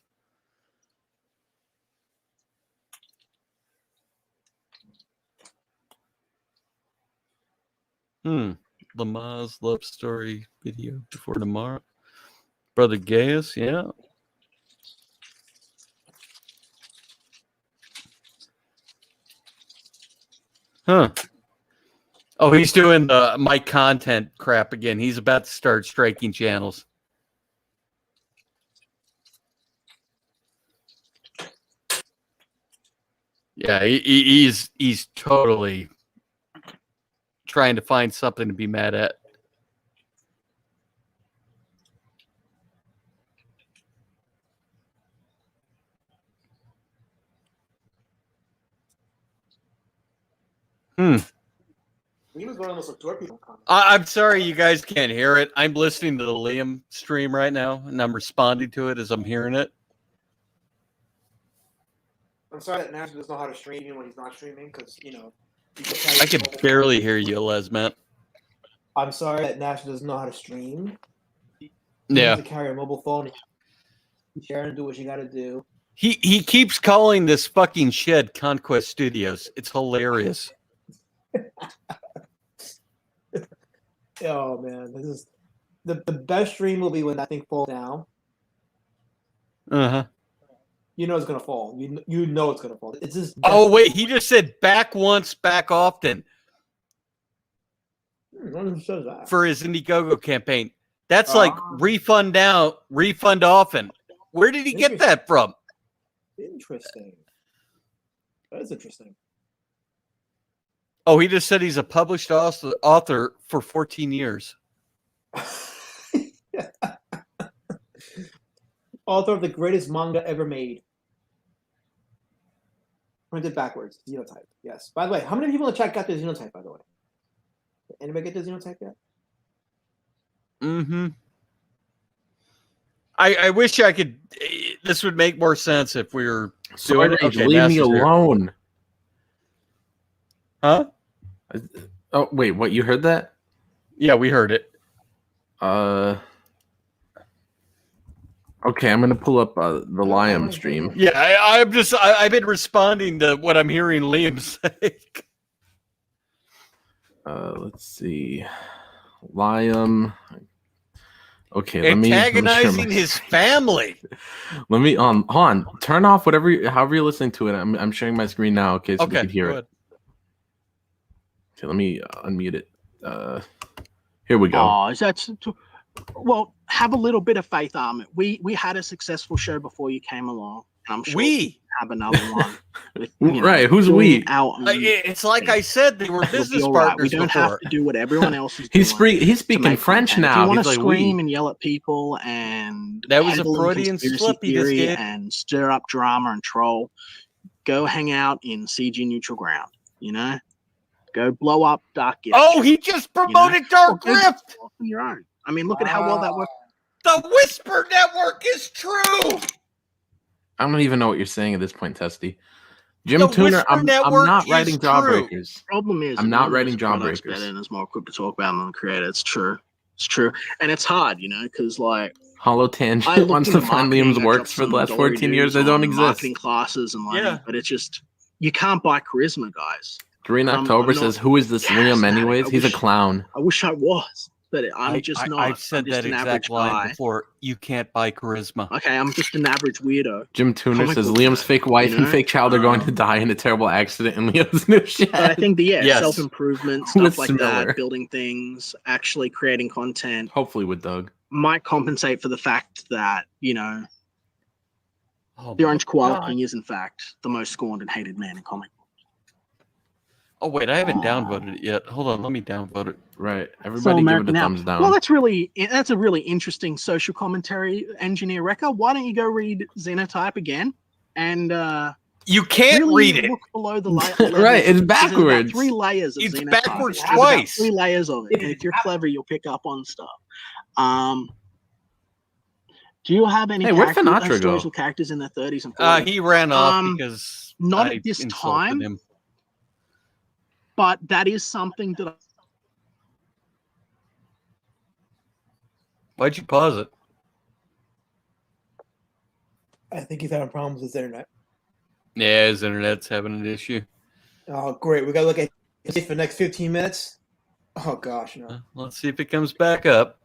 Lama's love story video before tomorrow. Brother Gaius, yeah. Huh. Oh, he's doing the my content crap again. He's about to start striking channels. Yeah, he's totally trying to find something to be mad at. I'm sorry you guys can't hear it. I'm listening to the Liam stream right now, and I'm responding to it as I'm hearing it. I'm sorry that Nash doesn't know how to stream even when he's not streaming, because I can barely hear you, Lesmat. I'm sorry that Nash doesn't know how to stream. You Yeah. need to carry a mobile phone, share and do what you got to do. He keeps calling this fucking shed Conquest Studios. It's hilarious. Oh man, this is the best stream will be when that thing falls down. Uh-huh. You know it's gonna fall. You know it's gonna fall. It's just. Oh wait, he just said back once, back often. Who says that? For his Indiegogo campaign. That's like refund now, refund often. Where did he get that from? Interesting. That is interesting. Oh, he just said he's a published author for 14 years. Author of the greatest manga ever made. Printed backwards. Xenotype. Yes. By the way, how many people in the chat got the Xenotype, by the way? Did anybody get the Xenotype yet? Mm-hmm. I wish I could. This would make more sense if we were doing it. Okay, leave me alone. Huh? Oh, wait, what? You heard that? Yeah, we heard it. Okay, I'm gonna pull up the Liam stream. Yeah, I've been responding to what I'm hearing Liam say. Let's see, Liam. Okay, Antagonizing his family. Let me hold on. Turn off however you're listening to it. I'm sharing my screen now. Okay, so we can hear it. Okay, let me unmute it. Here we go. Oh, is that? Well, have a little bit of faith, Ahmed. We had a successful show before you came along. I'm sure we have another one. With, right? Who's we? It's like I said, they were business partners. We don't have to do what everyone else is doing. He's speaking French now. If you want to scream and yell at people and that was a Freudian slip he just did, and stir up drama and troll, go hang out in CG neutral ground. You know, go blow up Dark Gift. Oh, he just promoted Dark Gift on your own. I mean, look at how well that worked. The Whisper Network is true. I don't even know what you're saying at this point, Testy. Jim Tuner, I'm not writing Jawbreakers. Problem is, I'm not writing Jawbreakers. And there's more equipped to talk about than the creator. It's true. It's true. And it's hard, you know, because like Hollow Tangent wants to find Liam's works for the last 14 years. They don't exist. Marketing classes and like, but it's just you can't buy charisma, guys. Green October says, "Who is this Liam? Anyways, he's a clown." I wish I was. But I'm just not. I've said that exact line guy. before. You can't buy charisma. Okay, I'm just an average weirdo. Jim Tuner says Liam's fake wife and fake child are going to die in a terrible accident in Liam's new shed. But I think self-improvement, stuff like that, building things, actually creating content. Hopefully with Doug. Might compensate for the fact that, you know, the Orange Koala King is in fact the most scorned and hated man in comic. Oh wait, I haven't downvoted it yet. Hold on, let me downvote it. Right, everybody give it a thumbs down. Well, that's a really interesting social commentary, Engineer Wrecker. Why don't you go read Xenotype again? And you can't really read it. Look below the right, it's backwards. 3 layers of Xenotype. It's backwards twice. 3 layers of it. And if you're clever, you'll pick up on stuff. Do you have any historical characters in their 30s and 40s? He ran off because not at this time. Him. But that is something that. Why'd you pause it? I think he's having problems with his internet. Yeah, his internet's having an issue. Oh, great. We got to look at it for the next 15 minutes. Oh, gosh. No. Let's see if it comes back up.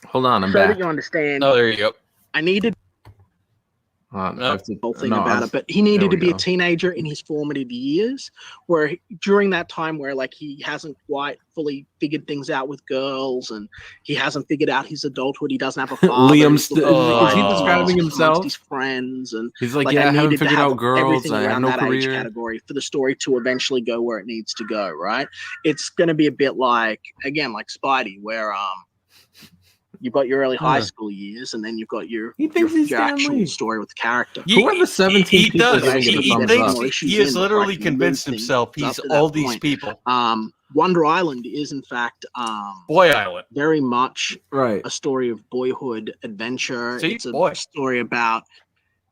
Hold on, I'm so back. That you understand. Oh, there you go. I needed. Whole thing about it, but he needed to be a teenager in his formative years, where during that time where like he hasn't quite fully figured things out with girls, and he hasn't figured out his adulthood. He doesn't have a father. Liam's is he describing himself? His friends, and he's like, yeah, I haven't figured out girls. I have no career. Category for the story to eventually go where it needs to go. Right? It's going to be a bit like Spidey, where you've got your early high school years, and then you've got your actual story with the character. Who are the 17 people giving it a thumbs up? He has literally convinced himself he's all these people. Wonder Island is, in fact, Boy Island. Very much a story of boyhood adventure. It's a story about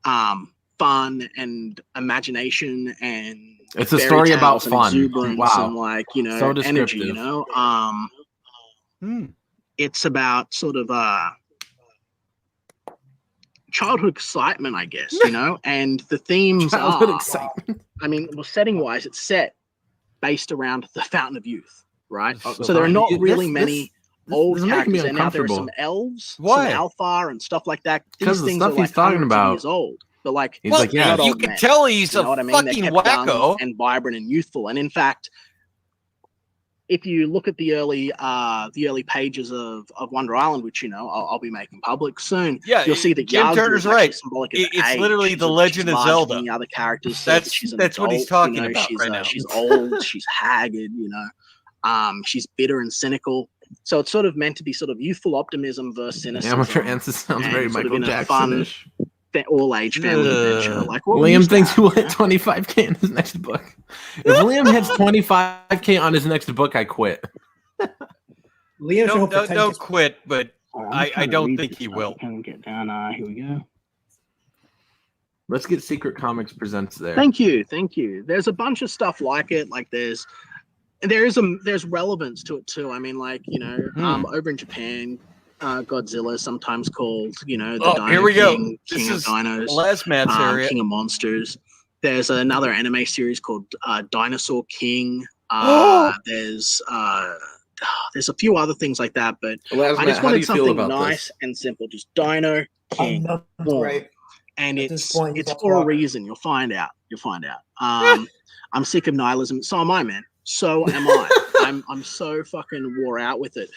fun and imagination, and it's a story about fun. Wow, and so energy. You know. It's about sort of childhood excitement, I guess, you know, and the themes excitement. I mean, well, setting wise, it's set based around the Fountain of Youth, right? So there are not really many old characters, and now there are some elves, some alpha, and stuff like that. These things are like talking about years old, but like, you can tell he's a fucking wacko and vibrant and youthful, and in fact. If you look at the early pages of Wonder Island, which I'll be making public soon, you'll see that Jim Turner's right. It's literally the Legend of Zelda. The other characters, that's what he's talking about right now. She's old, she's haggard, she's bitter and cynical. So it's sort of meant to be sort of youthful optimism versus cynicism. Amateur answer sounds very Michael Jackson-ish. All-age family adventure. Like Liam thinks he will hit 25K in his next book. If Liam hits 25K on his next book, I quit. Liam don't quit, but I don't think he will. Can we get down? Here we go. Let's get Secret Comics Presents there. Thank you. There's a bunch of stuff like it. Like there's relevance to it too. I mean, like over in Japan, Godzilla, sometimes called, the Dino here we go. King, This King of is Dinos, last Matt's area. King of Monsters. There's another anime series called Dinosaur King. There's a few other things like that, but I just wanted something nice and simple. Just Dino King. Great. And At it's this point, it's that's for why. a reason. You'll find out. I'm sick of nihilism. So am I, man. So am I. I'm so fucking wore out with it.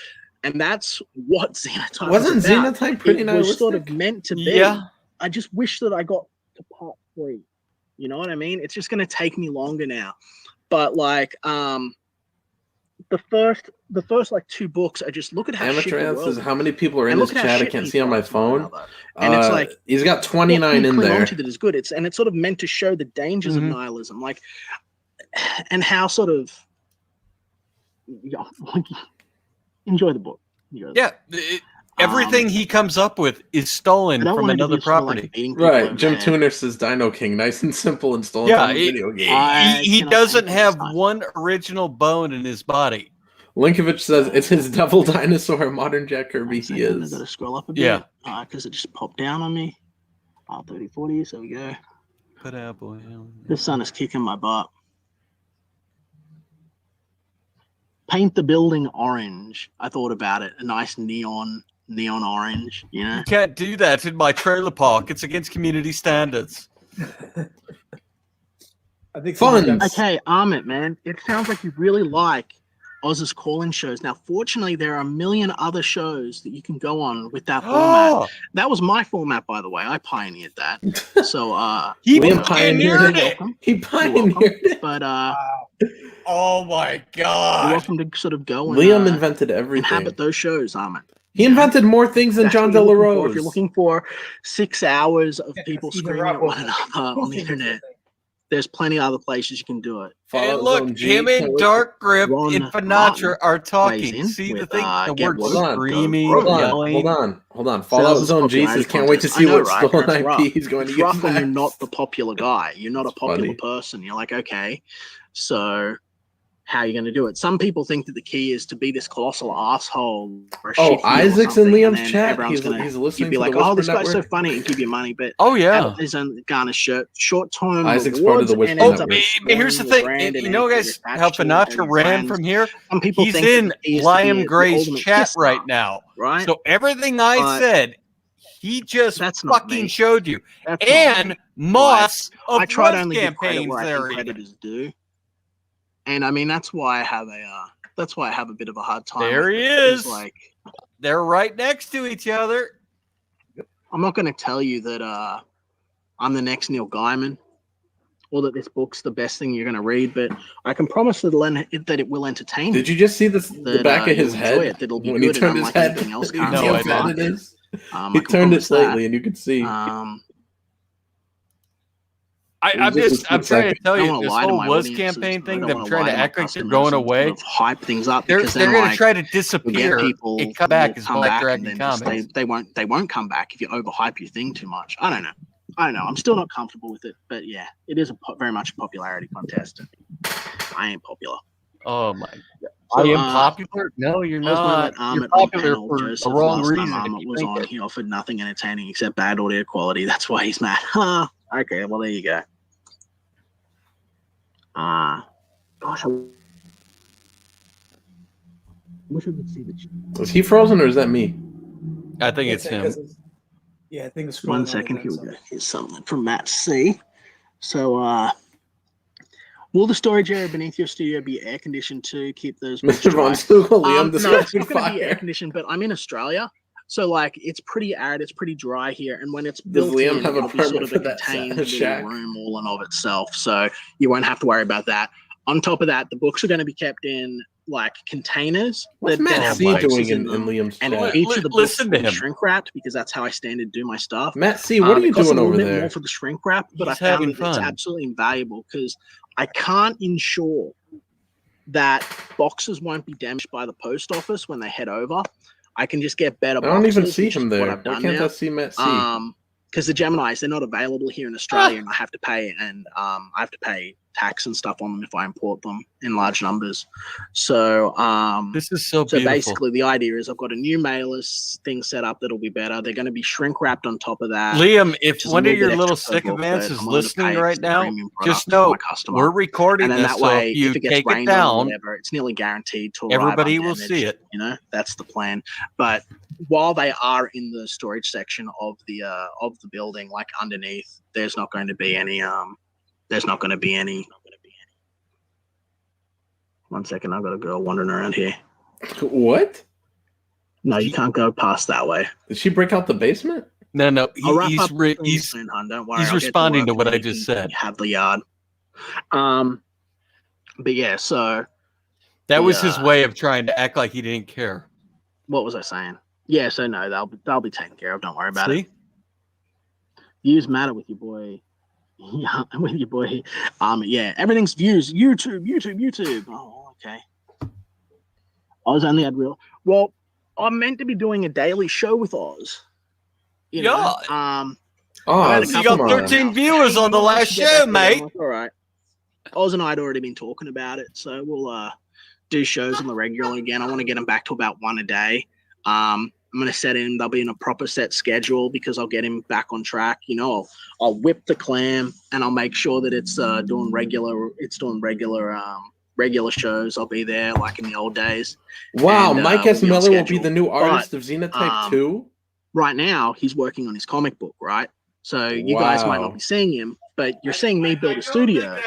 And that's what Xenotype Wasn't was about. Xenotype pretty It nihilistic? was sort of meant to be. Yeah. I just wish that I got to part 3. You know what I mean? It's just going to take me longer now. But like the first like 2 books, I just look at how shit Amateur the Ant world says how many people are in and this look at how chat I shit can't people see on my are to one phone. another. And it's like He's got what 29 can in you cling there. on to that is good. And it's sort of meant to show the dangers of nihilism, like, and how sort of enjoy the book. Everything he comes up with is stolen I don't from want it to another be sort of like property. beating people Right, over Jim the head. Tuner says Dino King, nice and simple and stolen Yeah, from a video game. he cannot doesn't handle this have time. one original bone in his body. Linkovich says it's his devil dinosaur, modern Jack Kirby. He I've got is. to scroll up a bit. Yeah. Because it just popped down on me. 3040, so we go. Put out, boy. The sun is kicking my butt. Paint the building orange. I thought about it. A nice neon orange, you know? You can't do that in my trailer park. It's against community standards. I think Fun. Okay, Amit, man. It sounds like you really like Oz's call-in shows. Now, fortunately, there are a million other shows that you can go on with that format. That was my format, by the way. I pioneered that. So, Liam pioneered you're it. welcome. He You're pioneered welcome. it. But Oh my you're god! welcome to sort of go and Liam invented everything. inhabit those shows, Amit. He invented more things than That's John what you're looking for. Delarose. If you're looking for 6 hours of people Steven screaming at Rockwell. one another on the internet, there's plenty of other places you can do it. And look, him and Dark Grip Ron and Finatra Martin are weighs talking. in See the with, thing? The Get word Woke, Hold on, screaming, Go Broke. yelling. Hold on. Fallout Sales Zone is Jesus popularity can't wait to contest. see I know, what right? stolen That's IP rough. he's going to It's get rough when you're back. not the popular guy. You're not a popular funny. person. You're like, okay, so how are you going to do it? Some people think that the key is to be this colossal asshole. Or a Oh, shitheel or Isaac's in something, and Liam's then chat. everyone's He's gonna, listening you'd be to like, the oh, Whisper this guy's so Network. funny, and give you money. But Oh yeah. isn't garner short-term Isaac's rewards, part of the Whisper and ends Network. up But here's the thing. brand You and know, anything guys, attached how to it and Finatra your ran friends. from here? Some people He's think that in the key is to be Liam the Gray's ultimate chat kiss right star, now. right? So everything I But said, he just that's not fucking me. showed you. That's not And me. Moss of I try to Russ only give credit campaigns where I there. think credit is due, and I mean that's why I have a bit of a hard time. There with he it, 'cause, is. Like, They're right next to each other. I'm not going to tell you that I'm the next Neil Gaiman, or that this book's the best thing you're going to read, but I can promise that it will entertain Did you. you just see the back of his you'll head enjoy it, that it'll be when he good, and turned his unlike head? anything else You currently see No, how I bad didn't. it is. I He can turned it promise that. slightly, and you could see. I'm Just a trying to second. tell I don't you want to this lie to whole my was audiences. campaign I thing. don't Them want to trying lie to to my act like they're customers going and away. sort of hype things up They're because going then to try to you'll get disappear people and come back as come Black back Dragon and then just, Comics. they won't come back if you overhype your thing too much. I don't know. I'm still not comfortable with it, but yeah, it is very much a popularity contest. I ain't popular. Oh my god! So, I am popular? No, you're I was gonna not. let Amit You're on popular panel, for Joseph. the wrong Last reason. time if Amit you was think on, it. he offered nothing entertaining except bad audio quality. That's why he's mad. Okay, well there you go. Gosh, I wish I could see the chat. Is he frozen or is that me? I think it's him. Yeah, I think it's 1 second. Here we go. Here's something from Matt C. So, will the storage area beneath your studio be air conditioned to keep those books Mr. Von dry? Stugel, Liam, No, described it's not going to be air fire. conditioned, but I'm in Australia, so like it's pretty arid, it's pretty dry here, and when it's Does built Liam in, have a it'll be sort permit of for a that contained little shack? room all in of itself, so you won't have to worry about that. On top of that, the books are going to be kept in like containers What's that Matt have C boxes doing in them, Liam's and chat? each of the books Listen will to be him. shrink wrapped because that's how I standard do my stuff. Matt C, what are you It costs doing a little over bit there? more for the shrink wrap, but He's I found having that it's fun. absolutely invaluable because I can't ensure that boxes won't be damaged by the post office when they head over. I can just get better I don't even boxes, see which is him what there. I've Why done can't now. I see Matt C? Because the Geminis, they're not available here in Australia, and I have to pay, and I have to pay tax and stuff on them if I import them in large numbers. So this is so so beautiful. basically the idea is I've got a new mailer thing set up that'll be better. They're going to be shrink wrapped on top of that. Liam, if which is a one of your bit little extra per book, sycophants but is I'm willing to listening pay right for the now, premium product just for know my customer. we're recording And then this, that so way, if you if it gets take it rained on or down, whatever, it's nearly guaranteed to arrive everybody will undamaged. see it. You know, that's the plan. But while they are in the storage section of the building, like underneath, there's not going to be any. One second, I've got a girl wandering around here. What? No, you can't go past that way. Did she break out the basement? No, I'll wrap up he's soon, hon. Don't worry. he's I'll get responding to work what and I you just can said. Have the yard. But yeah, so That was his way of trying to act like he didn't care. what was I saying? Yeah, so no, they'll be taken care of. Don't worry about See? it. Views matter with your boy. Yeah, with your boy. Yeah, everything's views. YouTube. Oh, okay. Oz only had real. Well, I'm meant to be doing a daily show with Oz. You know? I had a you couple got of 13 emails. viewers on the Hey, last get show, back to it. mate. I'm like, all right. Oz and I had already been talking about it, so we'll do shows on the regular again. I want to get them back to about one a day. I'm going to set him. They'll be in a proper set schedule because I'll get him back on track. You know, I'll whip the clam and I'll make sure that it's doing regular. It's doing regular shows. I'll be there like in the old days. Wow, And, Mike we'll S. be on Miller will be schedule. the new artist But, of Xenotype 2? Right now, he's working on his comic book, right? So you guys might not be seeing him, but you're seeing me build a studio.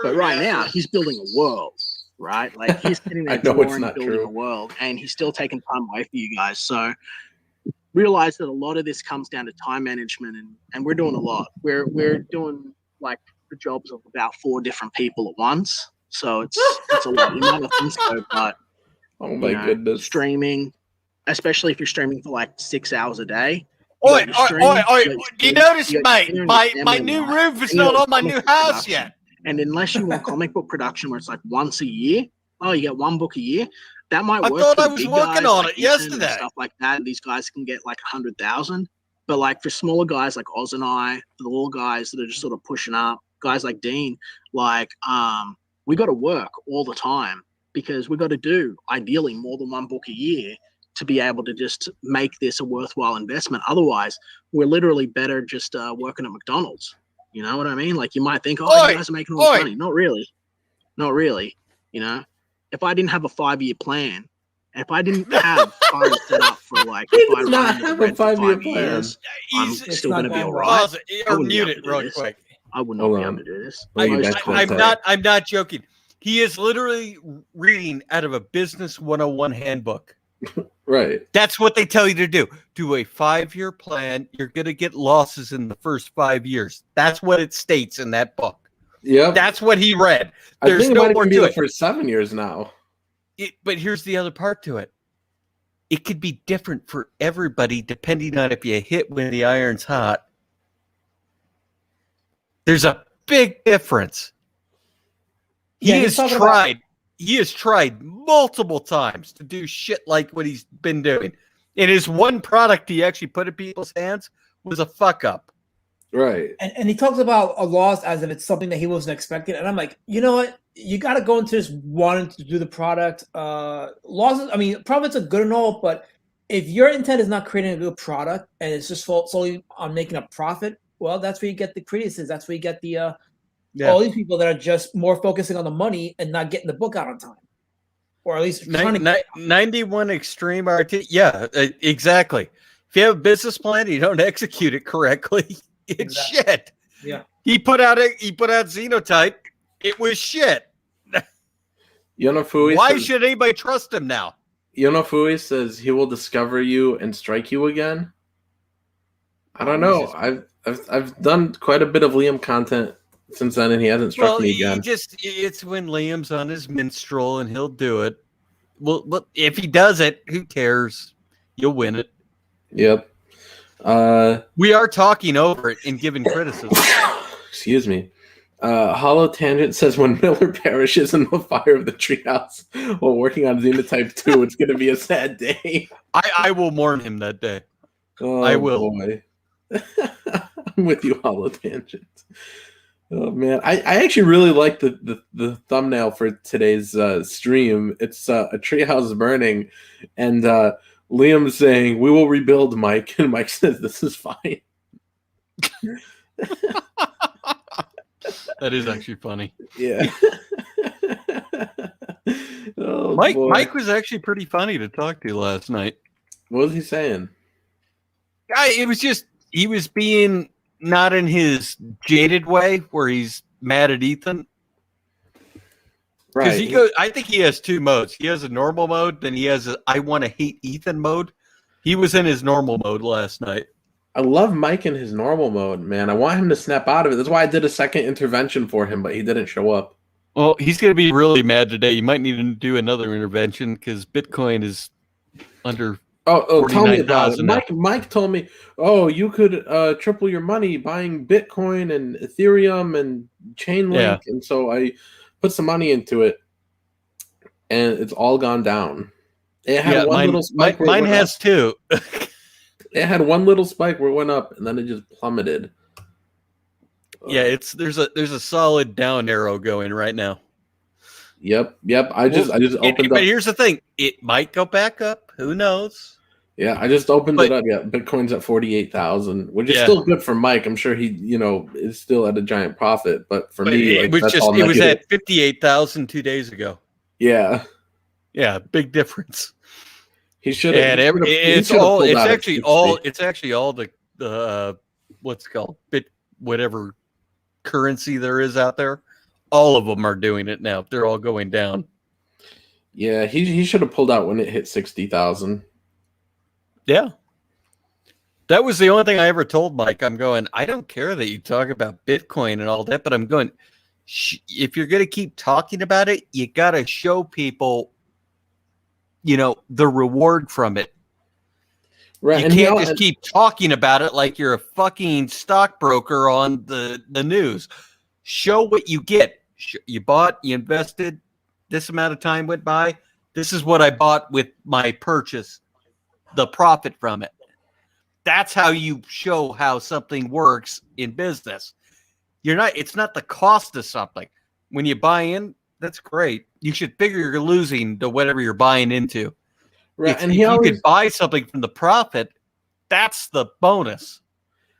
But right now, he's building a world, right? Like he's sitting there I know it's drawing, not building true. a world, and he's still taking time away for you guys. So realize that a lot of this comes down to time management, and we're doing a lot. We're doing like the jobs of about 4 different people at once. So it's a lot. You might not think so, but Oh my goodness. streaming, especially if you're streaming for like 6 hours a day. Oi! You notice, mate, my new roof is not on my new house yet. And unless you want comic book production where it's like once a year, you get 1 book a year, that might work. I thought for I the was big working guys on like it Ethan and yesterday. stuff like that. These guys can get like 100,000. But like for smaller guys like Oz and I, the little guys that are just sort of pushing up, guys like Dean, like we got to work all the time because we got to do ideally more than 1 book a year to be able to just make this a worthwhile investment. Otherwise, we're literally better just working at McDonald's. You know what I mean? Like you might think, you guys are making all this money. Not really. You know, if I didn't have a 5-year plan, if I didn't have funds set up for like, if I does not run have the a red for 5-year 5 plan. years, I'm It's still not going to be going all well. right. Pause it or mute it real quick. I would not Hold be on. able to do this. Well, you Most guys times- can I'm not joking. He is literally reading out of a business 101 handbook. Right. That's what they tell you to do. Do a 5-year plan. You're going to get losses in the first 5 years. That's what it states in that book. Yep. That's what he read. I There's think it no might more even be to the it. first 7 years now. But here's the other part to it. It could be different for everybody depending on if you hit when the iron's hot. There's a big difference. He Yeah, he's has talking tried. He has tried multiple times to do shit like what he's been doing. And his one product he actually put in people's hands was a fuck up. Right. And he talks about a loss as if it's something that he wasn't expecting. And I'm like, you know what? You got to go into this wanting to do the product. Losses, I mean, profits are good and all, but if your intent is not creating a good product and it's just solely on making a profit, well, that's where you get the criticism. That's where you get the all these people that are just more focusing on the money and not getting the book out on time. Or at least trying to 91 Extreme RT. Yeah, exactly. If you have a business plan and you don't execute it correctly, it's shit. Yeah. He put out Xenotype. It was shit. Yonafui Why says, should anybody trust him now? Yonafui says he will discover you and strike you again. I don't know. I've done quite a bit of Liam content since then, and he hasn't struck me again. It's when Liam's on his minstrel and he'll do it. Well, if he does it, who cares? You'll win it. Yep. We are talking over it and giving criticism. Excuse me. Hollow Tangent says when Miller perishes in the fire of the treehouse while working on Xenotype 2, it's going to be a sad day. I will mourn him that day. Oh, I will. Boy. I'm with you, Hollow Tangent. Oh man, I actually really like the thumbnail for today's stream. It's a treehouse burning, and Liam saying, "We will rebuild, Mike," and Mike says, "This is fine." That is actually funny. Yeah. Oh, Mike was actually pretty funny to talk to last night. What was he saying? It was just he was being not in his jaded way where he's mad at Ethan. Because he goes, I think he has two modes. He has a normal mode, then he has a I want to hate Ethan mode. He was in his normal mode last night. I love Mike in his normal mode, man. I want him to snap out of it. That's why I did a second intervention for him, but he didn't show up. Well, he's going to be really mad today. You might need to do another intervention because Bitcoin is under. Oh, tell me about it. Mike told me, oh, you could triple your money buying Bitcoin and Ethereum and Chainlink. Yeah. And so I put some money into it, and it's all gone down. It had one little spike. Mine has too. It had one little spike where it went up, and then it just plummeted. Yeah, there's a solid down arrow going right now. Yep. I just opened up. But here's the thing: it might go back up. Who knows? Yeah, I just opened it up. Yeah, Bitcoin's at 48,000, which is still good for Mike. I'm sure he, is still at a giant profit. But for me, it was at 58,000 2 days ago. Yeah, big difference. He should. And it's actually all the what's it called whatever currency there is out there. All of them are doing it now. They're all going down. Yeah, he should have pulled out when it hit 60,000. Yeah. That was the only thing I ever told Mike. I'm going, I don't care that you talk about Bitcoin and all that, but I'm going, if you're going to keep talking about it, you got to show people, the reward from it. Right. You can't just keep talking about it like you're a fucking stockbroker on the news. Show what you get. You bought, you invested, this amount of time went by. This is what I bought with my purchase. The profit from it. That's how you show how something works in business. It's not the cost of something. When you buy in, that's great. You should figure you're losing to whatever you're buying into. Right. If you could buy something from the profit, that's the bonus.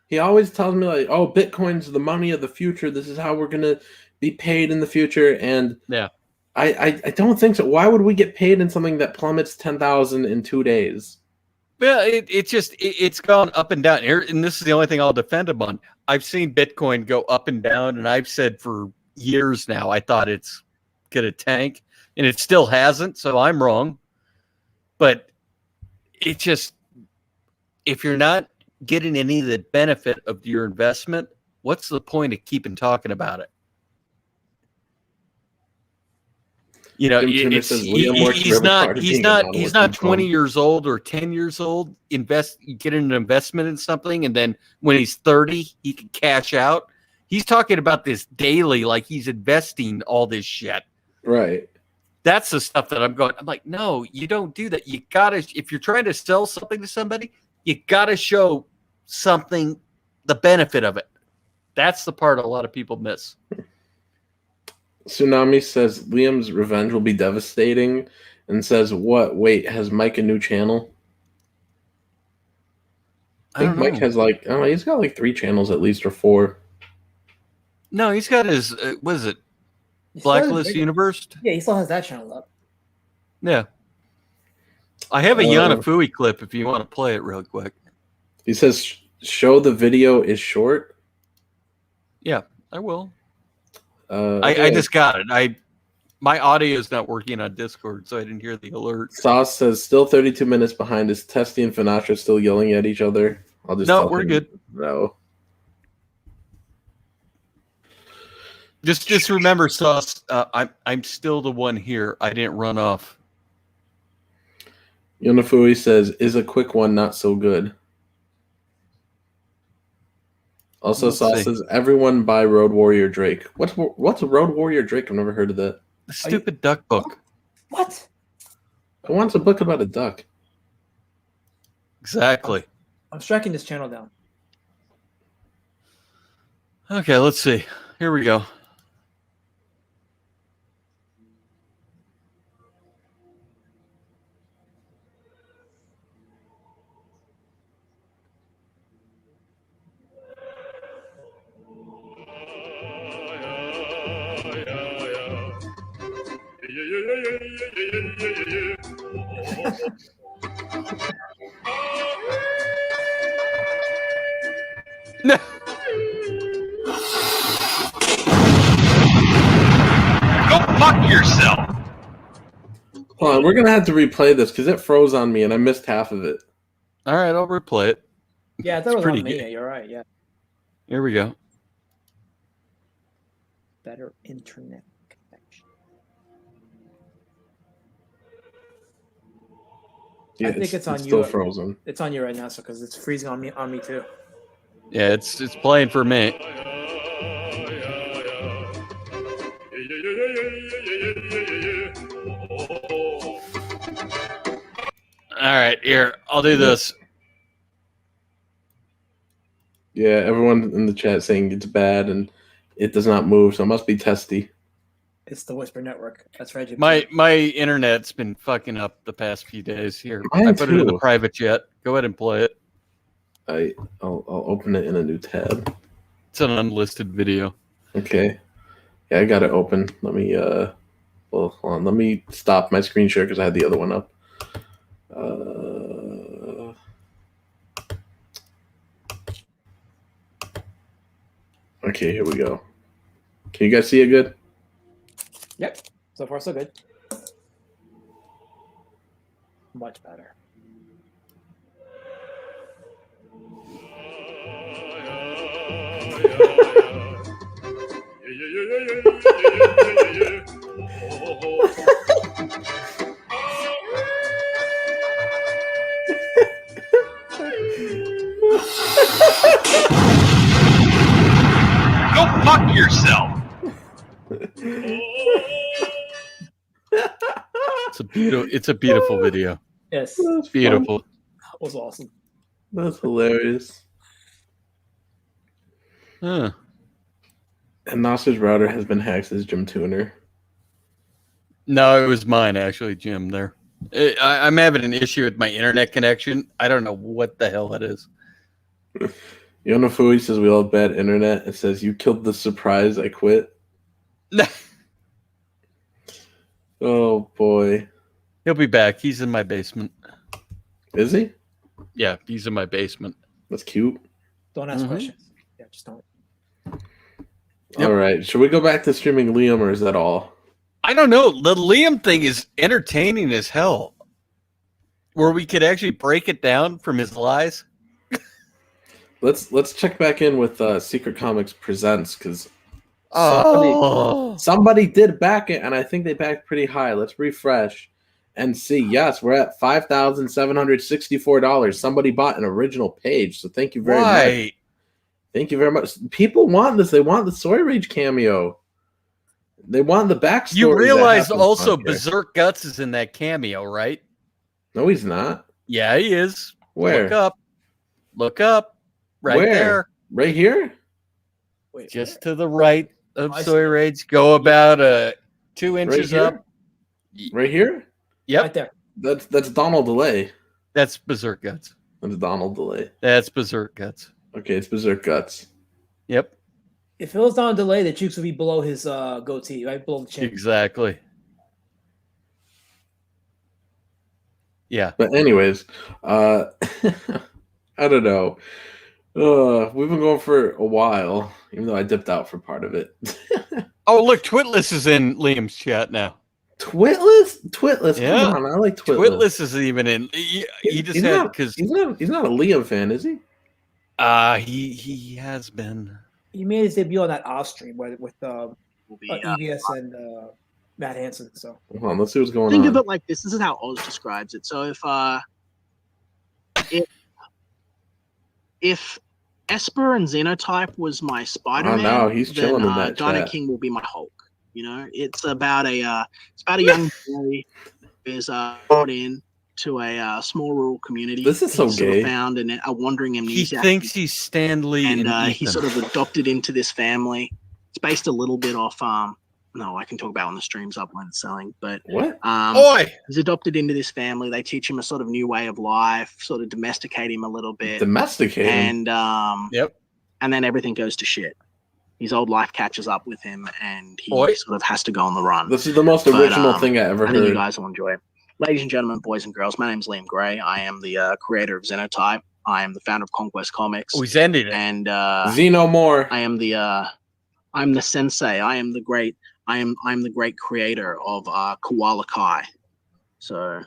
He always tells me like, oh, Bitcoin's the money of the future. This is how we're going to be paid in the future. And yeah, I don't think so. Why would we get paid in something that plummets 10,000 in 2 days? Well, it's gone up and down. And this is the only thing I'll defend him on. I've seen Bitcoin go up and down, and I've said for years now I thought it's going to tank, and it still hasn't, so I'm wrong. But it just, if you're not getting any of the benefit of your investment, what's the point of keeping talking about it? He's not 20 years old or 10 years old. Get an investment in something, and then when he's 30, he can cash out. He's talking about this daily, like he's investing all this shit. Right. That's the stuff that I'm like, no, you don't do that. You gotta, if you're trying to sell something to somebody, you gotta show something, the benefit of it. That's the part a lot of people miss. Tsunami says Liam's revenge will be devastating, and says, what? Wait, has Mike a new channel? I think Mike has he's got like 3 channels at least, or 4. No, he's got his, what is it? Blacklist Universe? Yeah, he still has that channel up. Yeah. I have a Yanafui clip if you want to play it real quick. He says, show the video is short. Yeah, I will. I just got it. My audio is not working on Discord, so I didn't hear the alert. Sauce says, still 32 minutes behind. Is Testy and Finastra still yelling at each other? We're good. No. Just remember, Sauce, I'm still the one here. I didn't run off. Yonafui says, is a quick one not so good? Also, Sauce says, everyone buy Road Warrior Drake. What's a Road Warrior Drake? I've never heard of that. The stupid duck book. What? Who wants a book about a duck? Exactly. I'm striking this channel down. Okay, let's see. Here we go. Go fuck yourself. Hold on, we're gonna have to replay this because it froze on me and I missed half of it. All right, I'll replay it. Yeah, I thought It's it was pretty on me. good. Yeah, you're right. Yeah, Here we go. better internet connection. Yeah, I think it's on you. still frozen. It's on you right now, so because it's freezing on me too. Yeah, it's playing for me. All right, here, I'll do this. Yeah, everyone in the chat saying it's bad and it does not move, so it must be testy. It's the Whisper Network. That's right. My internet's been fucking up the past few days. Here, Mine I put it in the too. private chat. Go ahead and play it. I'll open it in a new tab. It's an unlisted video. Okay. Yeah, I got it open. Let me well, hold on. Let me stop my screen share because I had the other one up. Okay, here we go. Can you guys see it good? Yep. So far, so good. Much better. Go fuck yourself. It's a beautiful video. Yes. It's beautiful. That was awesome. That's hilarious. Huh. And Nasser's router has been hacked as Jim Tuner. No, it was mine actually, Jim. There, I'm having an issue with my internet connection. I don't know what the hell it is. Yonafui says we all have bad internet. It says you killed the surprise. I quit. Oh boy, He'll be back. He's in my basement. is he? Yeah, he's in my basement. That's cute. Don't ask questions. Yeah, just don't. All right, should we go back to streaming Liam, or is that all? I don't know. The Liam thing is entertaining as hell. Where we could actually break it down from his lies. Let's check back in with Secret Comics Presents because somebody did back it, and I think they backed pretty high. Let's refresh and see. Yes, we're at $5,764. Somebody bought an original page, so thank you very much. Thank you very much. People want this. They want the Soy Rage cameo. They want the backstory. You realize also Berserk Guts is in that cameo, right? No, he's not. Yeah, he is. Where? Look up. Look up. Right Where? there. Right here? Wait, just to the right of I Soy see. Rage. Go about 2 inches here? up. Right here? Yep. Right there. That's Donald Delay. That's Berserk Guts. That's Donald Delay. That's Berserk Guts. Okay, it's Berserk Guts. Yep. If it was on delay, the cheeks would be below his goatee, right below the chin. Exactly. Yeah. But anyways, I don't know. We've been going for a while, even though I dipped out for part of it. Oh, look, Twitless is in Liam's chat now. Twitless. Yeah. Come on, I like Twitless. Twitless is even in. He just he's had not, because he's not a Liam fan, is he? He has been. He made his debut on that off stream with EVS and Matt Hansen. So Hold on, let's see what's going Think on. of it like this. This is how Oz describes it. So if Esper and Xenotype was my Spider-Man, no, he's then chilling in that Dinah chat. King will be my Hulk. You know, it's about a young boy who's brought in to a small rural community. This is so He's sort of gay. found a wandering He amnesiac. tings he's Stan Lee, and and he's sort of adopted into this family. It's based a little bit off. No, I can talk about when the stream's up when it's selling. But What? He's adopted into this family. They teach him a sort of new way of life, sort of domesticate him a little bit. Domesticate him? And yep. And then everything goes to shit. His old life catches up with him, and he sort of has to go on the run. This is the most original thing I ever heard. I think you guys will enjoy it. Ladies and gentlemen, boys and girls, my name is Liam Gray. I am the creator of Xenotype. I am the founder of Conquest Comics. Oh, he's ended it. And Xeno more. I am I'm the sensei. I am the great creator of Koala Kai. So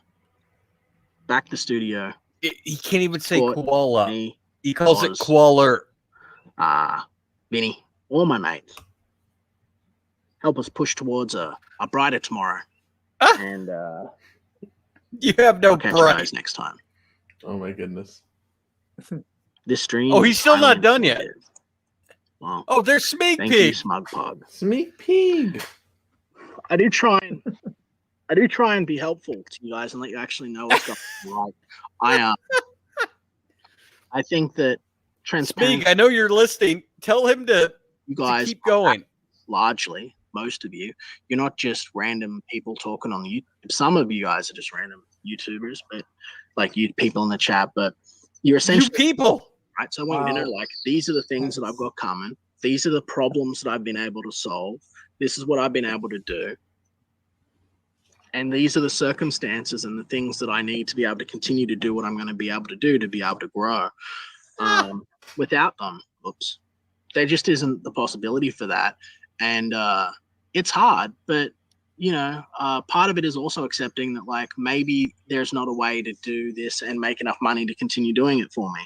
back to studio. He can't even say koala. He calls it koala. Vinny, all my mates, help us push towards a brighter tomorrow. And you have no I'll catch you guys next time. Oh my goodness. This stream. Oh, he's still not done yet. Well, oh, there's Smeek thank Pig. you, Smug Pug. Smeek Pig. I do try and be helpful to you guys and let you actually know what's going on. I think that transparency. Speak, I know you're listening. Tell him to keep going. Largely, most of you, you're not just random people talking on the YouTube. Some of you guys are just random YouTubers, but like you people in the chat. But you're essentially people, right? So I want you to know, like, these are the things that I've got coming. These are the problems that I've been able to solve. This is what I've been able to do. And these are the circumstances and the things that I need to be able to continue to do what I'm going to be able to do to be able to grow. Without them, there just isn't the possibility for that. And it's hard, but, you know, part of it is also accepting that, like, maybe there's not a way to do this and make enough money to continue doing it for me.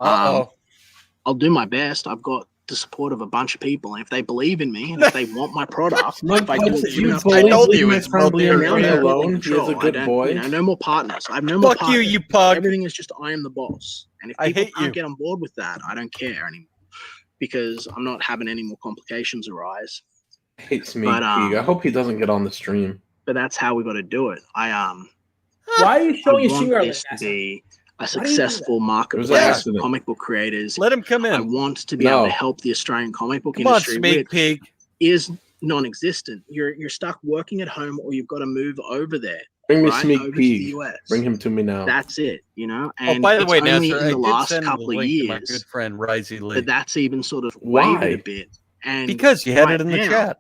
I'll do my best. I've got the support of a bunch of people, and if they believe in me and if they want my product, if I do it good enough, I told you it's probably alone. He's a good boy. You know, no more partners. I have no more partners. You pug. Everything is just I am the boss. And if people can't get on board with that, I don't care anymore, because I'm not having any more complications arise. Hates me. I hope he doesn't get on the stream. But that's how we got to do it. Why are you showing your stream early? This to be a successful marketplace for comic book creators. Let him come in. I want to be able to help the Australian comic book industry, which is non-existent. You're stuck working at home, or you've got to move over there. Bring me Sneak Peek. Bring him to me now. That's it, you know. And by the way, Nasser, in the last couple of years, my good friend Risey Lee. But that's even sort of wavered a bit. And because you had it in the chat.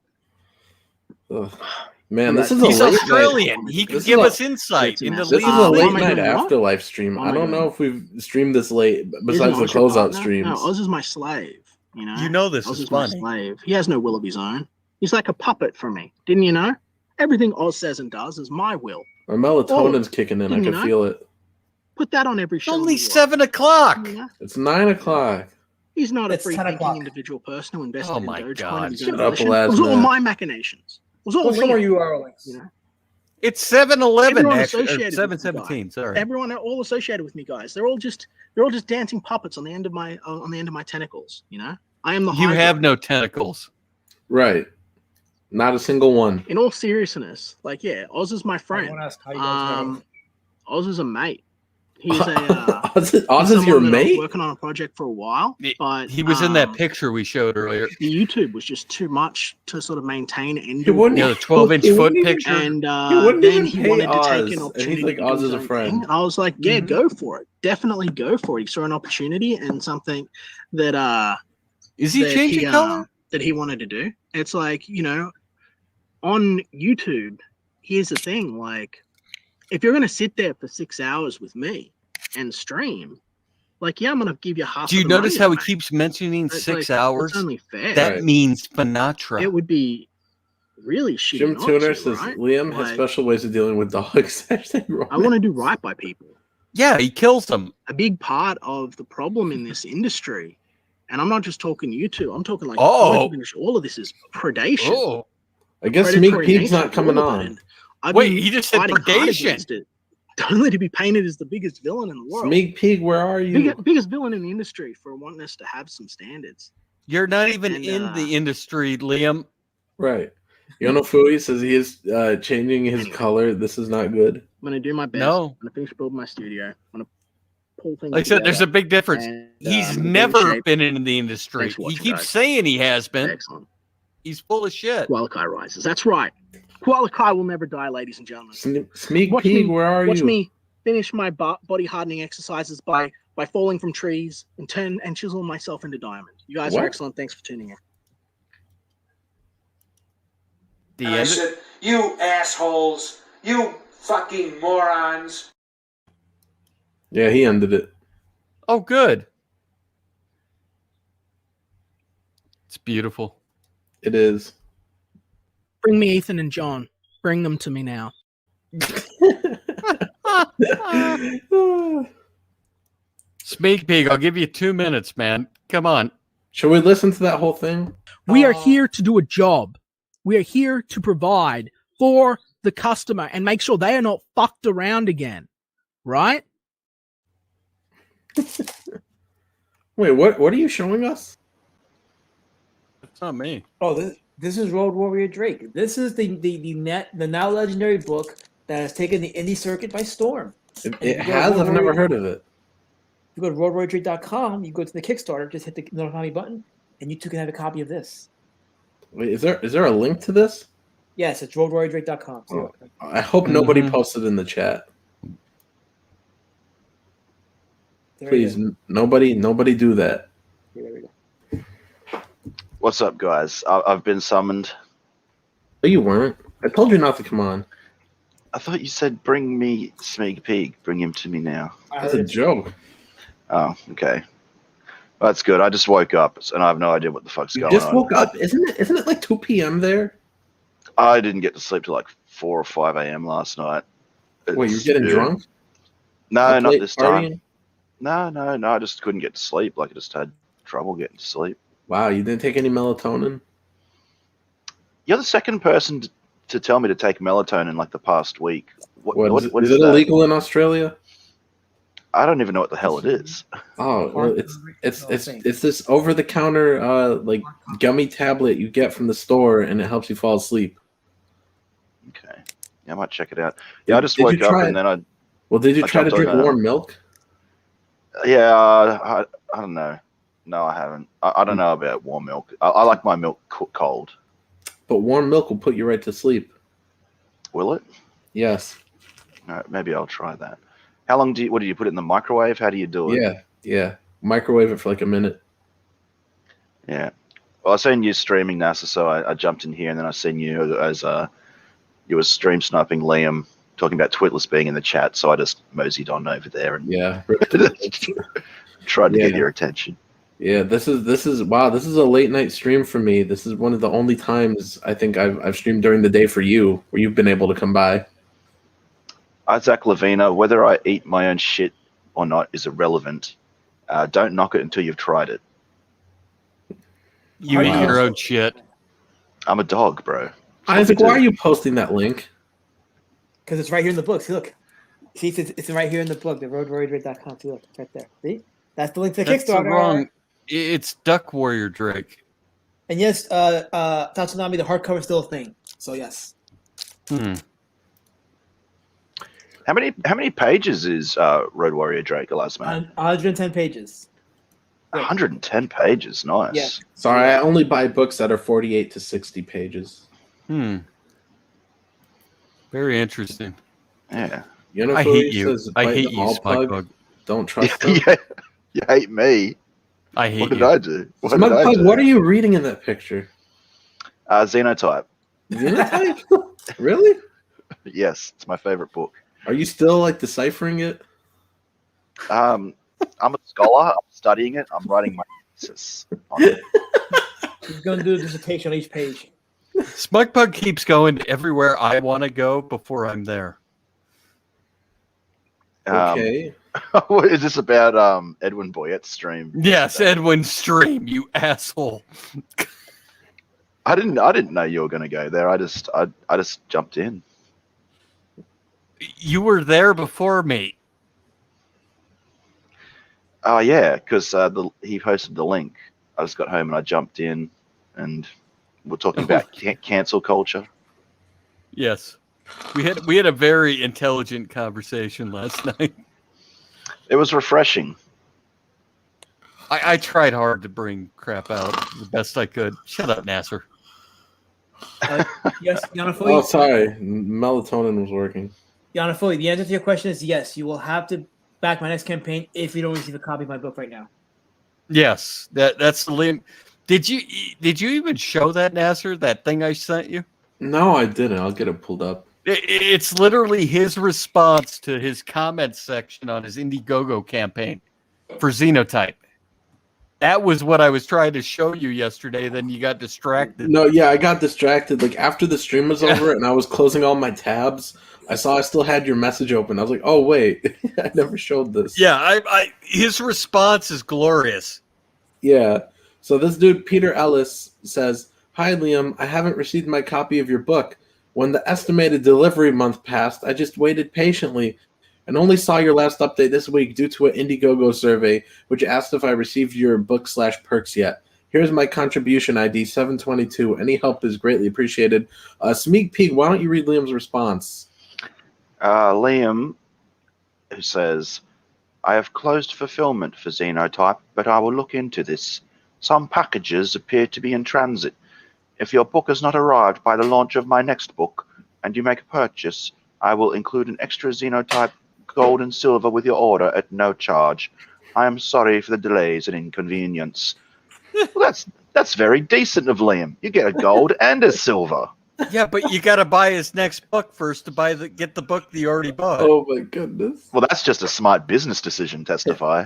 Man, this is he's Australian. He can give us insight into this is a late night Afterlife stream. I don't know if we've streamed this late, besides the closeout streams. No, Oz is my slave. You know this Oz is funny. My slave. He has no will of his own. He's like a puppet for me. Didn't you know? Everything Oz says and does is my will. My melatonin's kicking in. I can feel it. Put that on every show. Only 7 o'clock. It's 9 o'clock. He's not a free-thinking individual person who invested in Dogecoin. Shut up, It was all my machinations. It was all somewhere you are, Alex. You know? It's 7-11, Everyone actually. associated 7-17. Sorry. Everyone are all associated with me, guys. They're all just dancing puppets on the end of my tentacles. You know, I am the. You have no tentacles, right? Not a single one. In all seriousness, like, yeah, Oz is my friend. Oz is a mate. He's a Oz is your mate. Working on a project for a while, but he was in that picture we showed earlier. The YouTube was just too much to sort of maintain and do. The 12-inch foot picture. And then he wanted to take an opportunity. He's like, Oz is a friend. And I was like, yeah, go for it. Definitely go for it. He saw an opportunity and something that is he changing color? That he wanted to do. It's like, you know, on YouTube, here's the thing, like, if you're going to sit there for 6 hours with me and stream, like, yeah, I'm going to give you half. Do you notice how he keeps mentioning 6 hours? It's only fair. That means Finatra. It would be really shitty. Jim Tuner says right? Liam has special ways of dealing with dogs. I want to do right by people. Yeah, he kills them. A big part of the problem in this industry, and I'm not just talking YouTube, I'm talking like all of this is predation. Oh, I guess Sneak Peek's not coming on. Wait, he just said predation. Only to be painted as the biggest villain in the world. Sneak Peek, where are you? Biggest villain in the industry for wanting us to have some standards. You're not even in the industry, Liam. Right. Yonofui says he is changing his color. This is not good. I'm going to do my best. No. I'm going to finish building my studio. I'm going to pull things Like I said, there's a big difference. And, He's never been in the industry. He keeps saying he has been. Excellent. He's full of shit. Qualikai rises. That's right. Qualikai will never die, ladies and gentlemen. Sneak peek, where are watch you? Watch me finish my body hardening exercises by falling from trees and turn and chisel myself into diamond. You guys are excellent. Thanks for tuning in. I said, you assholes, you fucking morons. Yeah, he ended it. Oh, good. It's beautiful. It is. Bring me Ethan and John. Bring them to me now. Sneak peek, I'll give you 2 minutes, man. Come on. Should we listen to that whole thing? We are here to do a job. We are here to provide for the customer and make sure they are not fucked around again. Right? Wait, what are you showing us? That's not me. Oh, this is Road Warrior Drake. This is the now legendary book that has taken the indie circuit by storm. It has? I've never heard of it. You go to roadwarriordrake.com, you go to the Kickstarter, just hit the notify me button, and you too can have a copy of this. Wait, is there a link to this? Yes, it's roadwarriordrake.com. Oh, I hope nobody posted in the chat. There Please, nobody do that. There we go. What's up, guys? I've been summoned. No, you weren't. I told you not to come on. I thought you said bring me Sneak Peek. Bring him to me now. That's a joke. Oh, okay. Well, that's good. I just woke up, and I have no idea what the fuck's going on. You just woke up? Isn't it like 2 p.m. there? I didn't get to sleep till like 4 or 5 a.m. last night. Wait, you're getting drunk? No, not this partying? time. No. I just couldn't get to sleep. Like, I just had trouble getting to sleep. Wow, you didn't take any melatonin? You're the second person to tell me to take melatonin like the past week. What is it that? illegal in Australia? I don't even know what the hell it is. Oh, well, it's this over-the-counter like gummy tablet you get from the store, and it helps you fall asleep. Okay, yeah, I might check it out. Yeah, I just woke up and then I. Well, did you try to drink warm milk? Yeah, I don't know. No, I haven't. I don't know about warm milk. I like my milk cold. But warm milk will put you right to sleep. Will it? Yes. All right, maybe I'll try that. How long do you put it in the microwave? How do you do it? Yeah. Microwave it for like a minute. Yeah. Well, I seen you streaming, Nasser, so I jumped in here, and then I seen you as you were stream sniping Liam, talking about Twitless being in the chat, so I just moseyed on over there and tried to get your attention. Yeah, this is wow. This is a late night stream for me. This is one of the only times I think I've streamed during the day for you, where you've been able to come by. Isaac Lavina, whether I eat my own shit or not is irrelevant. Don't knock it until you've tried it. You eat your own shit. I'm a dog, bro. Isaac, why are you posting that link? Because it's right here in the book. See, look. See, it's right here in the book, the roadwarriordrake.com. See, look, it's right there. See? That's the link to the Kickstarter. Wrong. It's Duck Warrior Drake. And yes, Tatsunami, the hardcover is still a thing. So yes. How many pages is Road Warrior Drake, last man? 110 pages. 110 pages, nice. Yeah. Sorry, I only buy books that are 48 to 60 pages. Very interesting. Yeah. You know, I hate you. I hate you, Smugpug. Don't trust them. You hate me. I hate you. What did I do? Smugpug, what are you reading in that picture? Xenotype. Xenotype? Really? Yes, it's my favorite book. Are you still like deciphering it? I'm a scholar. I'm studying it. I'm writing my thesis on it. He's going to do a dissertation on each page. Smugpug keeps going everywhere I want to go before I'm there. Okay. What is this about? Edwin Boyette's stream? Yes, Edwin's stream. You asshole. I didn't know you were going to go there. I just jumped in. You were there before me. Oh yeah, because he posted the link. I just got home and I jumped in, and we're talking about cancel culture. Yes, we had a very intelligent conversation last night. It was refreshing. I tried hard to bring crap out the best I could. Shut up, Nasser. Yes, Yanafoi. Oh, sorry. Melatonin was working. Yanafoi, the answer to your question is yes. You will have to back my next campaign if you don't receive a copy of my book right now. Yes, that's the link. Did you even show that, Nasser? That thing I sent you? No, I didn't. I'll get it pulled up. It's literally his response to his comment section on his Indiegogo campaign for Xenotype. That was what I was trying to show you yesterday. Then you got distracted. No, yeah, I got distracted. Like after the stream was over and I was closing all my tabs, I saw I still had your message open. I was like, "Oh wait, I never showed this." Yeah, his response is glorious. Yeah. So this dude Peter Ellis says, "Hi Liam, I haven't received my copy of your book. When the estimated delivery month passed, I just waited patiently and only saw your last update this week due to an Indiegogo survey which asked if I received your book/perks yet. Here's my contribution ID 722. Any help is greatly appreciated." Sneak peek, why don't you read Liam's response? Liam, who says, "I have closed fulfillment for Xenotype, but I will look into this. Some packages appear to be in transit. If your book has not arrived by the launch of my next book, and you make a purchase, I will include an extra Xenotype gold and silver with your order at no charge. I am sorry for the delays and inconvenience." Well, that's very decent of Liam. You get a gold and a silver. Yeah, but you got to buy his next book first to get the book that you already bought. Oh my goodness. Well, that's just a smart business decision, Testify.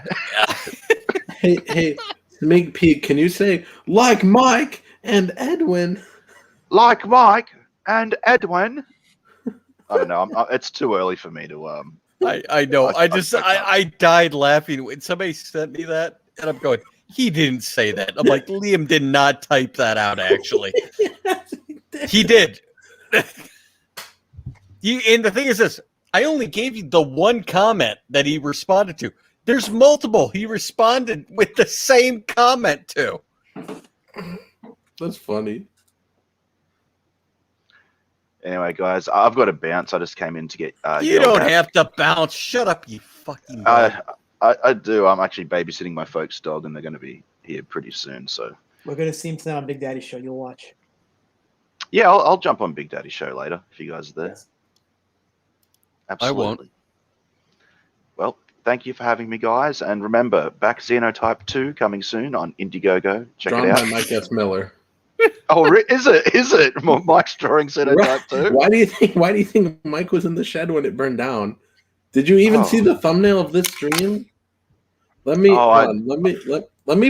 Hey, Sneak peek, can you say like Mike and Edwin? Like Mike and Edwin. I don't know. It's too early for me to. I know. I died laughing when somebody sent me that, and I'm going, he didn't say that. I'm like, Liam did not type that out. Actually, he did. And the thing is this: I only gave you the one comment that he responded to. There's multiple he responded with the same comment to. That's funny. Anyway, guys, I've got to bounce. I just came in to get. You don't have to bounce. Shut up, you fucking. I do. I'm actually babysitting my folks' dog, and they're going to be here pretty soon. So we're going to see him tonight on Big Daddy Show. You'll watch. Yeah, I'll jump on Big Daddy Show later if you guys are there. Yes. Absolutely. I won't. Well, thank you for having me, guys, and remember, back Xenotype 2 coming soon on Indiegogo. Check it out. Drawn by Mike S. Miller. Oh, is it? Is it? Mike's drawing Xenotype 2? Why do you think Mike was in the shed when it burned down? Did you even see the thumbnail of this stream? Let me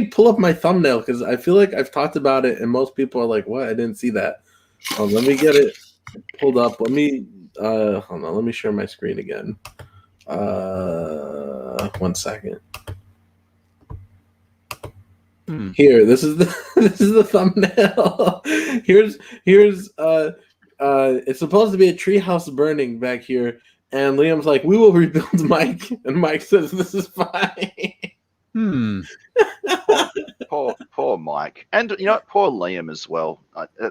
pull up my thumbnail because I feel like I've talked about it and most people are like, "What? I didn't see that." Let me get it pulled up. Let me hold on. Let me share my screen again. 1 second. Here, this is the thumbnail. here's it's supposed to be a treehouse burning back here, and Liam's like, "We will rebuild Mike," and Mike says, "This is fine." Poor Mike, and you know, poor Liam as well.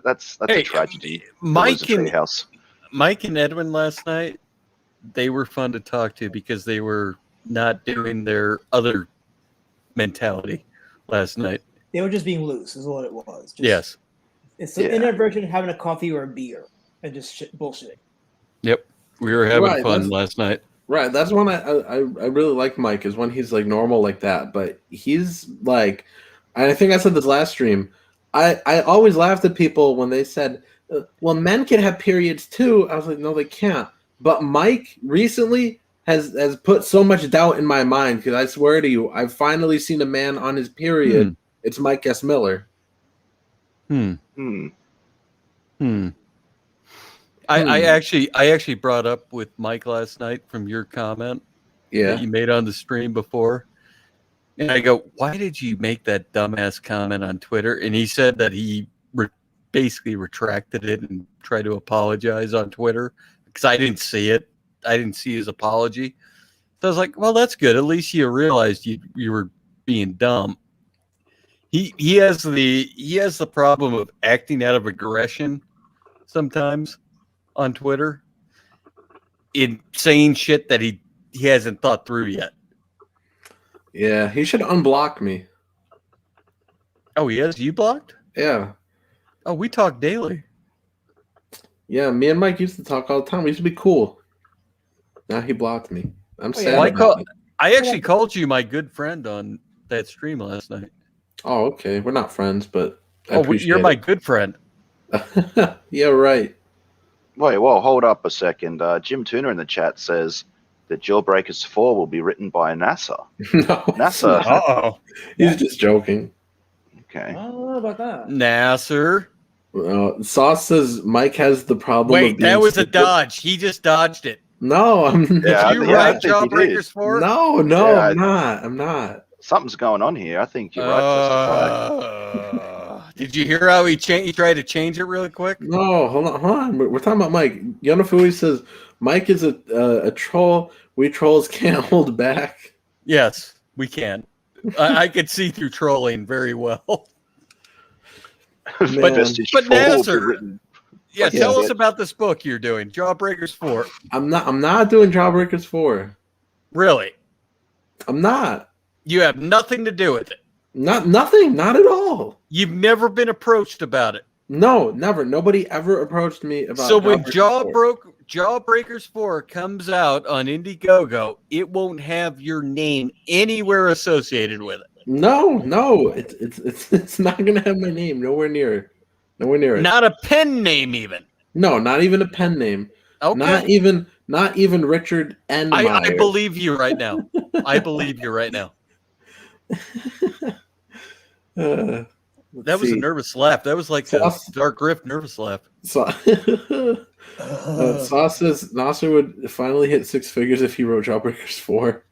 That's a tragedy. Mike and Edwin last night, they were fun to talk to because they were not doing their other mentality last night. They were just being loose, is what it was. Yes. It's the internet version of having a coffee or a beer and just bullshitting. Yep. We were having fun last night. Right. That's when I really like Mike, is when he's like normal like that. But he's like, I think I said this last stream, I always laughed at people when they said, well, men can have periods too. I was like, no, they can't. But Mike recently has put so much doubt in my mind, because I swear to you, I've finally seen a man on his period. It's Mike S. Miller. I actually brought up with Mike last night from your comment that you made on the stream before. And I go, why did you make that dumbass comment on Twitter? And he said that he basically retracted it and tried to apologize on Twitter, because I didn't see it. I didn't see his apology. So I was like, well, that's good. At least you realized you were being dumb. He has the problem of acting out of aggression sometimes on Twitter, in saying shit that he hasn't thought through yet. Yeah, he should unblock me. Oh, he has you blocked? Yeah. Oh, we talk daily. Yeah, me and Mike used to talk all the time. We used to be cool. Now he blocked me. I'm sad Well, about it. I actually called you my good friend on that stream last night. Oh, okay. We're not friends, but I Oh, appreciate you're my it. good friend. Yeah, right. Wait, well, hold up a second. Jim Tuna in the chat says that Jawbreakers 4 will be written by Nasser. No, Nasser. Uh-oh. He's just joking. Okay. I don't know about that. Nasser. Sauce says Mike has the problem of Wait, being that was a stupid. dodge. He just dodged it. No, I'm Did not. you I write think he did. Jawbreakers 4? No, Yeah, I'm not. I'm not. Something's going on here. I think you're right, Testify. Did you hear how he tried to change it really quick? No, hold on. We're talking about Mike. Yonafui says Mike is a troll. We trolls can't hold back. Yes, we can. I could see through trolling very well. But Nasser, tell us about this book you're doing, Jawbreakers 4. I'm not doing Jawbreakers 4. Really? I'm not. You have nothing to do with it. Nothing, not at all. You've never been approached about it. No, never. Nobody ever approached me about. So when Jawbreakers 4. Jawbreakers 4 comes out on Indiegogo, it won't have your name anywhere associated with it. No, it's not gonna have my name. Nowhere near it. Not a pen name, even. No, not even a pen name. Okay. Not even Richard N. I Meyer. believe you right now. I believe you right now. That was a nervous laugh. That was like a Dark Griff nervous laugh. Sauce says Nasser would finally hit 6 figures if he wrote Jawbreakers 4.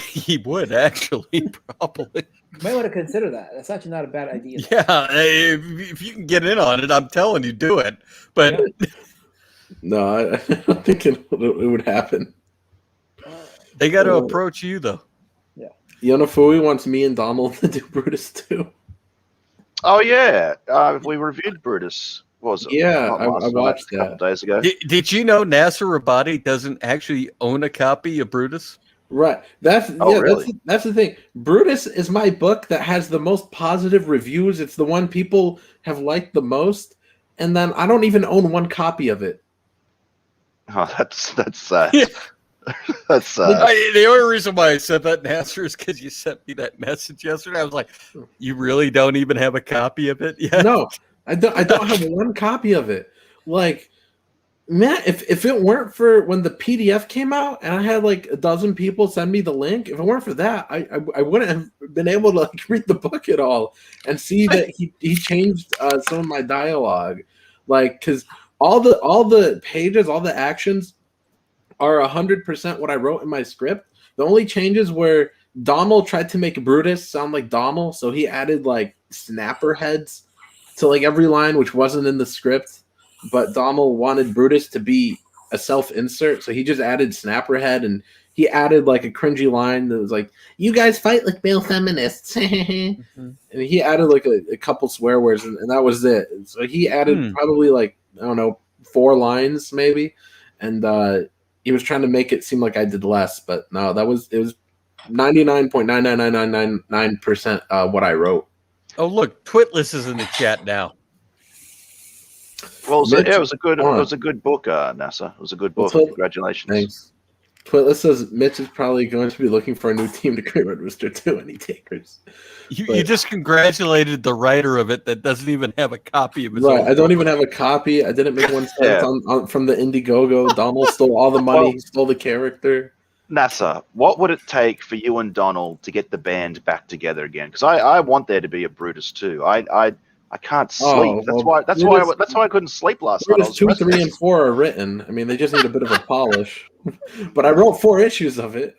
He would actually, probably. You might want to consider that. That's actually not a bad idea. Yeah, if you can get in on it, I'm telling you, do it. But no, I don't think it would happen. They got to approach you, though. Yeah. Yonafui wants me and Donald to do Brutus too. Oh yeah, we reviewed Brutus. What was it? Yeah, Not I last night, watched a couple that. days ago. Did you know Nasser Rabadi doesn't actually own a copy of Brutus? Right. Really? That's the thing. Brutus is my book that has the most positive reviews. It's the one people have liked the most, and then I don't even own one copy of it. Oh, that's sad. That's sad. The only reason why I said that, Nasser, is because you sent me that message yesterday. I was like, "You really don't even have a copy of it yet?" No, I don't have one copy of it. Like, man, if it weren't for when the PDF came out and I had like a dozen people send me the link, if it weren't for that, I wouldn't have been able to like read the book at all and see that he changed some of my dialogue, like because all the pages, all the actions are 100% what I wrote in my script. The only changes were Donald tried to make Brutus sound like Donald, so he added like snapper heads to like every line, which wasn't in the script. But Donald wanted Brutus to be a self-insert, so he just added snapper head, and he added like a cringy line that was like, "You guys fight like male feminists," and he added like a couple swear words, and that was it. So he added probably like, I don't know, 4 lines maybe, and he was trying to make it seem like I did less, but no, it was 99.99999% what I wrote. Oh, look, Twitless is in the chat now. Well, it was a good book, Nasser. It was a good book. Congratulations. Thanks. Twitless says Mitch is probably going to be looking for a new team to create Red Rooster 2 any takers. You just congratulated the writer of it that doesn't even have a copy of his Right, own I don't book. even have a copy. I didn't make one cent from the Indiegogo. Donald stole all the money. He stole the character. Nasser, what would it take for you and Donald to get the band back together again? Because I want there to be a Brutus too. I can't sleep. That's why I couldn't sleep last night. Brutus 2, 3, and 4 are written. I mean, they just need a bit of a polish. But I wrote 4 issues of it.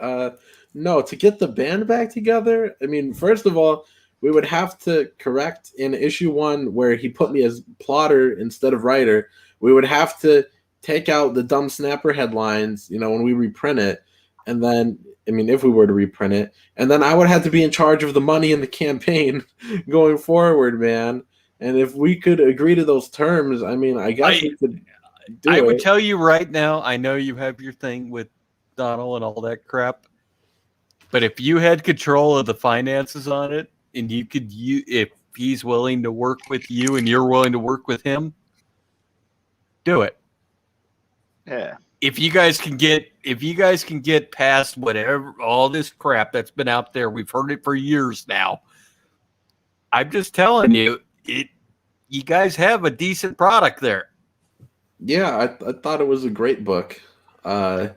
No, to get the band back together, I mean, first of all, we would have to correct in issue 1 where he put me as plotter instead of writer. We would have to take out the dumb snapper headlines, when we reprint it. And then, I mean, if we were to reprint it, and then I would have to be in charge of the money in the campaign going forward, man. And if we could agree to those terms, I mean, I guess we could do it. I would tell you right now, I know you have your thing with Donald and all that crap, but if you had control of the finances on it, and if he's willing to work with you and you're willing to work with him, Do it. Yeah. If you guys can get past whatever all this crap that's been out there, we've heard it for years now. I'm just telling you, you guys have a decent product there. Yeah, I thought it was a great book. And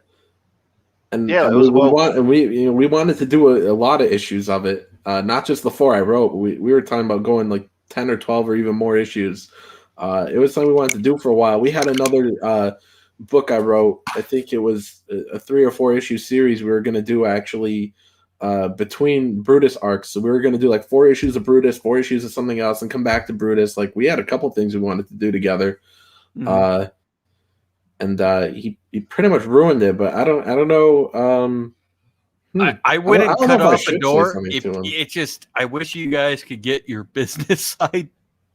Yeah, it was we wanted to do a lot of issues of it, not just the 4 I wrote. We were talking about going like 10 or 12 or even more issues. It was something we wanted to do for a while. We had another book I wrote. I think it was a 3 or 4 issue series we were going to do actually between Brutus arcs. So we were going to do like 4 issues of Brutus, 4 issues of something else, and come back to Brutus. Like we had a couple things we wanted to do together. Mm-hmm. And he pretty much ruined it, but I don't know. I wouldn't cut off the door. I wish you guys could get your business side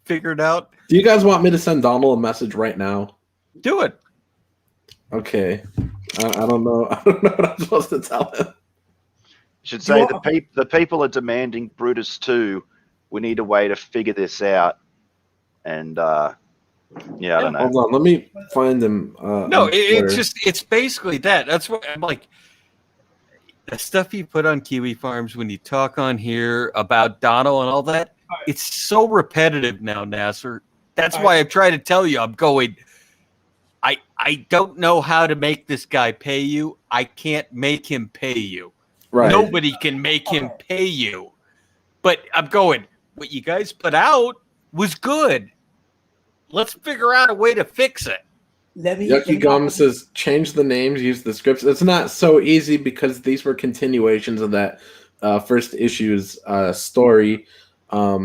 figured out. Do you guys want me to send Donald a message right now? Do it. Okay. I don't know. I don't know what I'm supposed to tell him. You should say the people are demanding Brutus 2. We need a way to figure this out. And yeah, I don't know. Hold on, let me find him. No, it's basically that. That's what I'm like. The stuff you put on Kiwi Farms when you talk on here about Donald and all that, it's so repetitive now, Nasser. That's why I'm trying to tell you. I'm going. I don't know how to make this guy pay you. I can't make him pay you. Right. Nobody can make him pay you. But I'm going. What you guys put out was good. Let's figure out a way to fix it. Yucky Gum says, change the names, use the scripts. It's not so easy because these were continuations of that first issue's story. I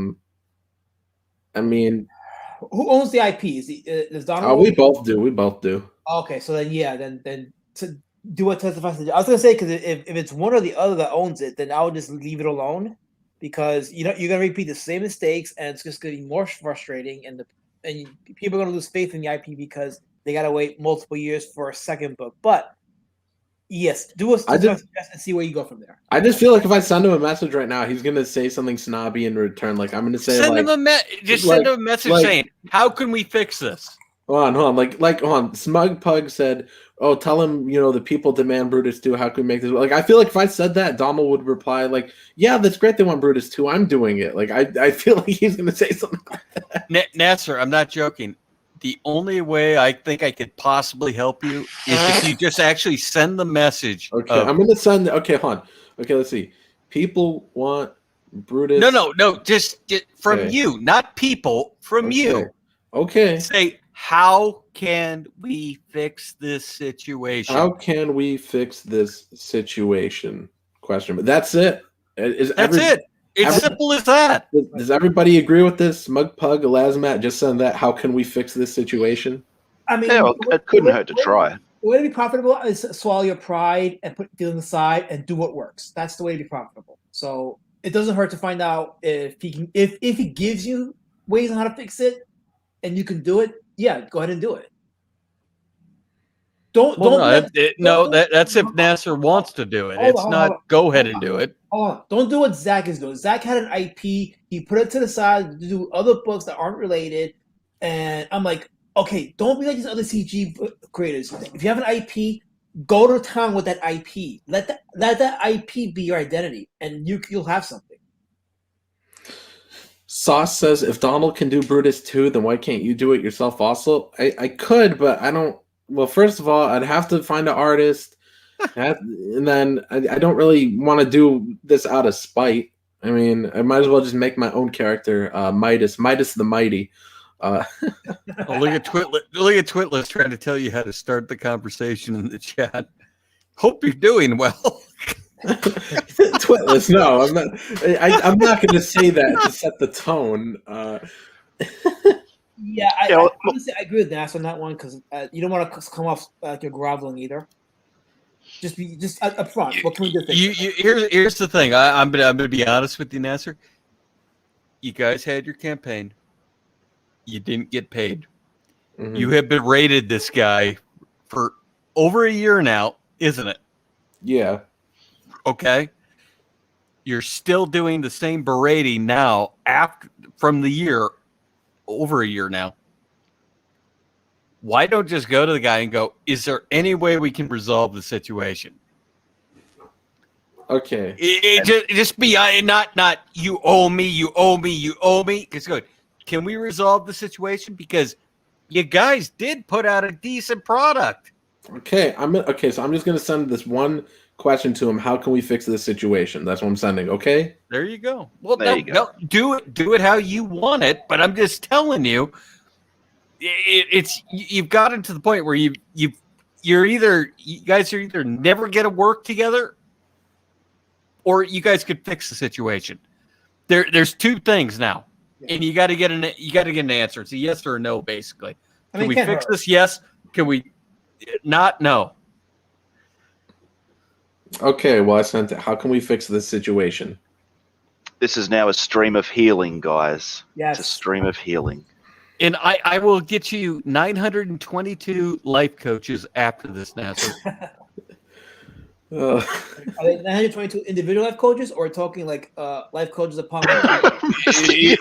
mean... Who owns the IP? Does Donald? We both do. We both do. Okay, so then to do what testifies. I was gonna say because if it's one or the other that owns it, then I would just leave it alone because you're gonna repeat the same mistakes and it's just gonna be more frustrating and people are gonna lose faith in the IP because they gotta wait multiple years for a second book. But yes, do a and see where you go from there. I just feel like if I send him a message right now, he's gonna say something snobby in return. Like I'm gonna say, send him a message saying, "How can we fix this?" Hold on. Hold on. Smug Pug said, "Oh, tell him the people demand Brutus 2. How can we make this?" Like I feel like if I said that, Donald would reply like, "Yeah, that's great. They want Brutus 2. I'm doing it." Like I feel like he's gonna say something like that. Nasser, I'm not joking. The only way I think I could possibly help you is if you just actually send the message. Okay, I'm going to send... Okay, hold on. Okay, let's see. People want Brutus... No. Just from you. Not people. From you. Okay. Say, how can we fix this situation? How can we fix this situation? Question. But that's it. That's it. It's simple as that. Does everybody agree with this? Smug Pug, Elasmat, just send that. How can we fix this situation? I mean, it couldn't hurt to try. The way to be profitable is swallow your pride and put feelings aside and do what works. That's the way to be profitable. So it doesn't hurt to find out if he gives you ways on how to fix it and you can do it. Yeah, go ahead and do it. That's if Nasser wants to do it. It's not go ahead and do it. Hold on. Don't do what Zach is doing. Zach had an IP. He put it to the side to do other books that aren't related. And I'm like, okay, don't be like these other CG creators. If you have an IP, go to town with that IP. Let that IP be your identity, and you'll have something. Sauce says, if Donald can do Brutus 2, then why can't you do it yourself also? I could, but I don't... Well, first of all, I'd have to find an artist. And then I don't really want to do this out of spite. I mean, I might as well just make my own character, Midas the Mighty. Look at Twitless trying to tell you how to start the conversation in the chat. Hope you're doing well. Twitless, no, I'm not. I'm not going to say that to set the tone. Yeah, I honestly I agree with Nasser on that one because you don't want to come off like you're groveling either. Just up front. What can we do? Here's the thing. I'm gonna be honest with you, Nasser. You guys had your campaign. You didn't get paid. Mm-hmm. You have berated this guy for over a year now, isn't it? Yeah. Okay. You're still doing the same berating now from the year. Over a year now. why don't just go to the guy and go, is there any way we can resolve the situation? Okay. Just be not you owe me. It's good. Can we resolve the situation? Because you guys did put out a decent product. Okay, so I'm just gonna send this one question to him. How can we fix this situation? That's what I'm sending. Okay. There you go. Well, There you go. no, do it how you want it. But I'm just telling you, you've gotten to the point where you guys are either never get to work together, or you guys could fix the situation. There's two things now, and you got to get an answer. It's a yes or a no, basically. Can we fix this? Yes. Can we not? No. Okay, well, I sent it. How can we fix this situation? This is now a stream of healing, guys. Yes. It's a stream of healing. And I will get you 922 life coaches after this, Nasser. Are they 922 individual life coaches, or talking like life coaches upon? He's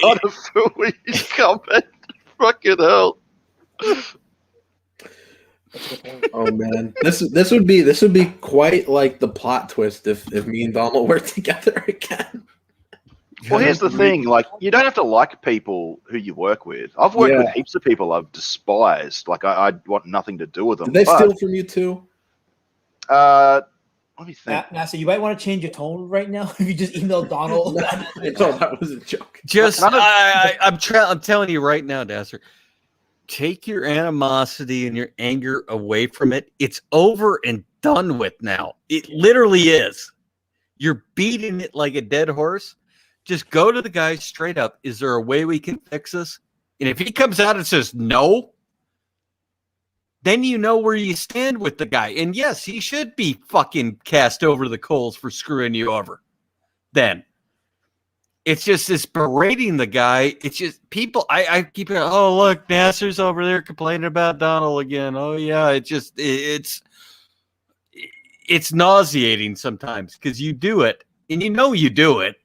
coming. Fucking hell. Oh man, this would be quite like the plot twist if me and Donald were together again. Well, here's the thing: like, you don't have to like people who you work with. I've worked with heaps of people I've despised. Like, I want nothing to do with them. Did they steal from you too? Let me think. Nasser, you might want to change your tone right now. If you just email Donald. No, that was a joke. I'm telling you right now, Nasser. Take your animosity and your anger away from it. It's over and done with now. It literally is. You're beating it like a dead horse. Just go to the guy straight up. Is there a way we can fix this? And if he comes out and says no, then you know where you stand with the guy. And yes, he should be fucking cast over the coals for screwing you over. Then. It's just this berating the guy. It's just people. I keep it. Oh, look, Nasser's over there complaining about Donald again. Oh yeah, it's nauseating sometimes because you do it and you know you do it.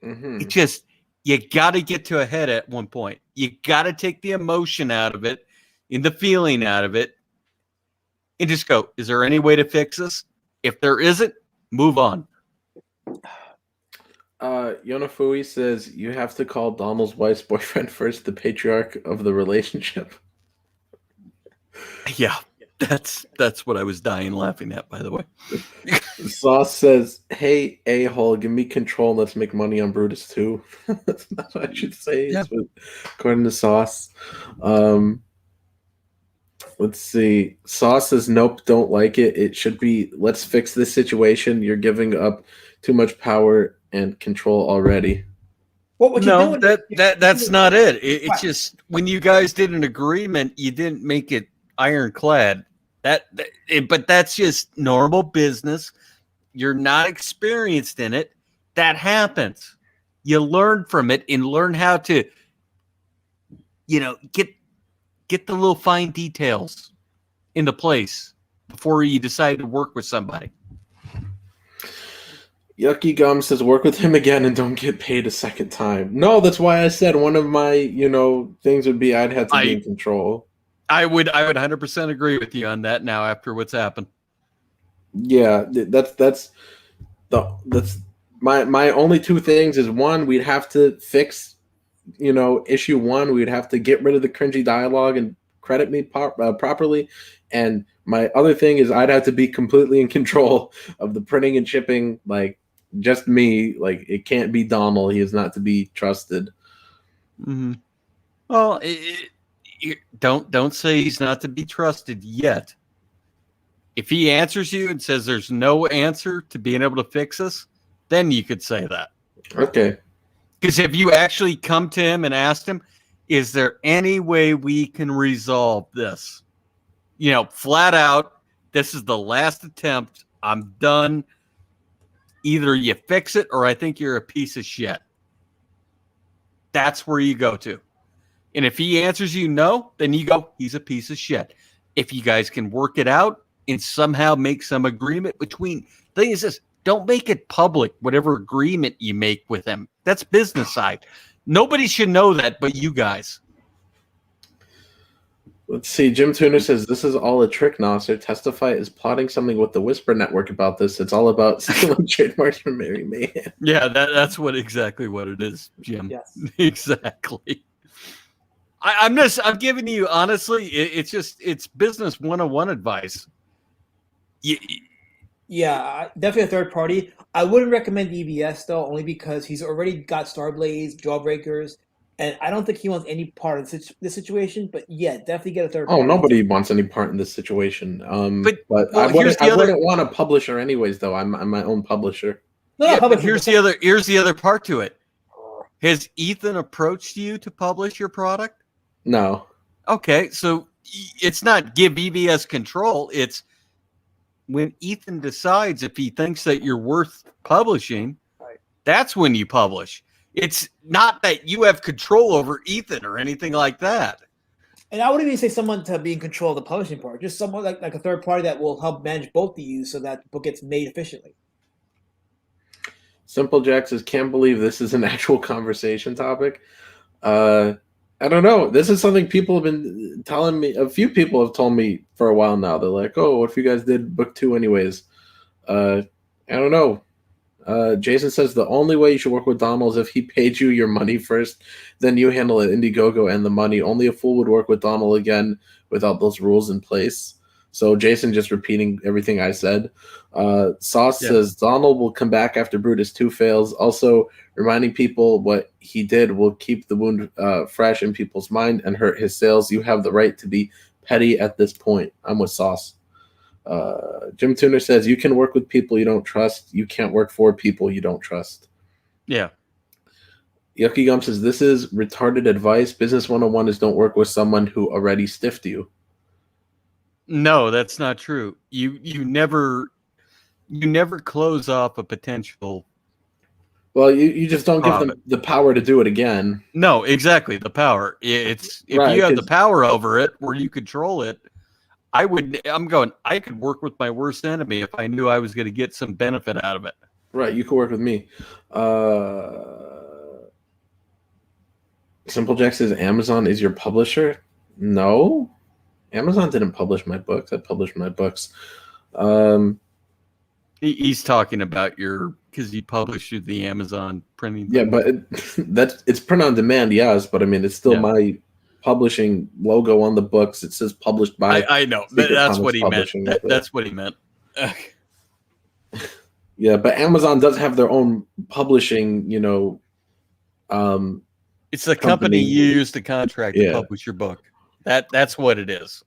Mm-hmm. It's just you got to get to a head at one point. You got to take the emotion out of it and the feeling out of it, and just go. Is there any way to fix this? If there isn't, move on. Yonafui says you have to call Donald's wife's boyfriend first, the patriarch of the relationship. Yeah, that's what I was dying laughing at, by the way. Sauce says, "Hey, a-hole, give me control. Let's make money on Brutus too." That's what I should say. Yeah. According to Sauce. Let's see. Sauce says, "Nope, don't like it. It should be, let's fix this situation. You're giving up too much power and control already." What no, that's not it. It's just when you guys did an agreement, you didn't make it ironclad. But that's just normal business. You're not experienced in it. That happens. You learn from it and learn how to, get the little fine details into place before you decide to work with somebody. Yucky Gum says, "Work with him again and don't get paid a second time." No, that's why I said one of my, things would be I'd have to be in control. I would 100% agree with you on that now after what's happened. Yeah, that's my only two things is, one, we'd have to fix, issue one. We'd have to get rid of the cringy dialogue and credit me properly. And my other thing is I'd have to be completely in control of the printing and shipping, like just me. Like, it can't be Donald. He is not to be trusted. Mm-hmm. Well, don't say he's not to be trusted yet. If he answers you and says there's no answer to being able to fix this, then you could say that. Okay. Because if you actually come to him and asked him, is there any way we can resolve this? Flat out, this is the last attempt. I'm done. Either you fix it or I think you're a piece of shit. That's where you go to. And if he answers you no, then you go, he's a piece of shit. If you guys can work it out and somehow make some agreement between, the thing is this, don't make it public, whatever agreement you make with him. That's business side. Nobody should know that but you guys. Let's see. Jim Tuner says this is all a trick. Nasser Testify is plotting something with the Whisper Network about this. It's all about stealing trademarks from Mary Mayhem. Yeah, that's exactly what it is, Jim. Yes. Exactly. I'm giving you honestly. It's business 101 advice. Yeah, definitely a third party. I wouldn't recommend EBS though, only because he's already got Starblaze, Jawbreakers, and I don't think he wants any part of this situation. But yeah, definitely get a third party. Oh, nobody wants any part in this situation. But well, I wouldn't want a publisher anyways, though. I'm my own publisher. But here's the other part to it. Has Ethan approached you to publish your product? No. Okay, so it's not give EBS control. It's when Ethan decides if he thinks that you're worth publishing, that's when you publish. It's not that you have control over Ethan or anything like that. And I wouldn't even say someone to be in control of the publishing part, just someone like a third party that will help manage both of you so that the book gets made efficiently. Simple Jack says, can't believe this is an actual conversation topic. I don't know. This is something people have been telling me. A few people have told me for a while now. They're like, oh, what if you guys did book 2 anyways? I don't know. Jason says the only way you should work with Donald is if he paid you your money first, then you handle it, Indiegogo and the money. Only a fool would work with Donald again without those rules in place. So Jason just repeating everything I said. Sauce says Donald will come back after Brutus 2 fails. Also, reminding people what he did will keep the wound fresh in people's mind and hurt his sales. You have the right to be petty at this point. I'm with Sauce. Jim Tuner says you can work with people you don't trust. You can't work for people you don't trust. Yeah. Yucky Gum says this is retarded advice. Business 101 is don't work with someone who already stiffed you. No, that's not true. You never close off a potential. Well, you just don't give them the power to do it again. No, exactly. The power. It's if you have the power over it where you control it, I could work with my worst enemy if I knew I was going to get some benefit out of it. Right, you could work with me. Simple Jack says Amazon is your publisher. No. Amazon didn't publish my books. I published my books. He's talking about because you published through the Amazon printing. Yeah, but it's print on demand, yes. But I mean, it's still my publishing logo on the books. It says published by. I know. That's what he meant. That's what he meant. Yeah, but Amazon does have their own publishing. It's the company you use to contract to publish your book. That's what it is.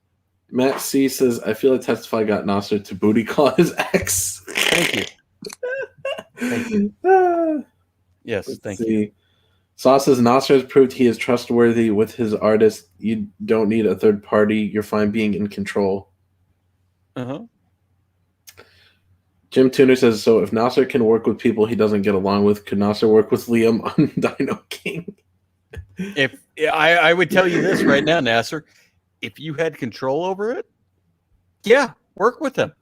Matt C says, I feel like Testify got Nasser to booty call his ex. Thank you. Thank you. Yes, thank you. Sauce says Nasser has proved he is trustworthy with his artist. You don't need a third party. You're fine being in control. Uh-huh. Jim Tuner says, so if Nasser can work with people he doesn't get along with, could Nasser work with Liam on Dino King? If I would tell you this right now, Nasser, if you had control over it, work with him.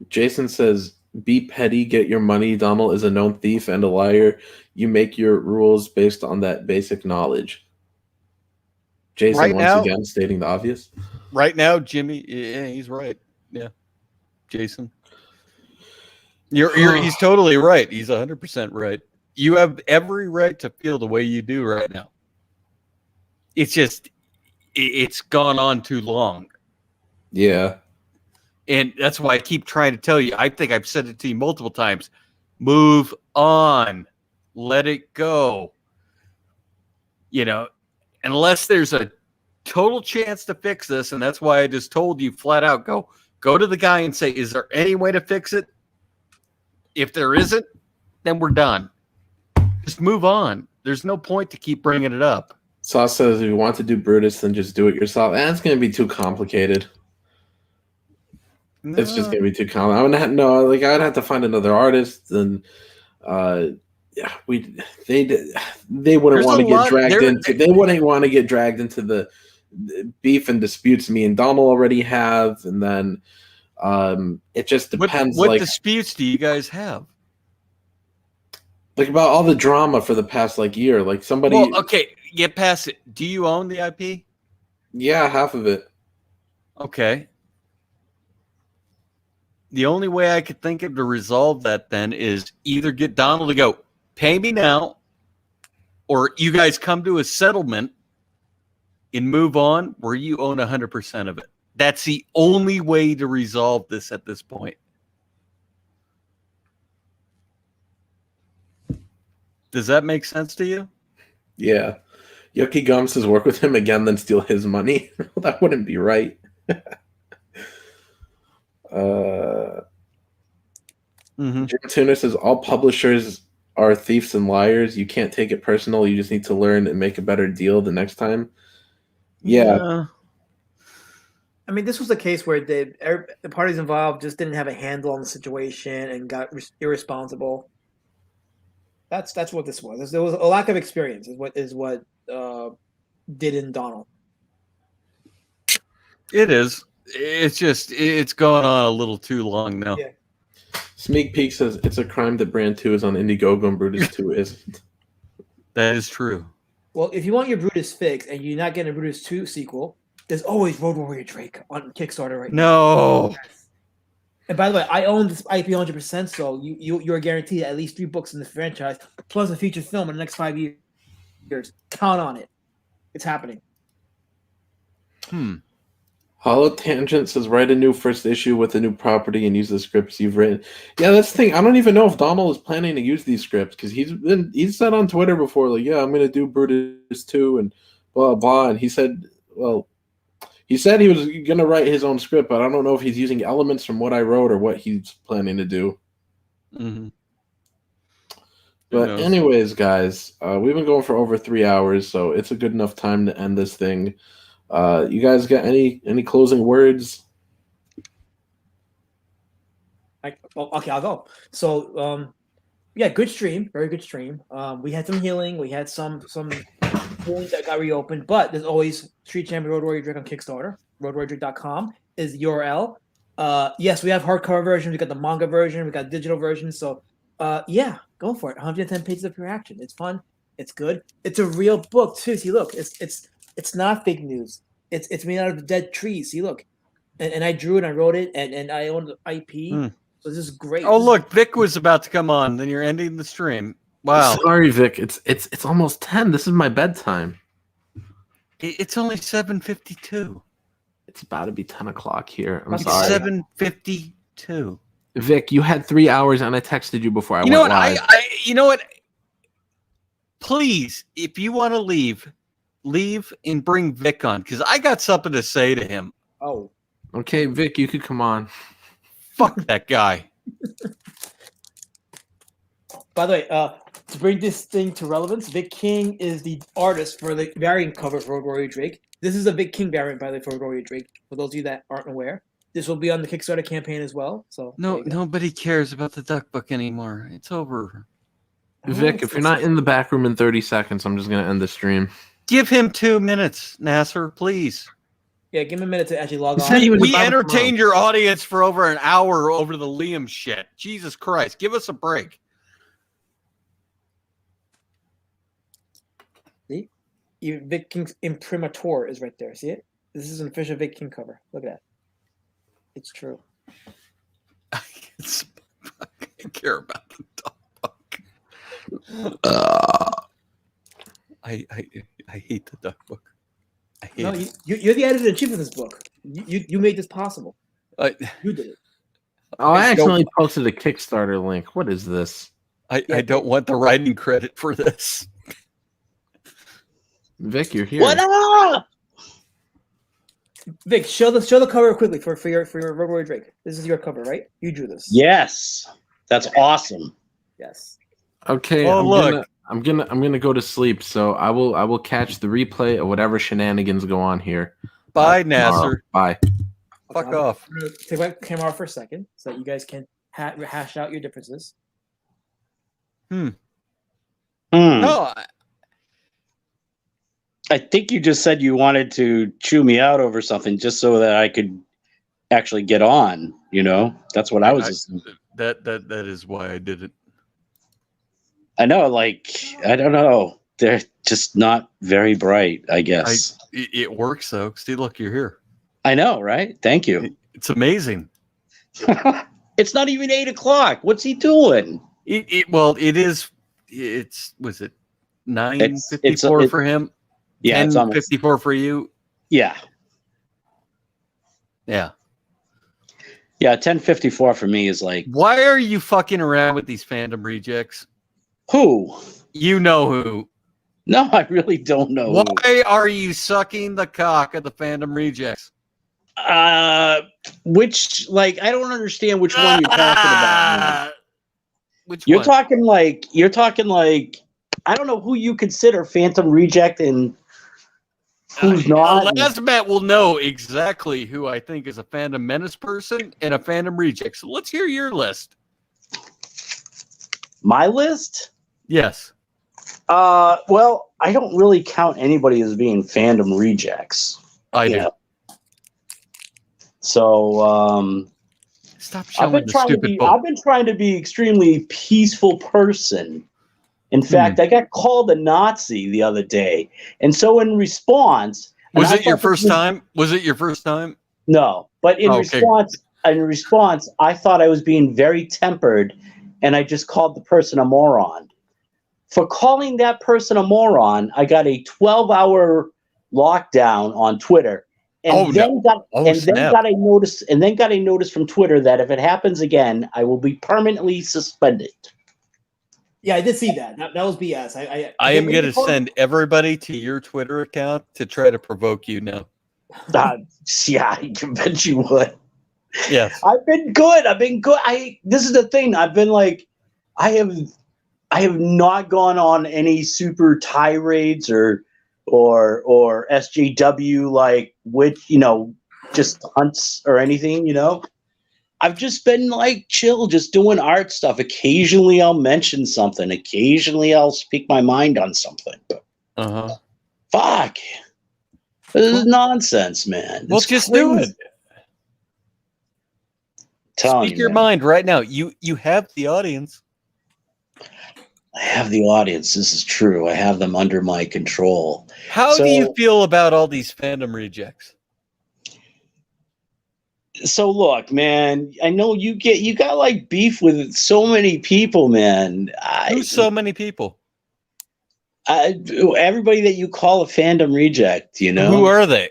Jason says, be petty, get your money. Donald is a known thief and a liar. You make your rules based on that basic knowledge. Jason once again stating the obvious. Right now, Jimmy, he's right. Yeah, Jason, he's totally right. He's 100% right. You have every right to feel the way you do right now. It's just, it's gone on too long. Yeah. And that's why I keep trying to tell you, I think I've said it to you multiple times, move on, let it go. Unless there's a total chance to fix this. And that's why I just told you flat out, go to the guy and say, is there any way to fix it? If there isn't, then we're done. Just move on. There's no point to keep bringing it up. Sauce says if you want to do Brutus, then just do it yourself. That's going to be too complicated. No. It's just going to be too complicated. I'd have to find another artist, and they wouldn't want to get dragged into. They wouldn't want to get dragged into the beef and disputes me and Donald already have, and then it just depends. What disputes do you guys have? Like about all the drama for the past year, somebody. Well, okay, get past it. Do you own the IP? Yeah, half of it. Okay. The only way I could think of to resolve that then is either get Donald to go, pay me now, or you guys come to a settlement and move on where you own 100% of it. That's the only way to resolve this at this point. Does that make sense to you? Yeah. Yucky Gum says work with him again, then steal his money. That wouldn't be right. Jim Tuner says all publishers are thieves and liars. You can't take it personal. You just need to learn and make a better deal the next time. Yeah. I mean, this was a case where the parties involved just didn't have a handle on the situation and got irresponsible. That's what this was. There was a lack of experience. Is what did in Donald. It is. It's just it's going on a little too long now. Yeah. Sneak Peek says it's a crime that Brand 2 is on Indiegogo and Brutus 2 isn't. That is true. Well, if you want your Brutus fix and you're not getting a Brutus 2 sequel, there's always Road Warrior Drake on Kickstarter right now. No. And by the way, I own this IP 100%, so you're guaranteed at least 3 books in the franchise, plus a feature film in the next 5 years. Count on it. It's happening. Hollow Tangent says write a new first issue with a new property and use the scripts you've written. Yeah, that's the thing. I don't even know if Donald is planning to use these scripts because he's said on Twitter before, like, yeah, I'm gonna do Brutus 2 and blah blah. And he said he was gonna write his own script, but I don't know if he's using elements from what I wrote or what he's planning to do. But anyways, guys, we've been going for over 3 hours, so it's a good enough time to end this thing. You guys got any closing words? Okay, I'll go. So, yeah, good stream, very good stream. We had some healing, we had some wounds that got reopened, but there's always Street Champion Road Warrior Drake on Kickstarter. RoadWarriorDrake.com is the URL. Yes, we have hardcover versions. We got the manga version. We got digital version. So, yeah, go for it. 110 pages of pure action. It's fun. It's good. It's a real book too. See, look, it's not fake news. It's made out of dead trees. See, look, and I drew it, I wrote it, and I own the IP. So this is great. Oh, look, Vic was about to come on. Then you're ending the stream. Wow. Sorry, Vic. It's almost 10. This is my bedtime. It's only 7:52. It's about to be 10 o'clock here. I'm it's sorry. 7:52. Vic, you had 3 hours, and I texted you before I went live. You know what? Please, if you want to leave and bring Vic on, because I got something to say to him. Oh. Okay, Vic, you could come on. Fuck that guy. By the way, to bring this thing to relevance, Vic King is the artist for the variant cover for Road Warrior Drake. This is a Vic King variant, by the way, for Road Warrior Drake. For those of you that aren't aware, this will be on the Kickstarter campaign as well. So nobody cares about the Duck Book anymore. It's over. Vic, if you're not in the back room in 30 seconds, I'm just going to end the stream. Give him 2 minutes, Nasser, please. Yeah, give him a minute to actually log on. We entertained your audience for over an hour over the Liam shit. Jesus Christ, give us a break. See? Vic King's imprimatur is right there. See it? This is an official Vic King cover. Look at that. It's true. I care about the Duck Book. I hate the Duck Book. I hate it. You're the editor in chief of this book. You made this possible. You did it. Oh, I accidentally posted a Kickstarter link. What is this? I don't want the writing credit for this. Vic, you're here. What up? Vic, show the cover quickly for your Road Warrior Drake. This is your cover, right? You drew this. Yes, that's awesome. Yes. Okay. Oh, look. I'm gonna go to sleep. So I will catch the replay of whatever shenanigans go on here. Bye, Nasser. Bye. Fuck off. I'm gonna take my camera off for a second so that you guys can hash out your differences. No, I think you just said you wanted to chew me out over something just so that I could actually get on. You know, that's what I was assuming. That is why I did it. I know, like, I don't know. they're just not very bright, I guess. It works though. See, look, you're here. I know, right? Thank you. It's amazing. It's not even 8 o'clock. What's he doing? Well, it is. Was it 9:54 for him? Yeah, 10:54 for you. Yeah. Yeah. Yeah, 10:54 for me is like. Why are you fucking around with these fandom rejects? Who? You know who. No, I really don't know. Why are you sucking the cock of the fandom rejects? Which, like, I don't understand which one you're talking about. Which you're one? talking like, I don't know who you consider phantom reject and who's not. Lazmat will know exactly who I think is a fandom menace person and a fandom reject. So let's hear your list. My list? Yes. Well, I don't really count anybody as being fandom rejects. I do. So, stop showing the stupid book. I've been trying to be extremely peaceful person. In fact, I got called a Nazi the other day, and so in response, was it your first time? Was it your first time? No, but in response, I thought I was being very tempered, and I just called the person a moron. For calling that person a moron, I got a 12-hour lockdown on Twitter, and then got a notice from Twitter that if it happens again, I will be permanently suspended. Yeah, I did see that. That was BS. I am going to send everybody to your Twitter account to try to provoke you now. Yeah, I bet you would. Yes, I've been good. This is the thing. I've been like, I have not gone on any super tirades or SJW like just hunts or anything. I've just been like chill, just doing art stuff. Occasionally I'll mention something. Occasionally I'll speak my mind on something. Fuck. This is nonsense, man. Well, just do it. Speak your mind right now. You have the audience. I have the audience. This is true. I have them under my control. How do you feel about all these fandom rejects? So look, man, I know you got like beef with so many people, man. Who's so many people? Everybody that you call a fandom reject, Who are they?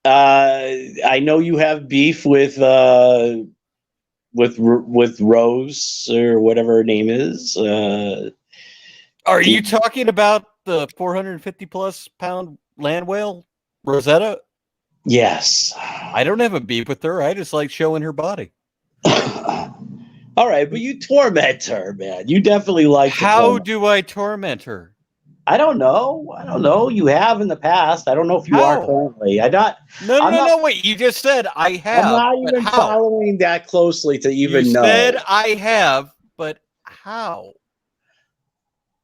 I know you have beef with Rose or whatever her name is. Are you talking about the 450 plus pound land whale, Rosetta? Yes. I don't have a beef with her. I just like showing her body. All right, but you torment her, man. You definitely like. How do I torment her? I don't know. You have in the past. I don't know if you are currently. No. Wait. You just said I have. I'm not even following that closely to even know. You said I have, but how?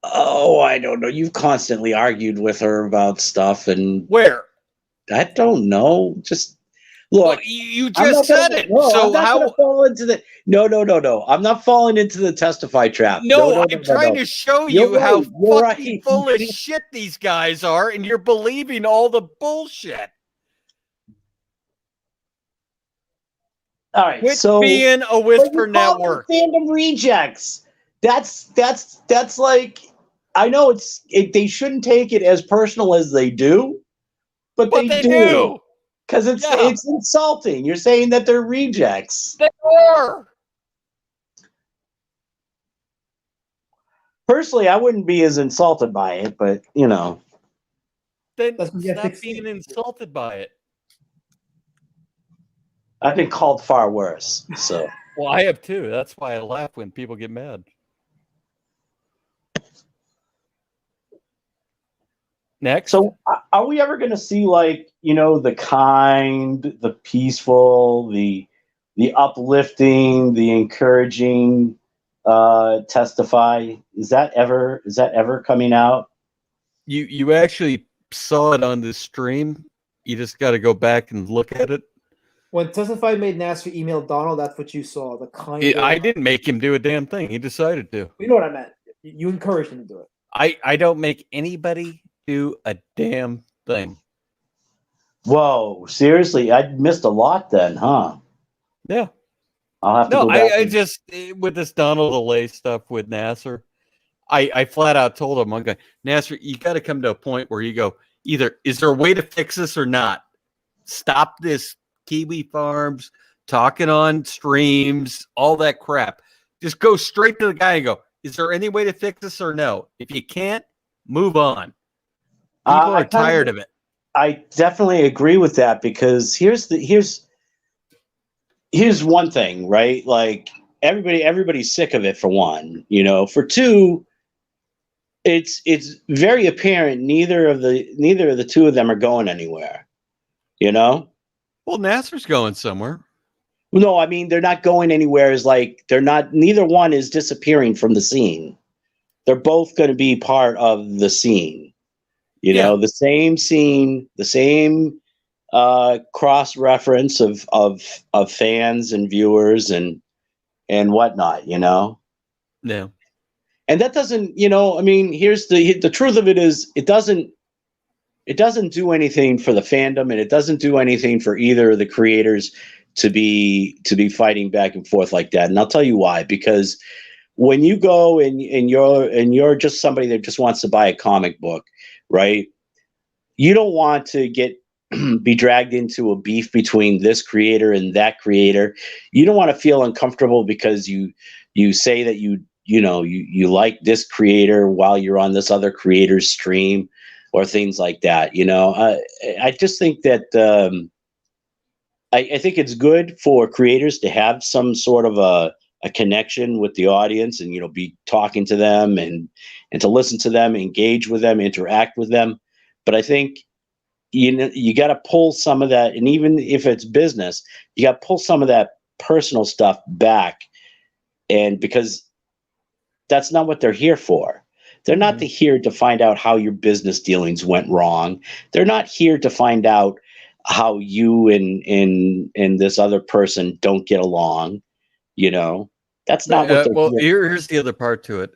Oh, I don't know. You've constantly argued with her about stuff, and where? I don't know. Just look. Well, you just said it. So how? Fall into the no. I'm not falling into the testify trap. No, I'm trying to show you how fucking full of shit these guys are, and you're believing all the bullshit. All right, quit being a whisper network. Fandom rejects. That's like, I know they shouldn't take it as personal as they do, but they do. Because it's insulting. You're saying that they're rejects. They are. Personally, I wouldn't be as insulted by it, but Then stop being insulted by it. I've been called far worse. So well, I have too. That's why I laugh when people get mad. Next. So are we ever going to see the kind, the peaceful, the uplifting, the encouraging testify? Is that ever coming out? You actually saw it on this stream. You just got to go back and look at it. When Testify made Nasser email Donald, that's what you saw. The kind. I didn't make him do a damn thing. He decided to. You know what I meant. You encouraged him to do it. I don't make anybody do a damn thing. Whoa, seriously, I missed a lot then, huh? Yeah. I'll have to No, go back. I just with this Donald delay stuff with Nasser, I flat out told him, I'm going, Nasser, you got to come to a point where you go, either is there a way to fix this or not? Stop this Kiwi Farms talking on streams, all that crap. Just go straight to the guy and go, is there any way to fix this or no? If you can't, move on. People are tired of it. I definitely agree with that, because here's one thing, right? Like everybody's sick of it, for one. For two, it's very apparent neither of the two of them are going anywhere. Well, Nasser's going somewhere. No, I mean, they're not going anywhere. Is like neither one is disappearing from the scene. They're both going to be part of the scene. The same scene, the same cross reference of fans and viewers and whatnot. Yeah. And that doesn't, I mean, here's the truth of it is it doesn't do anything for the fandom, and it doesn't do anything for either of the creators to be fighting back and forth like that. And I'll tell you why. Because when you go and you're just somebody that just wants to buy a comic book, right? You don't want to be dragged into a beef between this creator and that creator. You don't want to feel uncomfortable because you say that you like this creator while you're on this other creator's stream or things like that. I just think that I think it's good for creators to have some sort of a connection with the audience and, be talking to them and to listen to them, engage with them, interact with them. But I think, you got to pull some of that. And even if it's business, you got to pull some of that personal stuff back. And because that's not what they're here for. They're not here to find out how your business dealings went wrong. They're not here to find out how you and this other person don't get along. That's not what they're here. Here's the other part to it.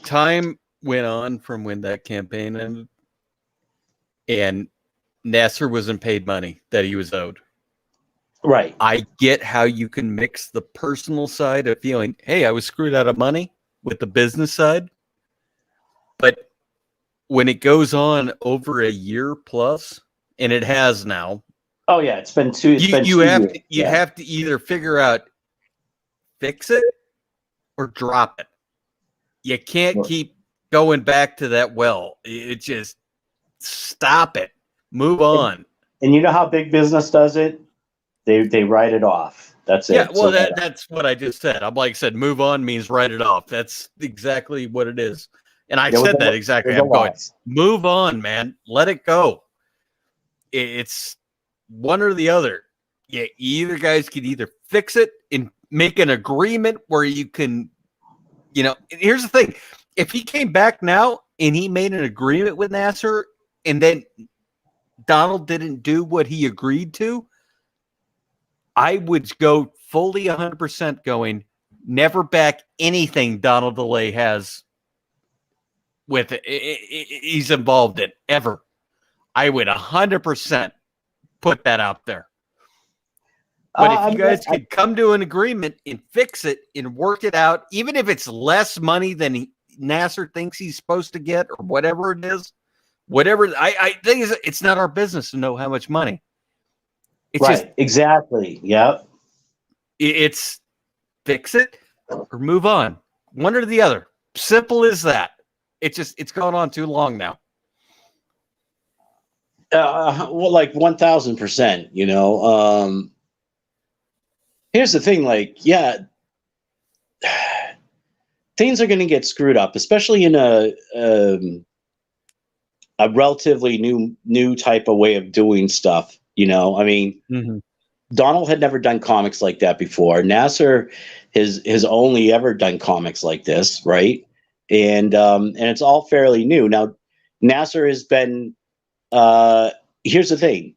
Time went on from when that campaign ended, and Nasser wasn't paid money that he was owed. Right. I get how you can mix the personal side of feeling, hey, I was screwed out of money, with the business side. But when it goes on over a year plus, and it has now. Oh yeah, it's been two. You have to either figure out, fix it or drop it. You can't keep going back to that well. It just stop it. Move on. And you know how big business does it? They write it off. That's it. Yeah, well, that's what I just said. I'm like I said, move on means write it off. That's exactly what it is. And I said that exactly. I'm going, move on, man. Let it go. It's one or the other. Yeah, either guys can either fix it and make an agreement where you can, here's the thing. If he came back now and he made an agreement with Nasser and then Donald didn't do what he agreed to, I would go fully 100% going, never back anything Donald DeLay has with it. He's involved in ever. I would 100% put that out there. But if you guys could come to an agreement and fix it and work it out, even if it's less money than Nasser thinks he's supposed to get or whatever it is, I think it's not our business to know how much money. It's just exactly. Yep. It's fix it or move on. One or the other. Simple as that. It's gone on too long now. Well, like 1000%, here's the thing, things are going to get screwed up, especially in a relatively new type of way of doing stuff. I mean, Donald had never done comics like that before. Nasser has only ever done comics like this, right? And it's all fairly new. Now, Nasser has been. Here's the thing.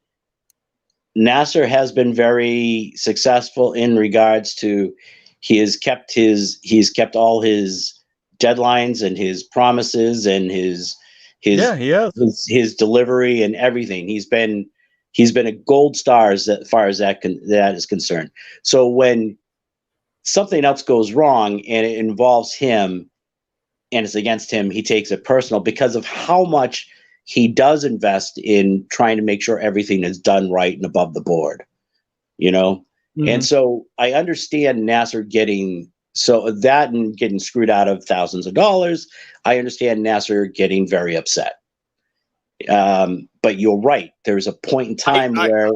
Nasser has been very successful in regards to he's kept all his deadlines and his promises and his delivery and everything. He's been a gold star as far as that is concerned. So when something else goes wrong and it involves him and it's against him, he takes it personal because of how much he does invest in trying to make sure everything is done right and above the board, you know? Mhm. And so I understand Nasser getting screwed out of thousands of dollars. I understand Nasser getting very upset. But you're right. There's a point in time where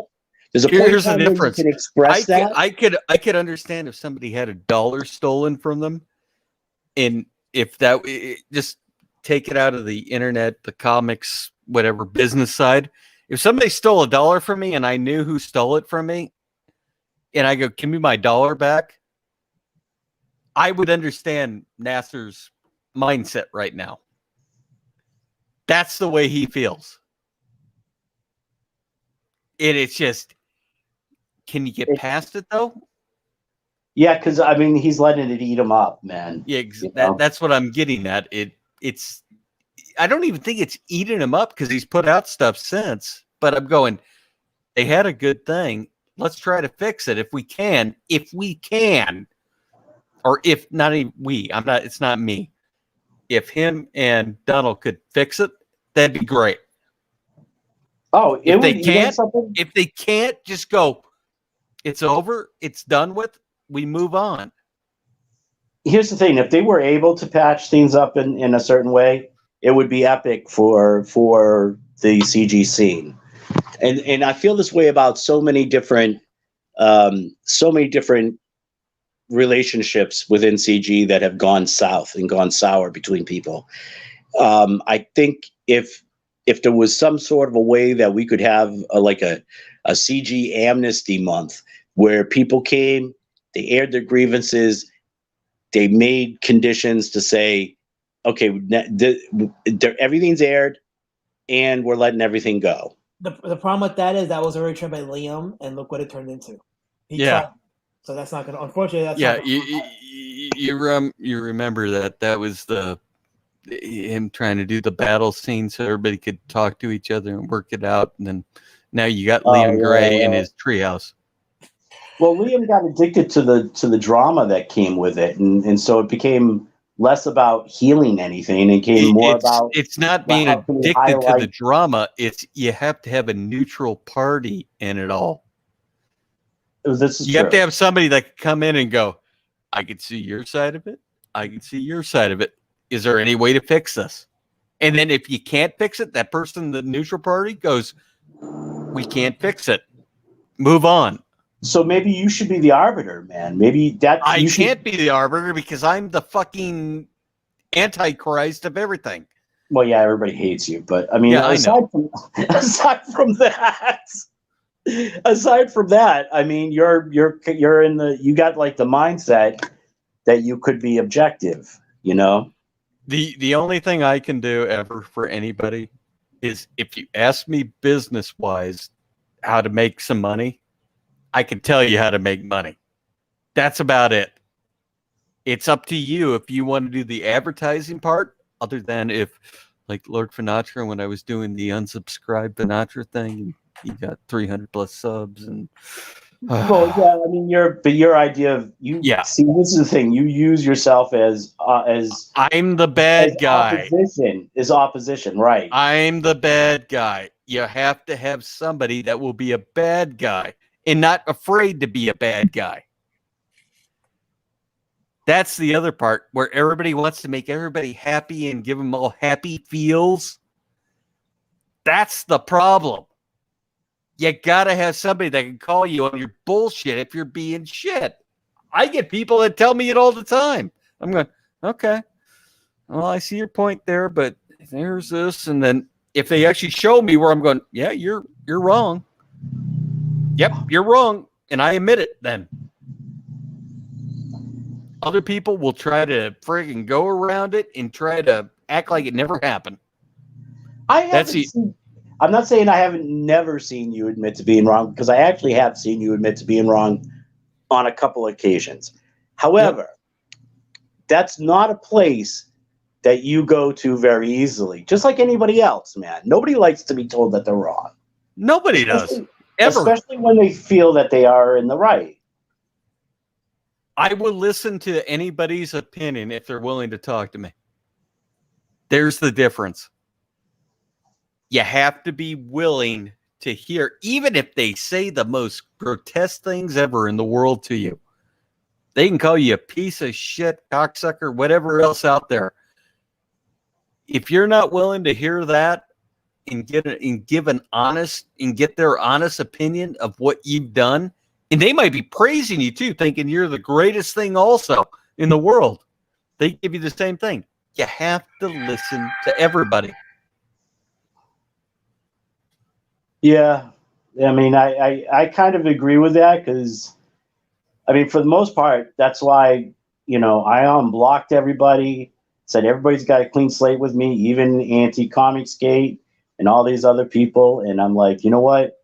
you can express that. I could understand if somebody had $1 stolen from them, and if that just take it out of the internet, the comics, whatever business side. If somebody stole $1 from me and I knew who stole it from me, and I go, "Give me my $1 back," I would understand Nasser's mindset right now. That's the way he feels. And it's just, can you get past it though? Yeah, because I mean, he's letting it eat him up, man. Yeah, that's what I'm getting at. It's I don't even think it's eating him up because he's put out stuff since. But I'm going, they had a good thing. Let's try to fix it if we can. Or if not even we, it's not me. If him and Donald could fix it, that'd be great. Oh, if they can't, just go, it's over, it's done with, we move on. Here's the thing: if they were able to patch things up in a certain way, it would be epic for the CG scene. And I feel this way about so many different relationships within CG that have gone south and gone sour between people. I think if there was some sort of a way that we could have a CG amnesty month where people came, they aired their grievances, they made conditions to say, okay, everything's aired and we're letting everything go. The problem with that is that was already tried by Liam, and look what it turned into. He tried. So that's not going to, unfortunately, that's not gonna you remember that was him trying to do the battle scene so everybody could talk to each other and work it out, and then now you got Liam Gray in his treehouse. Well, Liam got addicted to the drama that came with it, and so it became less about healing anything. It became more about it's not being addicted to the drama. It's you have to have a neutral party in it all. This is you have to have somebody that can come in and go, I can see your side of it. I can see your side of it. Is there any way to fix this? And then if you can't fix it, that person, the neutral party, goes, we can't fix it. Move on. So maybe you should be the arbiter, man. Maybe I can't be the arbiter because I'm the fucking antichrist of everything. Well, yeah, everybody hates you, but I mean, aside from that, I mean, you're in you got like the mindset that you could be objective, you know? The only thing I can do ever for anybody is if you ask me business wise how to make some money, I can tell you how to make money. That's about it. It's up to you if you want to do the advertising part, other than if, like Lord Finatra, when I was doing the unsubscribe Finatra thing, he got 300 plus subs. And well, yeah, I mean, your idea of see, this is the thing. You use yourself as I'm the bad guy. Opposition, right? I'm the bad guy. You have to have somebody that will be a bad guy and not afraid to be a bad guy. That's the other part where everybody wants to make everybody happy and give them all happy feels. That's the problem. You got to have somebody that can call you on your bullshit if you're being shit. I get people that tell me it all the time. I'm going, okay, well, I see your point there, but there's this. And then if they actually show me where I'm going, yeah, you're wrong. Yep, you're wrong. And I admit it then. Other people will try to friggin' go around it and try to act like it never happened. I'm not saying I haven't never seen you admit to being wrong, because I actually have seen you admit to being wrong on a couple of occasions. However, that's not a place that you go to very easily, just like anybody else, man. Nobody likes to be told that they're wrong. Nobody does, ever. Especially when they feel that they are in the right. I will listen to anybody's opinion if they're willing to talk to me. There's the difference. You have to be willing to hear, even if they say the most grotesque things ever in the world to you. They can call you a piece of shit, cocksucker, whatever else out there. If you're not willing to hear that and get their honest opinion of what you've done, and they might be praising you too, thinking you're the greatest thing also in the world. They give you the same thing. You have to listen to everybody. Yeah. I mean, I kind of agree with that because, I mean, for the most part, that's why, I unblocked everybody, said everybody's got a clean slate with me, even Anti-Comicsgate and all these other people. And I'm like, you know what?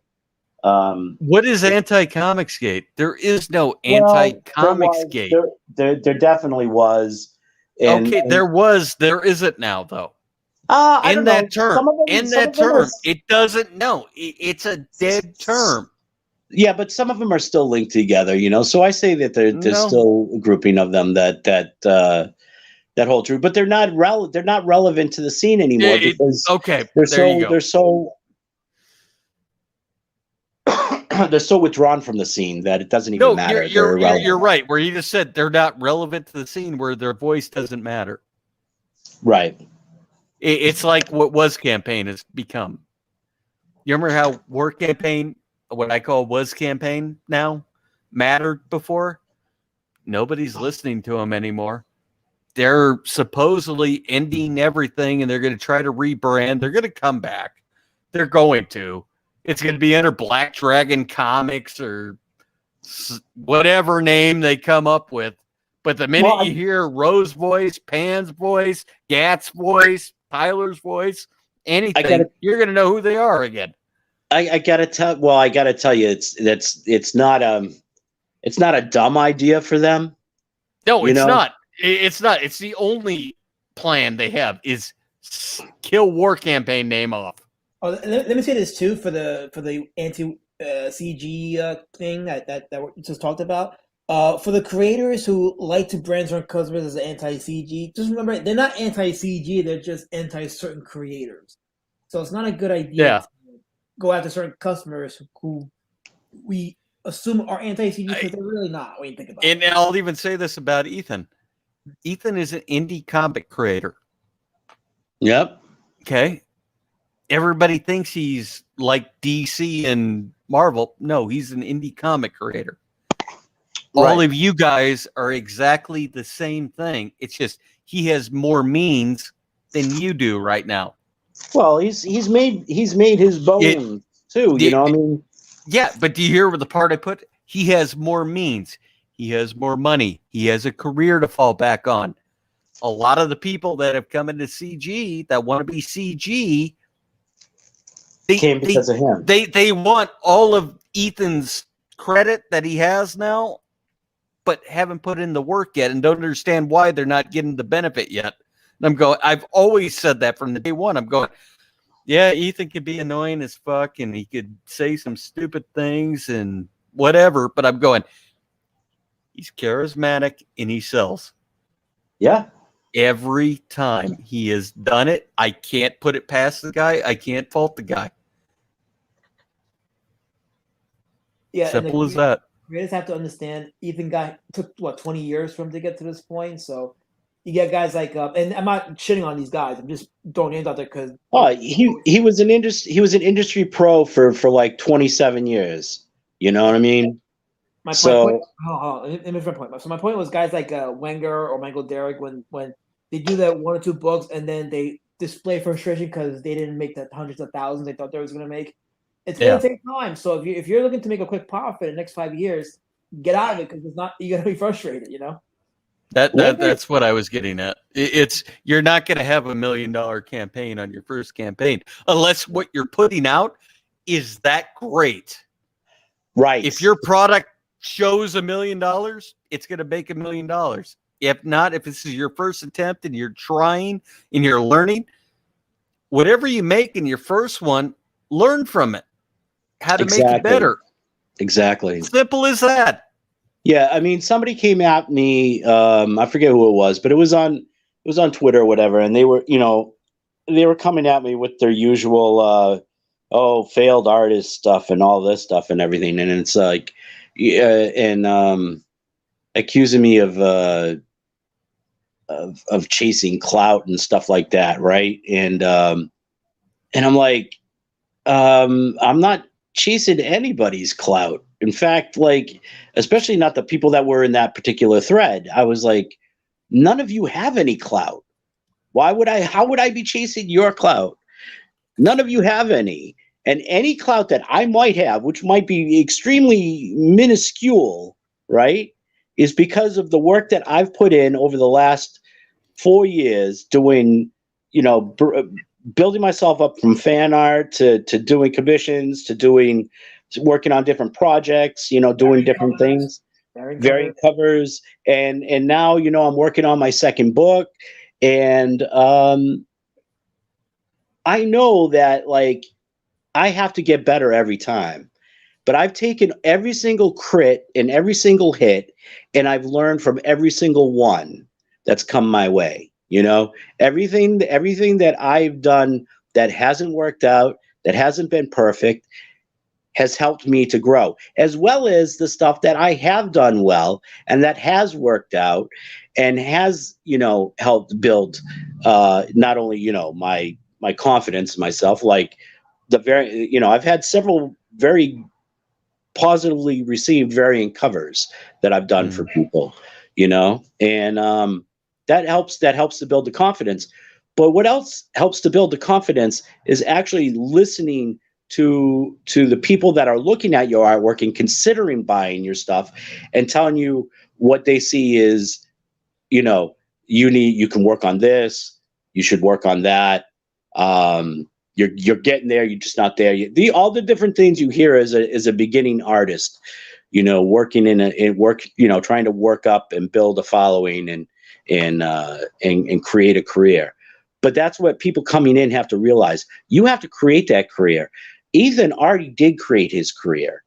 What is Anti-Comicsgate? There is no Anti-Comicsgate. There definitely was. And there isn't now, though. I don't know. That term, it doesn't. No, it's a dead term. Yeah, but some of them are still linked together, So I say that there's still a grouping of them that hold true, but they're not relevant to the scene anymore because they're so withdrawn from the scene that it doesn't even matter. You're right. Where you just said they're not relevant to the scene, where their voice doesn't matter. Right. It's like what Was Campaign has become. You remember how War Campaign, what I call Was Campaign now, mattered before? Nobody's listening to them anymore. They're supposedly ending everything, and they're going to try to rebrand. They're going to come back. They're going to. It's going to be under Black Dragon Comics or whatever name they come up with. But the minute you hear Rose's voice, Pan's voice, Gat's voice, Tyler's voice, anything, you're going to know who they are again. I gotta tell you, it's not a dumb idea for them. No, it's not. It's not. It's the only plan they have is kill War Campaign name off. Oh, let me say this too for the anti CG thing that we just talked about. For the creators who like to brand certain customers as anti-CG, just remember they're not anti-CG. They're just anti-certain creators. So it's not a good idea to go after certain customers who we assume are anti-CG because they're really not when you think about it. And I'll even say this about Ethan. Ethan is an indie comic creator. Yep. Okay. Everybody thinks he's like DC and Marvel. No, he's an indie comic creator. All of you guys are exactly the same thing. It's just he has more means than you do right now. Well, he's made his bones too. I mean, yeah. But do you hear the part I put? He has more means. He has more money. He has a career to fall back on. A lot of the people that have come into CG that want to be CG, came because of him. They want all of Ethan's credit that he has now, but haven't put in the work yet and don't understand why they're not getting the benefit yet. And I'm going, I've always said that from the day one. I'm going, yeah, Ethan could be annoying as fuck and he could say some stupid things and whatever, but I'm going, he's charismatic and he sells. Yeah. Every time he has done it, I can't put it past the guy. I can't fault the guy. Yeah, simple as that. Creators have to understand. Ethan took 20 years for him to get to this point. So you get guys like, and I'm not shitting on these guys. I'm just throwing names out there because he was an industry pro for like 27 years. You know what I mean? Let me finish my point. So my point was guys like Wenger or Michael Derrick when they do that one or two books and then they display frustration because they didn't make the hundreds of thousands they thought they was going to make. It's going to take time. So if you're looking to make a quick profit in the next 5 years, get out of it because it's not. You're going to be frustrated. That's what I was getting at. You're not going to have $1 million campaign on your first campaign unless what you're putting out is that great. Right. If your product shows $1 million, it's going to make $1 million. If not, if this is your first attempt and you're trying and you're learning, whatever you make in your first one, learn from it. How to make it better. Exactly. Simple as that. Yeah, I mean, somebody came at me. I forget who it was, but it was on Twitter or whatever, and they were coming at me with their usual failed artist stuff and all this stuff and everything, and it's like, accusing me of chasing clout and stuff like that, right? And I'm like, I'm not chasing anybody's clout. In fact, like, especially not the people that were in that particular thread. I was like, none of you have any clout. How would I be chasing your clout? None of you have any. And any clout that I might have, which might be extremely minuscule, right, is because of the work that I've put in over the last 4 years doing, building myself up from fan art to doing commissions to working on different projects, doing different things, variant covers. And now, I'm working on my second book. And I know that, like, I have to get better every time. But I've taken every single crit and every single hit, and I've learned from every single one that's come my way. Everything that I've done that hasn't worked out, that hasn't been perfect, has helped me to grow, as well as the stuff that I have done well and that has worked out and has, helped build not only, my confidence in myself, like I've had several very positively received variant covers that I've done for people, and that helps to build the confidence. But what else helps to build the confidence is actually listening to the people that are looking at your artwork and considering buying your stuff and telling you what they see is, you can work on this, you should work on that. You're getting there, you're just not there. All the different things you hear as a beginning artist, working trying to work up and build a following and create a career. But that's what people coming in have to realize. You have to create that career. Ethan already did create his career.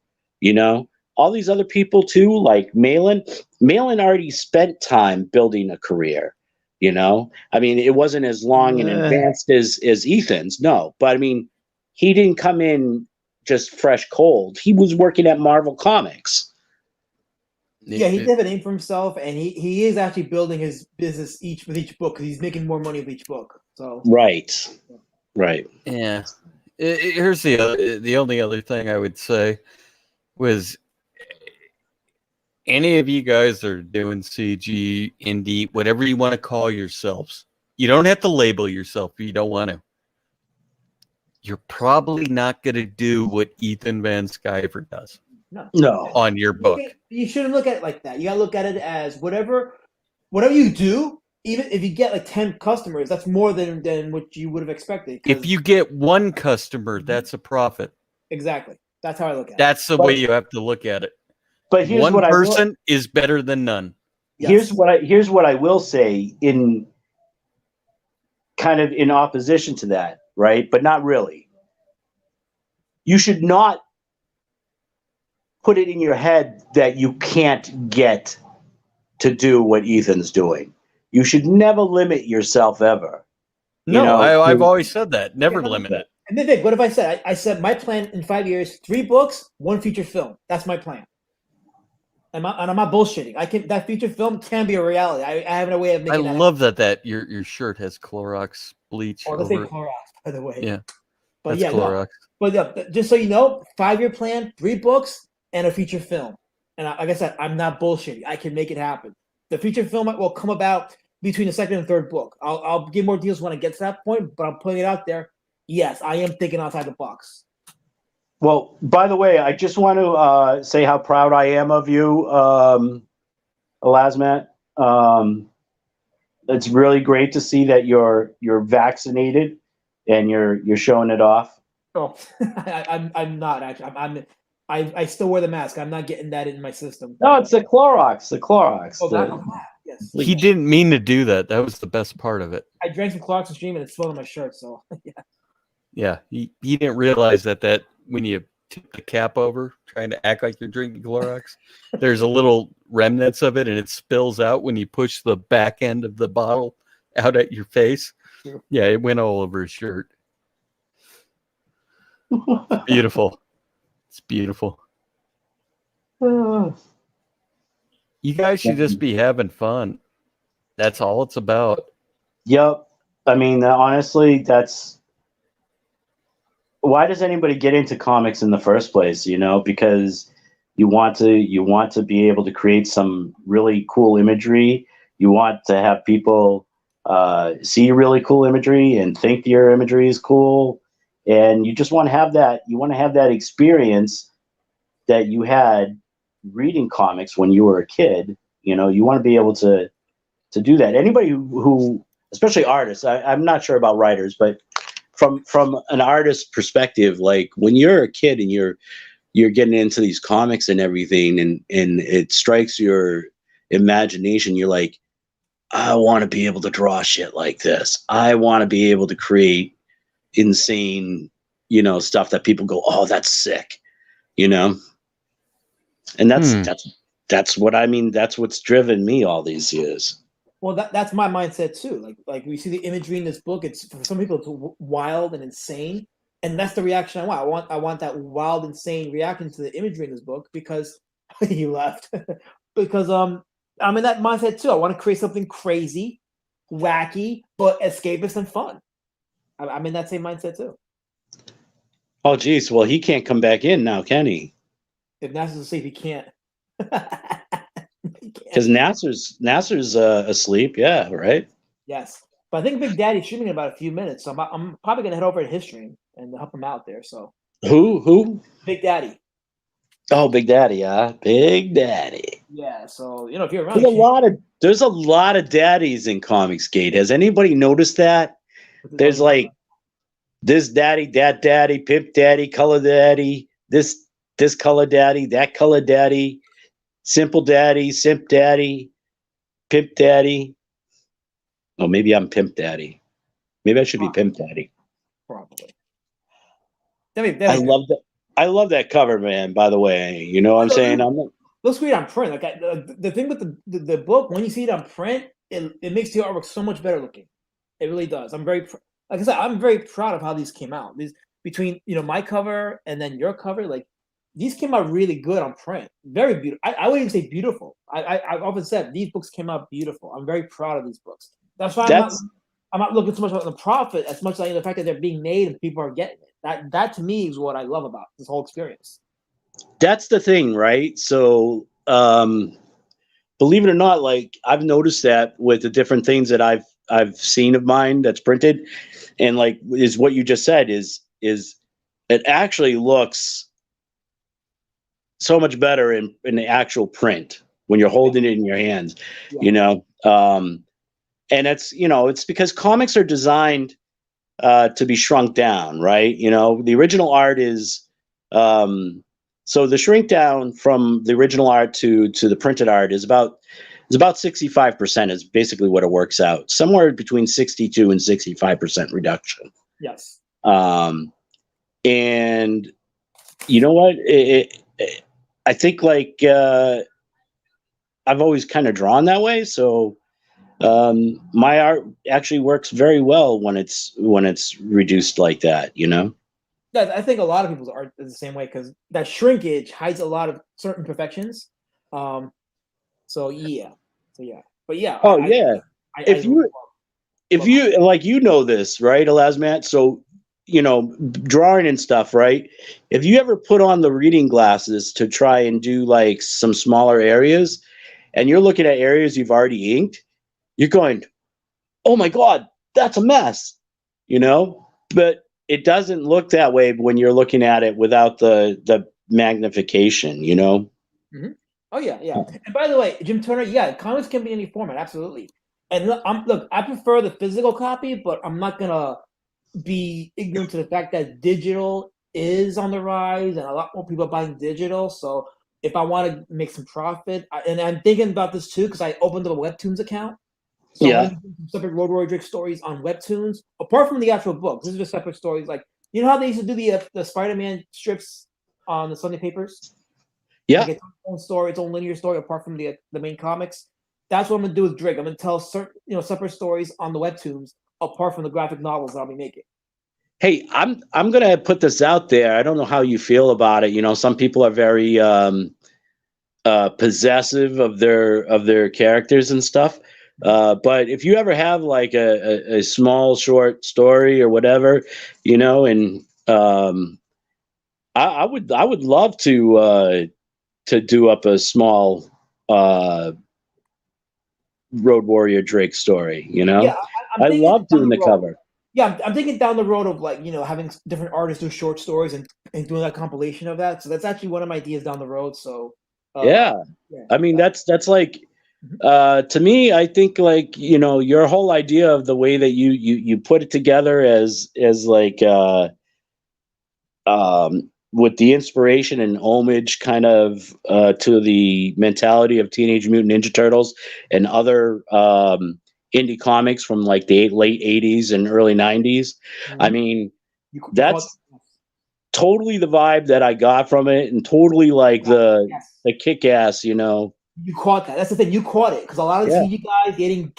All these other people too, like Malin already spent time building a career. I mean, it wasn't as long and advanced as Ethan's, no. But I mean, he didn't come in just fresh cold. He was working at Marvel Comics. Yeah, he did have a name for himself, and he is actually building his business with each book because he's making more money with each book. So right. Yeah. Here's the only other thing I would say was, any of you guys are doing CG, indie, whatever you want to call yourselves. You don't have to label yourself if you don't want to. You're probably not going to do what Ethan Van Sciver does. No. On your book. You shouldn't look at it like that. You got to look at it as whatever you do, even if you get like 10 customers, that's more than what you would have expected. If you get one customer, that's a profit. Exactly. That's how I look at it. That's the way you have to look at it. But here's one what person is better than none. Here's what I will say in kind of in opposition to that, right? But not really. You should not put it in your head that you can't get to do what Ethan's doing. You should never limit yourself ever. No, I've always said that. Never limit it. And then Vic, what if I said? I said my plan in 5 years: 3 books, 1 feature film. That's my plan. And I'm not bullshitting. That feature film can be a reality. I have a way of making. I love that your shirt has Clorox bleach. Oh, let's say Clorox, by the way. Yeah, but that's Clorox. But just so you know, 5-year plan, 3 books, and a feature film. And like I said, I'm not bullshitting. I can make it happen. The feature film will come about between the second and third book. I'll give more deals when I get to that point, but I'm putting it out there. Yes, I am thinking outside the box. Well, by the way, I just want to say how proud I am of you, Elasmat. It's really great to see that you're vaccinated and you're showing it off. Oh, I'm not actually. I still wear the mask. I'm not getting that in my system. No, it's the Clorox. The Clorox. Oh, the- yes. He didn't mean to do that. That was the best part of it. I drank some Clorox and stream and it spilled on my shirt. So yeah. Yeah, he didn't realize that when you tip the cap over, trying to act like you're drinking Clorox, there's a little remnants of it, and it spills out when you push the back end of the bottle out at your face. Yeah, it went all over his shirt. Beautiful. It's beautiful. You guys should just be having fun. That's all it's about. Yep. I mean, honestly, that's why does anybody get into comics in the first place? You know, because you want to be able to create some really cool imagery. You want to have people see really cool imagery and think your imagery is cool, and you just want to have that. You want to have that experience that you had reading comics when you were a kid. You know, you want to be able to do that. Anybody who especially artists, I'm not sure about writers, but from an artist's perspective, like when you're a kid and you're getting into these comics and everything, and it strikes your imagination, you're like, I want to be able to draw shit like this. I want to be able to create insane, you know, stuff that people go, oh, that's sick, you know. And that's what I mean. That's what's driven me all these years. Well, that's my mindset too. Like we see the imagery in this book. It's for some people it's wild and insane, and that's the reaction I want. I want that wild, insane reaction to the imagery in this book because he left. Because I'm in that mindset too. I want to create something crazy, wacky, but escapist and fun. I'm in that same mindset too. Oh, geez. Well, he can't come back in now, can he? If Nasser's asleep, he can't. Because Nasser's asleep, yeah, right. Yes, but I think Big Daddy's streaming in about a few minutes, so I'm probably gonna head over to his stream and help him out there. So who? Big Daddy. Oh, Big Daddy, yeah, Big Daddy. Yeah, so you know if you're around, there's a lot of daddies in Comicsgate. Has anybody noticed that? There's like this daddy, that daddy, pimp daddy, color daddy, this color daddy, that color daddy. Simple daddy, simp daddy, pimp daddy. Oh, maybe I'm pimp daddy. Maybe I should be pimp daddy. Probably. I love that. I love that cover, man. By the way, you know what I'm saying? Looks great on print. Like the thing with the book, when you see it on print, it makes the artwork so much better looking. It really does. I'm very like I said, I'm very proud of how these came out. These between my cover and then your cover, like. These came out really good on print. Very beautiful. I wouldn't even say beautiful. I've often said these books came out beautiful. I'm very proud of these books. That's why I'm not looking so much about the profit as much as the fact that they're being made and people are getting it. That to me is what I love about this whole experience. That's the thing, right? So believe it or not, like I've noticed that with the different things that I've seen of mine that's printed, and like is what you just said is it actually looks so much better in the actual print when you're holding it in your hands, you know. And it's it's because comics are designed to be shrunk down, right? You know, the original art is so the shrink down from the original art to the printed art is about 65% is basically what it works out, somewhere between 62 and 65% reduction. Yes. And you know what? I think like I've always kind of drawn that way, so my art actually works very well when it's reduced like that, you know. Yeah, I think a lot of people's art is the same way because that shrinkage hides a lot of certain imperfections. So yeah, but yeah. Oh yeah. If you like, you know this, right, Elasmat? So. You know, drawing and stuff, right? If you ever put on the reading glasses to try and do like some smaller areas and you're looking at areas you've already inked, you're going, oh my God, that's a mess, you know? But it doesn't look that way when you're looking at it without the magnification, you know? Mm-hmm. Oh yeah. And by the way, Jim Turner, yeah, comics can be in any format, absolutely. And look, I prefer the physical copy, but I'm not gonna be ignorant to the fact that digital is on the rise, and a lot more people are buying digital. So if I want to make some profit, and I'm thinking about this too because I opened up a Webtoons account. So I'm going to do some separate Road Warrior Drake stories on Webtoons, apart from the actual books. This is just separate stories. Like, you know how they used to do the Spider-Man strips on the Sunday papers? Yeah. Like its own story, its own linear story, apart from the main comics. That's what I'm going to do with Drake. I'm going to tell certain, separate stories on the Webtoons, apart from the graphic novels that I'll be making. Hey, I'm gonna put this out there. I don't know how you feel about it. Some people are very possessive of their characters and stuff. But if you ever have like a small short story or whatever, and I would love to do up a small Road Warrior Drake story. Yeah, I love doing the cover. Yeah, I'm thinking down the road of having different artists do short stories and doing that compilation of that. So that's actually one of my ideas down the road. So yeah, I mean that's like to me. I think your whole idea of the way that you put it together as like with the inspiration and homage kind of to the mentality of Teenage Mutant Ninja Turtles and other indie comics from like the late 80s and early 90s. I mean, that's totally the vibe that I got from it, and totally like the kick-ass, You caught that. That's the thing. You caught it because a lot of TV guys getting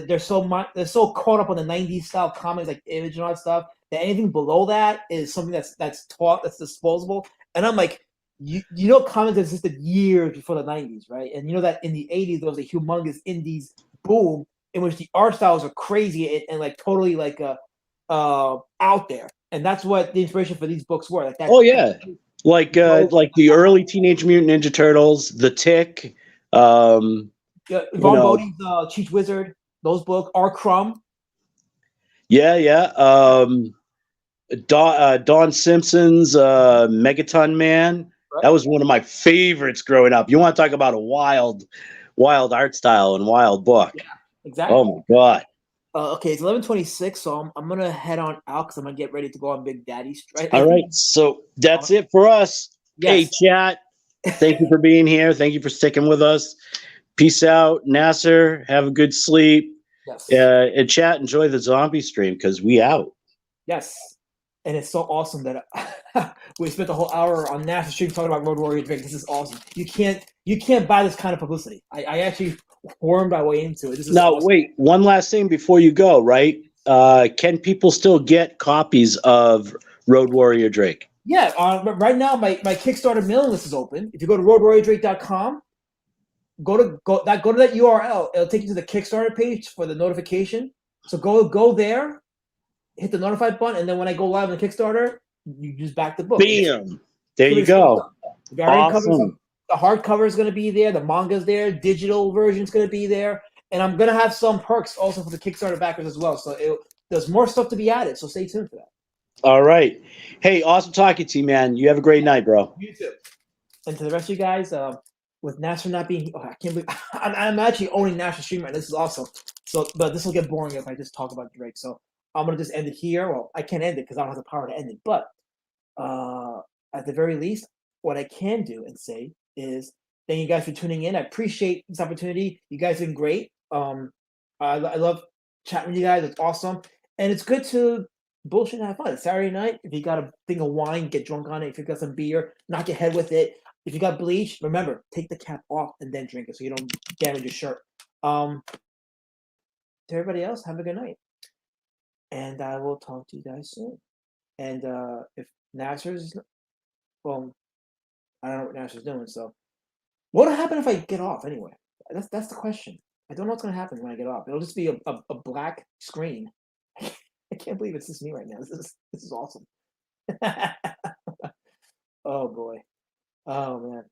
they're so caught up on the '90s style comics, like Image and all that stuff, that anything below that is something that's taught, that's disposable. And I'm like, comics existed years before the '90s, right? And you know that in the '80s there was a humongous indies boom in which the art styles are crazy and like totally like out there. And that's what the inspiration for these books were. Like that. Oh yeah, like the early Teenage Mutant Ninja Turtles, The Tick. Von Bodie's Cheech Wizard, those books, R. Crumb. Yeah. Don Simpson's Megaton Man. Right. That was one of my favorites growing up. You want to talk about a wild art style and wild book. Yeah, exactly. Oh my God. Okay, it's 11:26, so I'm gonna head on out because I'm gonna get ready to go on Big Daddy strike. All right, so that's it for us. Yes. Hey, chat. Thank you for being here. Thank you for sticking with us. Peace out, Nasser. Have a good sleep. Yes. And chat, enjoy the zombie stream because we out. Yes. And it's so awesome that we spent the whole hour on Nasser stream talking about Road Warrior Drake. This is awesome. You can't buy this kind of publicity. I actually wormed my way into it. This is awesome. Wait, one last thing before you go, right? Can people still get copies of Road Warrior Drake? Yeah, right now my Kickstarter mailing list is open. If you go to roadwarriordrake.com, go to that URL. It'll take you to the Kickstarter page for the notification. So go there, hit the notify button, and then when I go live on the Kickstarter, you just back the book. Bam! There you go. Awesome. The hardcover is going to be there. The manga's there. Digital version is going to be there. And I'm going to have some perks also for the Kickstarter backers as well. So there's more stuff to be added. So stay tuned for that. All right. Hey, awesome talking to you, man. You have a great night, bro. You too. And to the rest of you guys, with Nasser not being, I can't believe I'm actually owning Nasser stream right now. This is awesome. So, but this will get boring if I just talk about Drake. So I'm gonna just end it here. Well, I can't end it because I don't have the power to end it. But at the very least, what I can do and say is thank you guys for tuning in. I appreciate this opportunity. You guys have been great. I love chatting with you guys. It's awesome, and it's good to bullshit and have fun. It's Saturday night. If you got a thing of wine, get drunk on it. If you got some beer, knock your head with it. If you got bleach, remember, take the cap off and then drink it so you don't damage your shirt. To everybody else, have a good night. And I will talk to you guys soon. And if Nasser's, well, I don't know what Nasser's doing. So, what'll happen if I get off anyway? That's the question. I don't know what's gonna happen when I get off. It'll just be a black screen. I can't believe it's just me right now. This is awesome. Oh boy. Oh man.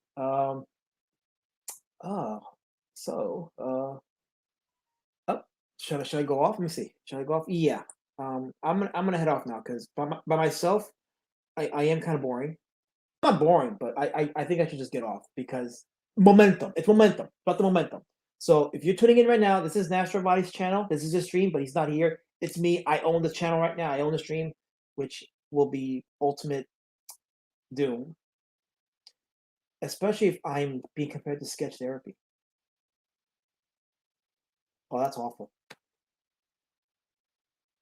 Should I go off? Let me see. Should I go off? Yeah. I'm gonna head off now because by myself, I am kind of boring. Not boring, but I think I should just get off because momentum. It's momentum. About the momentum. So if you're tuning in right now, this is Nasser Rabadi's channel. This is his stream, but he's not here. It's me. I own the channel right now. I own the stream, which will be ultimate do, especially if I'm being compared to sketch therapy. Oh, that's awful.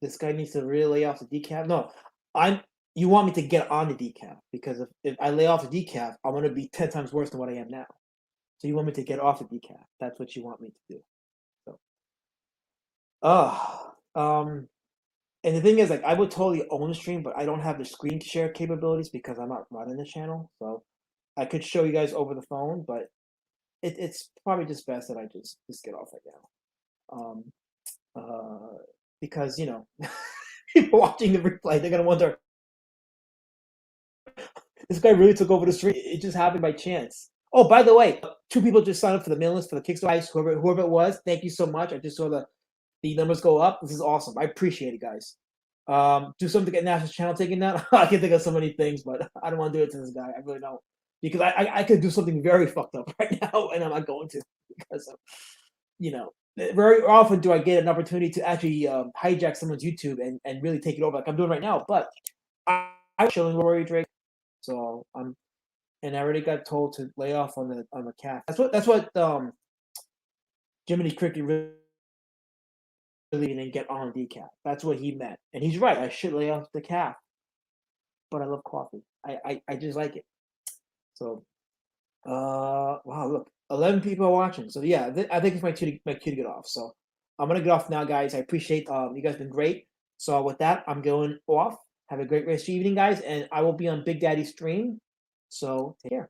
This guy needs to really lay off the decaf. No, you want me to get on the decaf, because if I lay off the decaf, I'm gonna be 10 times worse than what I am now. So you want me to get off the decaf. That's what you want me to do. So and the thing is, like, I would totally own the stream, but I don't have the screen share capabilities because I'm not running the channel. So I could show you guys over the phone, but it's probably just best that I just get off right now. Because people watching the replay, they're gonna wonder, this guy really took over the stream. It just happened by chance. Oh, by the way, 2 people just signed up for the mailing list for the Kickstarter. Whoever it was, thank you so much. I just saw the numbers go up. This is awesome. I appreciate it, guys. Do something to get Nasser's channel taken down. I can think of so many things, but I don't want to do it to this guy. I really don't, because I could do something very fucked up right now, and I'm not going to, because very often do I get an opportunity to actually hijack someone's YouTube and really take it over, like I'm doing right now. But I'm chilling with Rory Drake, so and I already got told to lay off on the calf. That's what Jiminy Cricket really didn't get on decaf. That's what he meant, and he's right. I should lay off the calf, but I love coffee. I just like it. So, wow, look, 11 people are watching. So yeah, I think it's my cue to get off. So I'm gonna get off now, guys. I appreciate you guys been great. So with that, I'm going off. Have a great rest of your evening, guys, and I will be on Big Daddy's stream. So take care.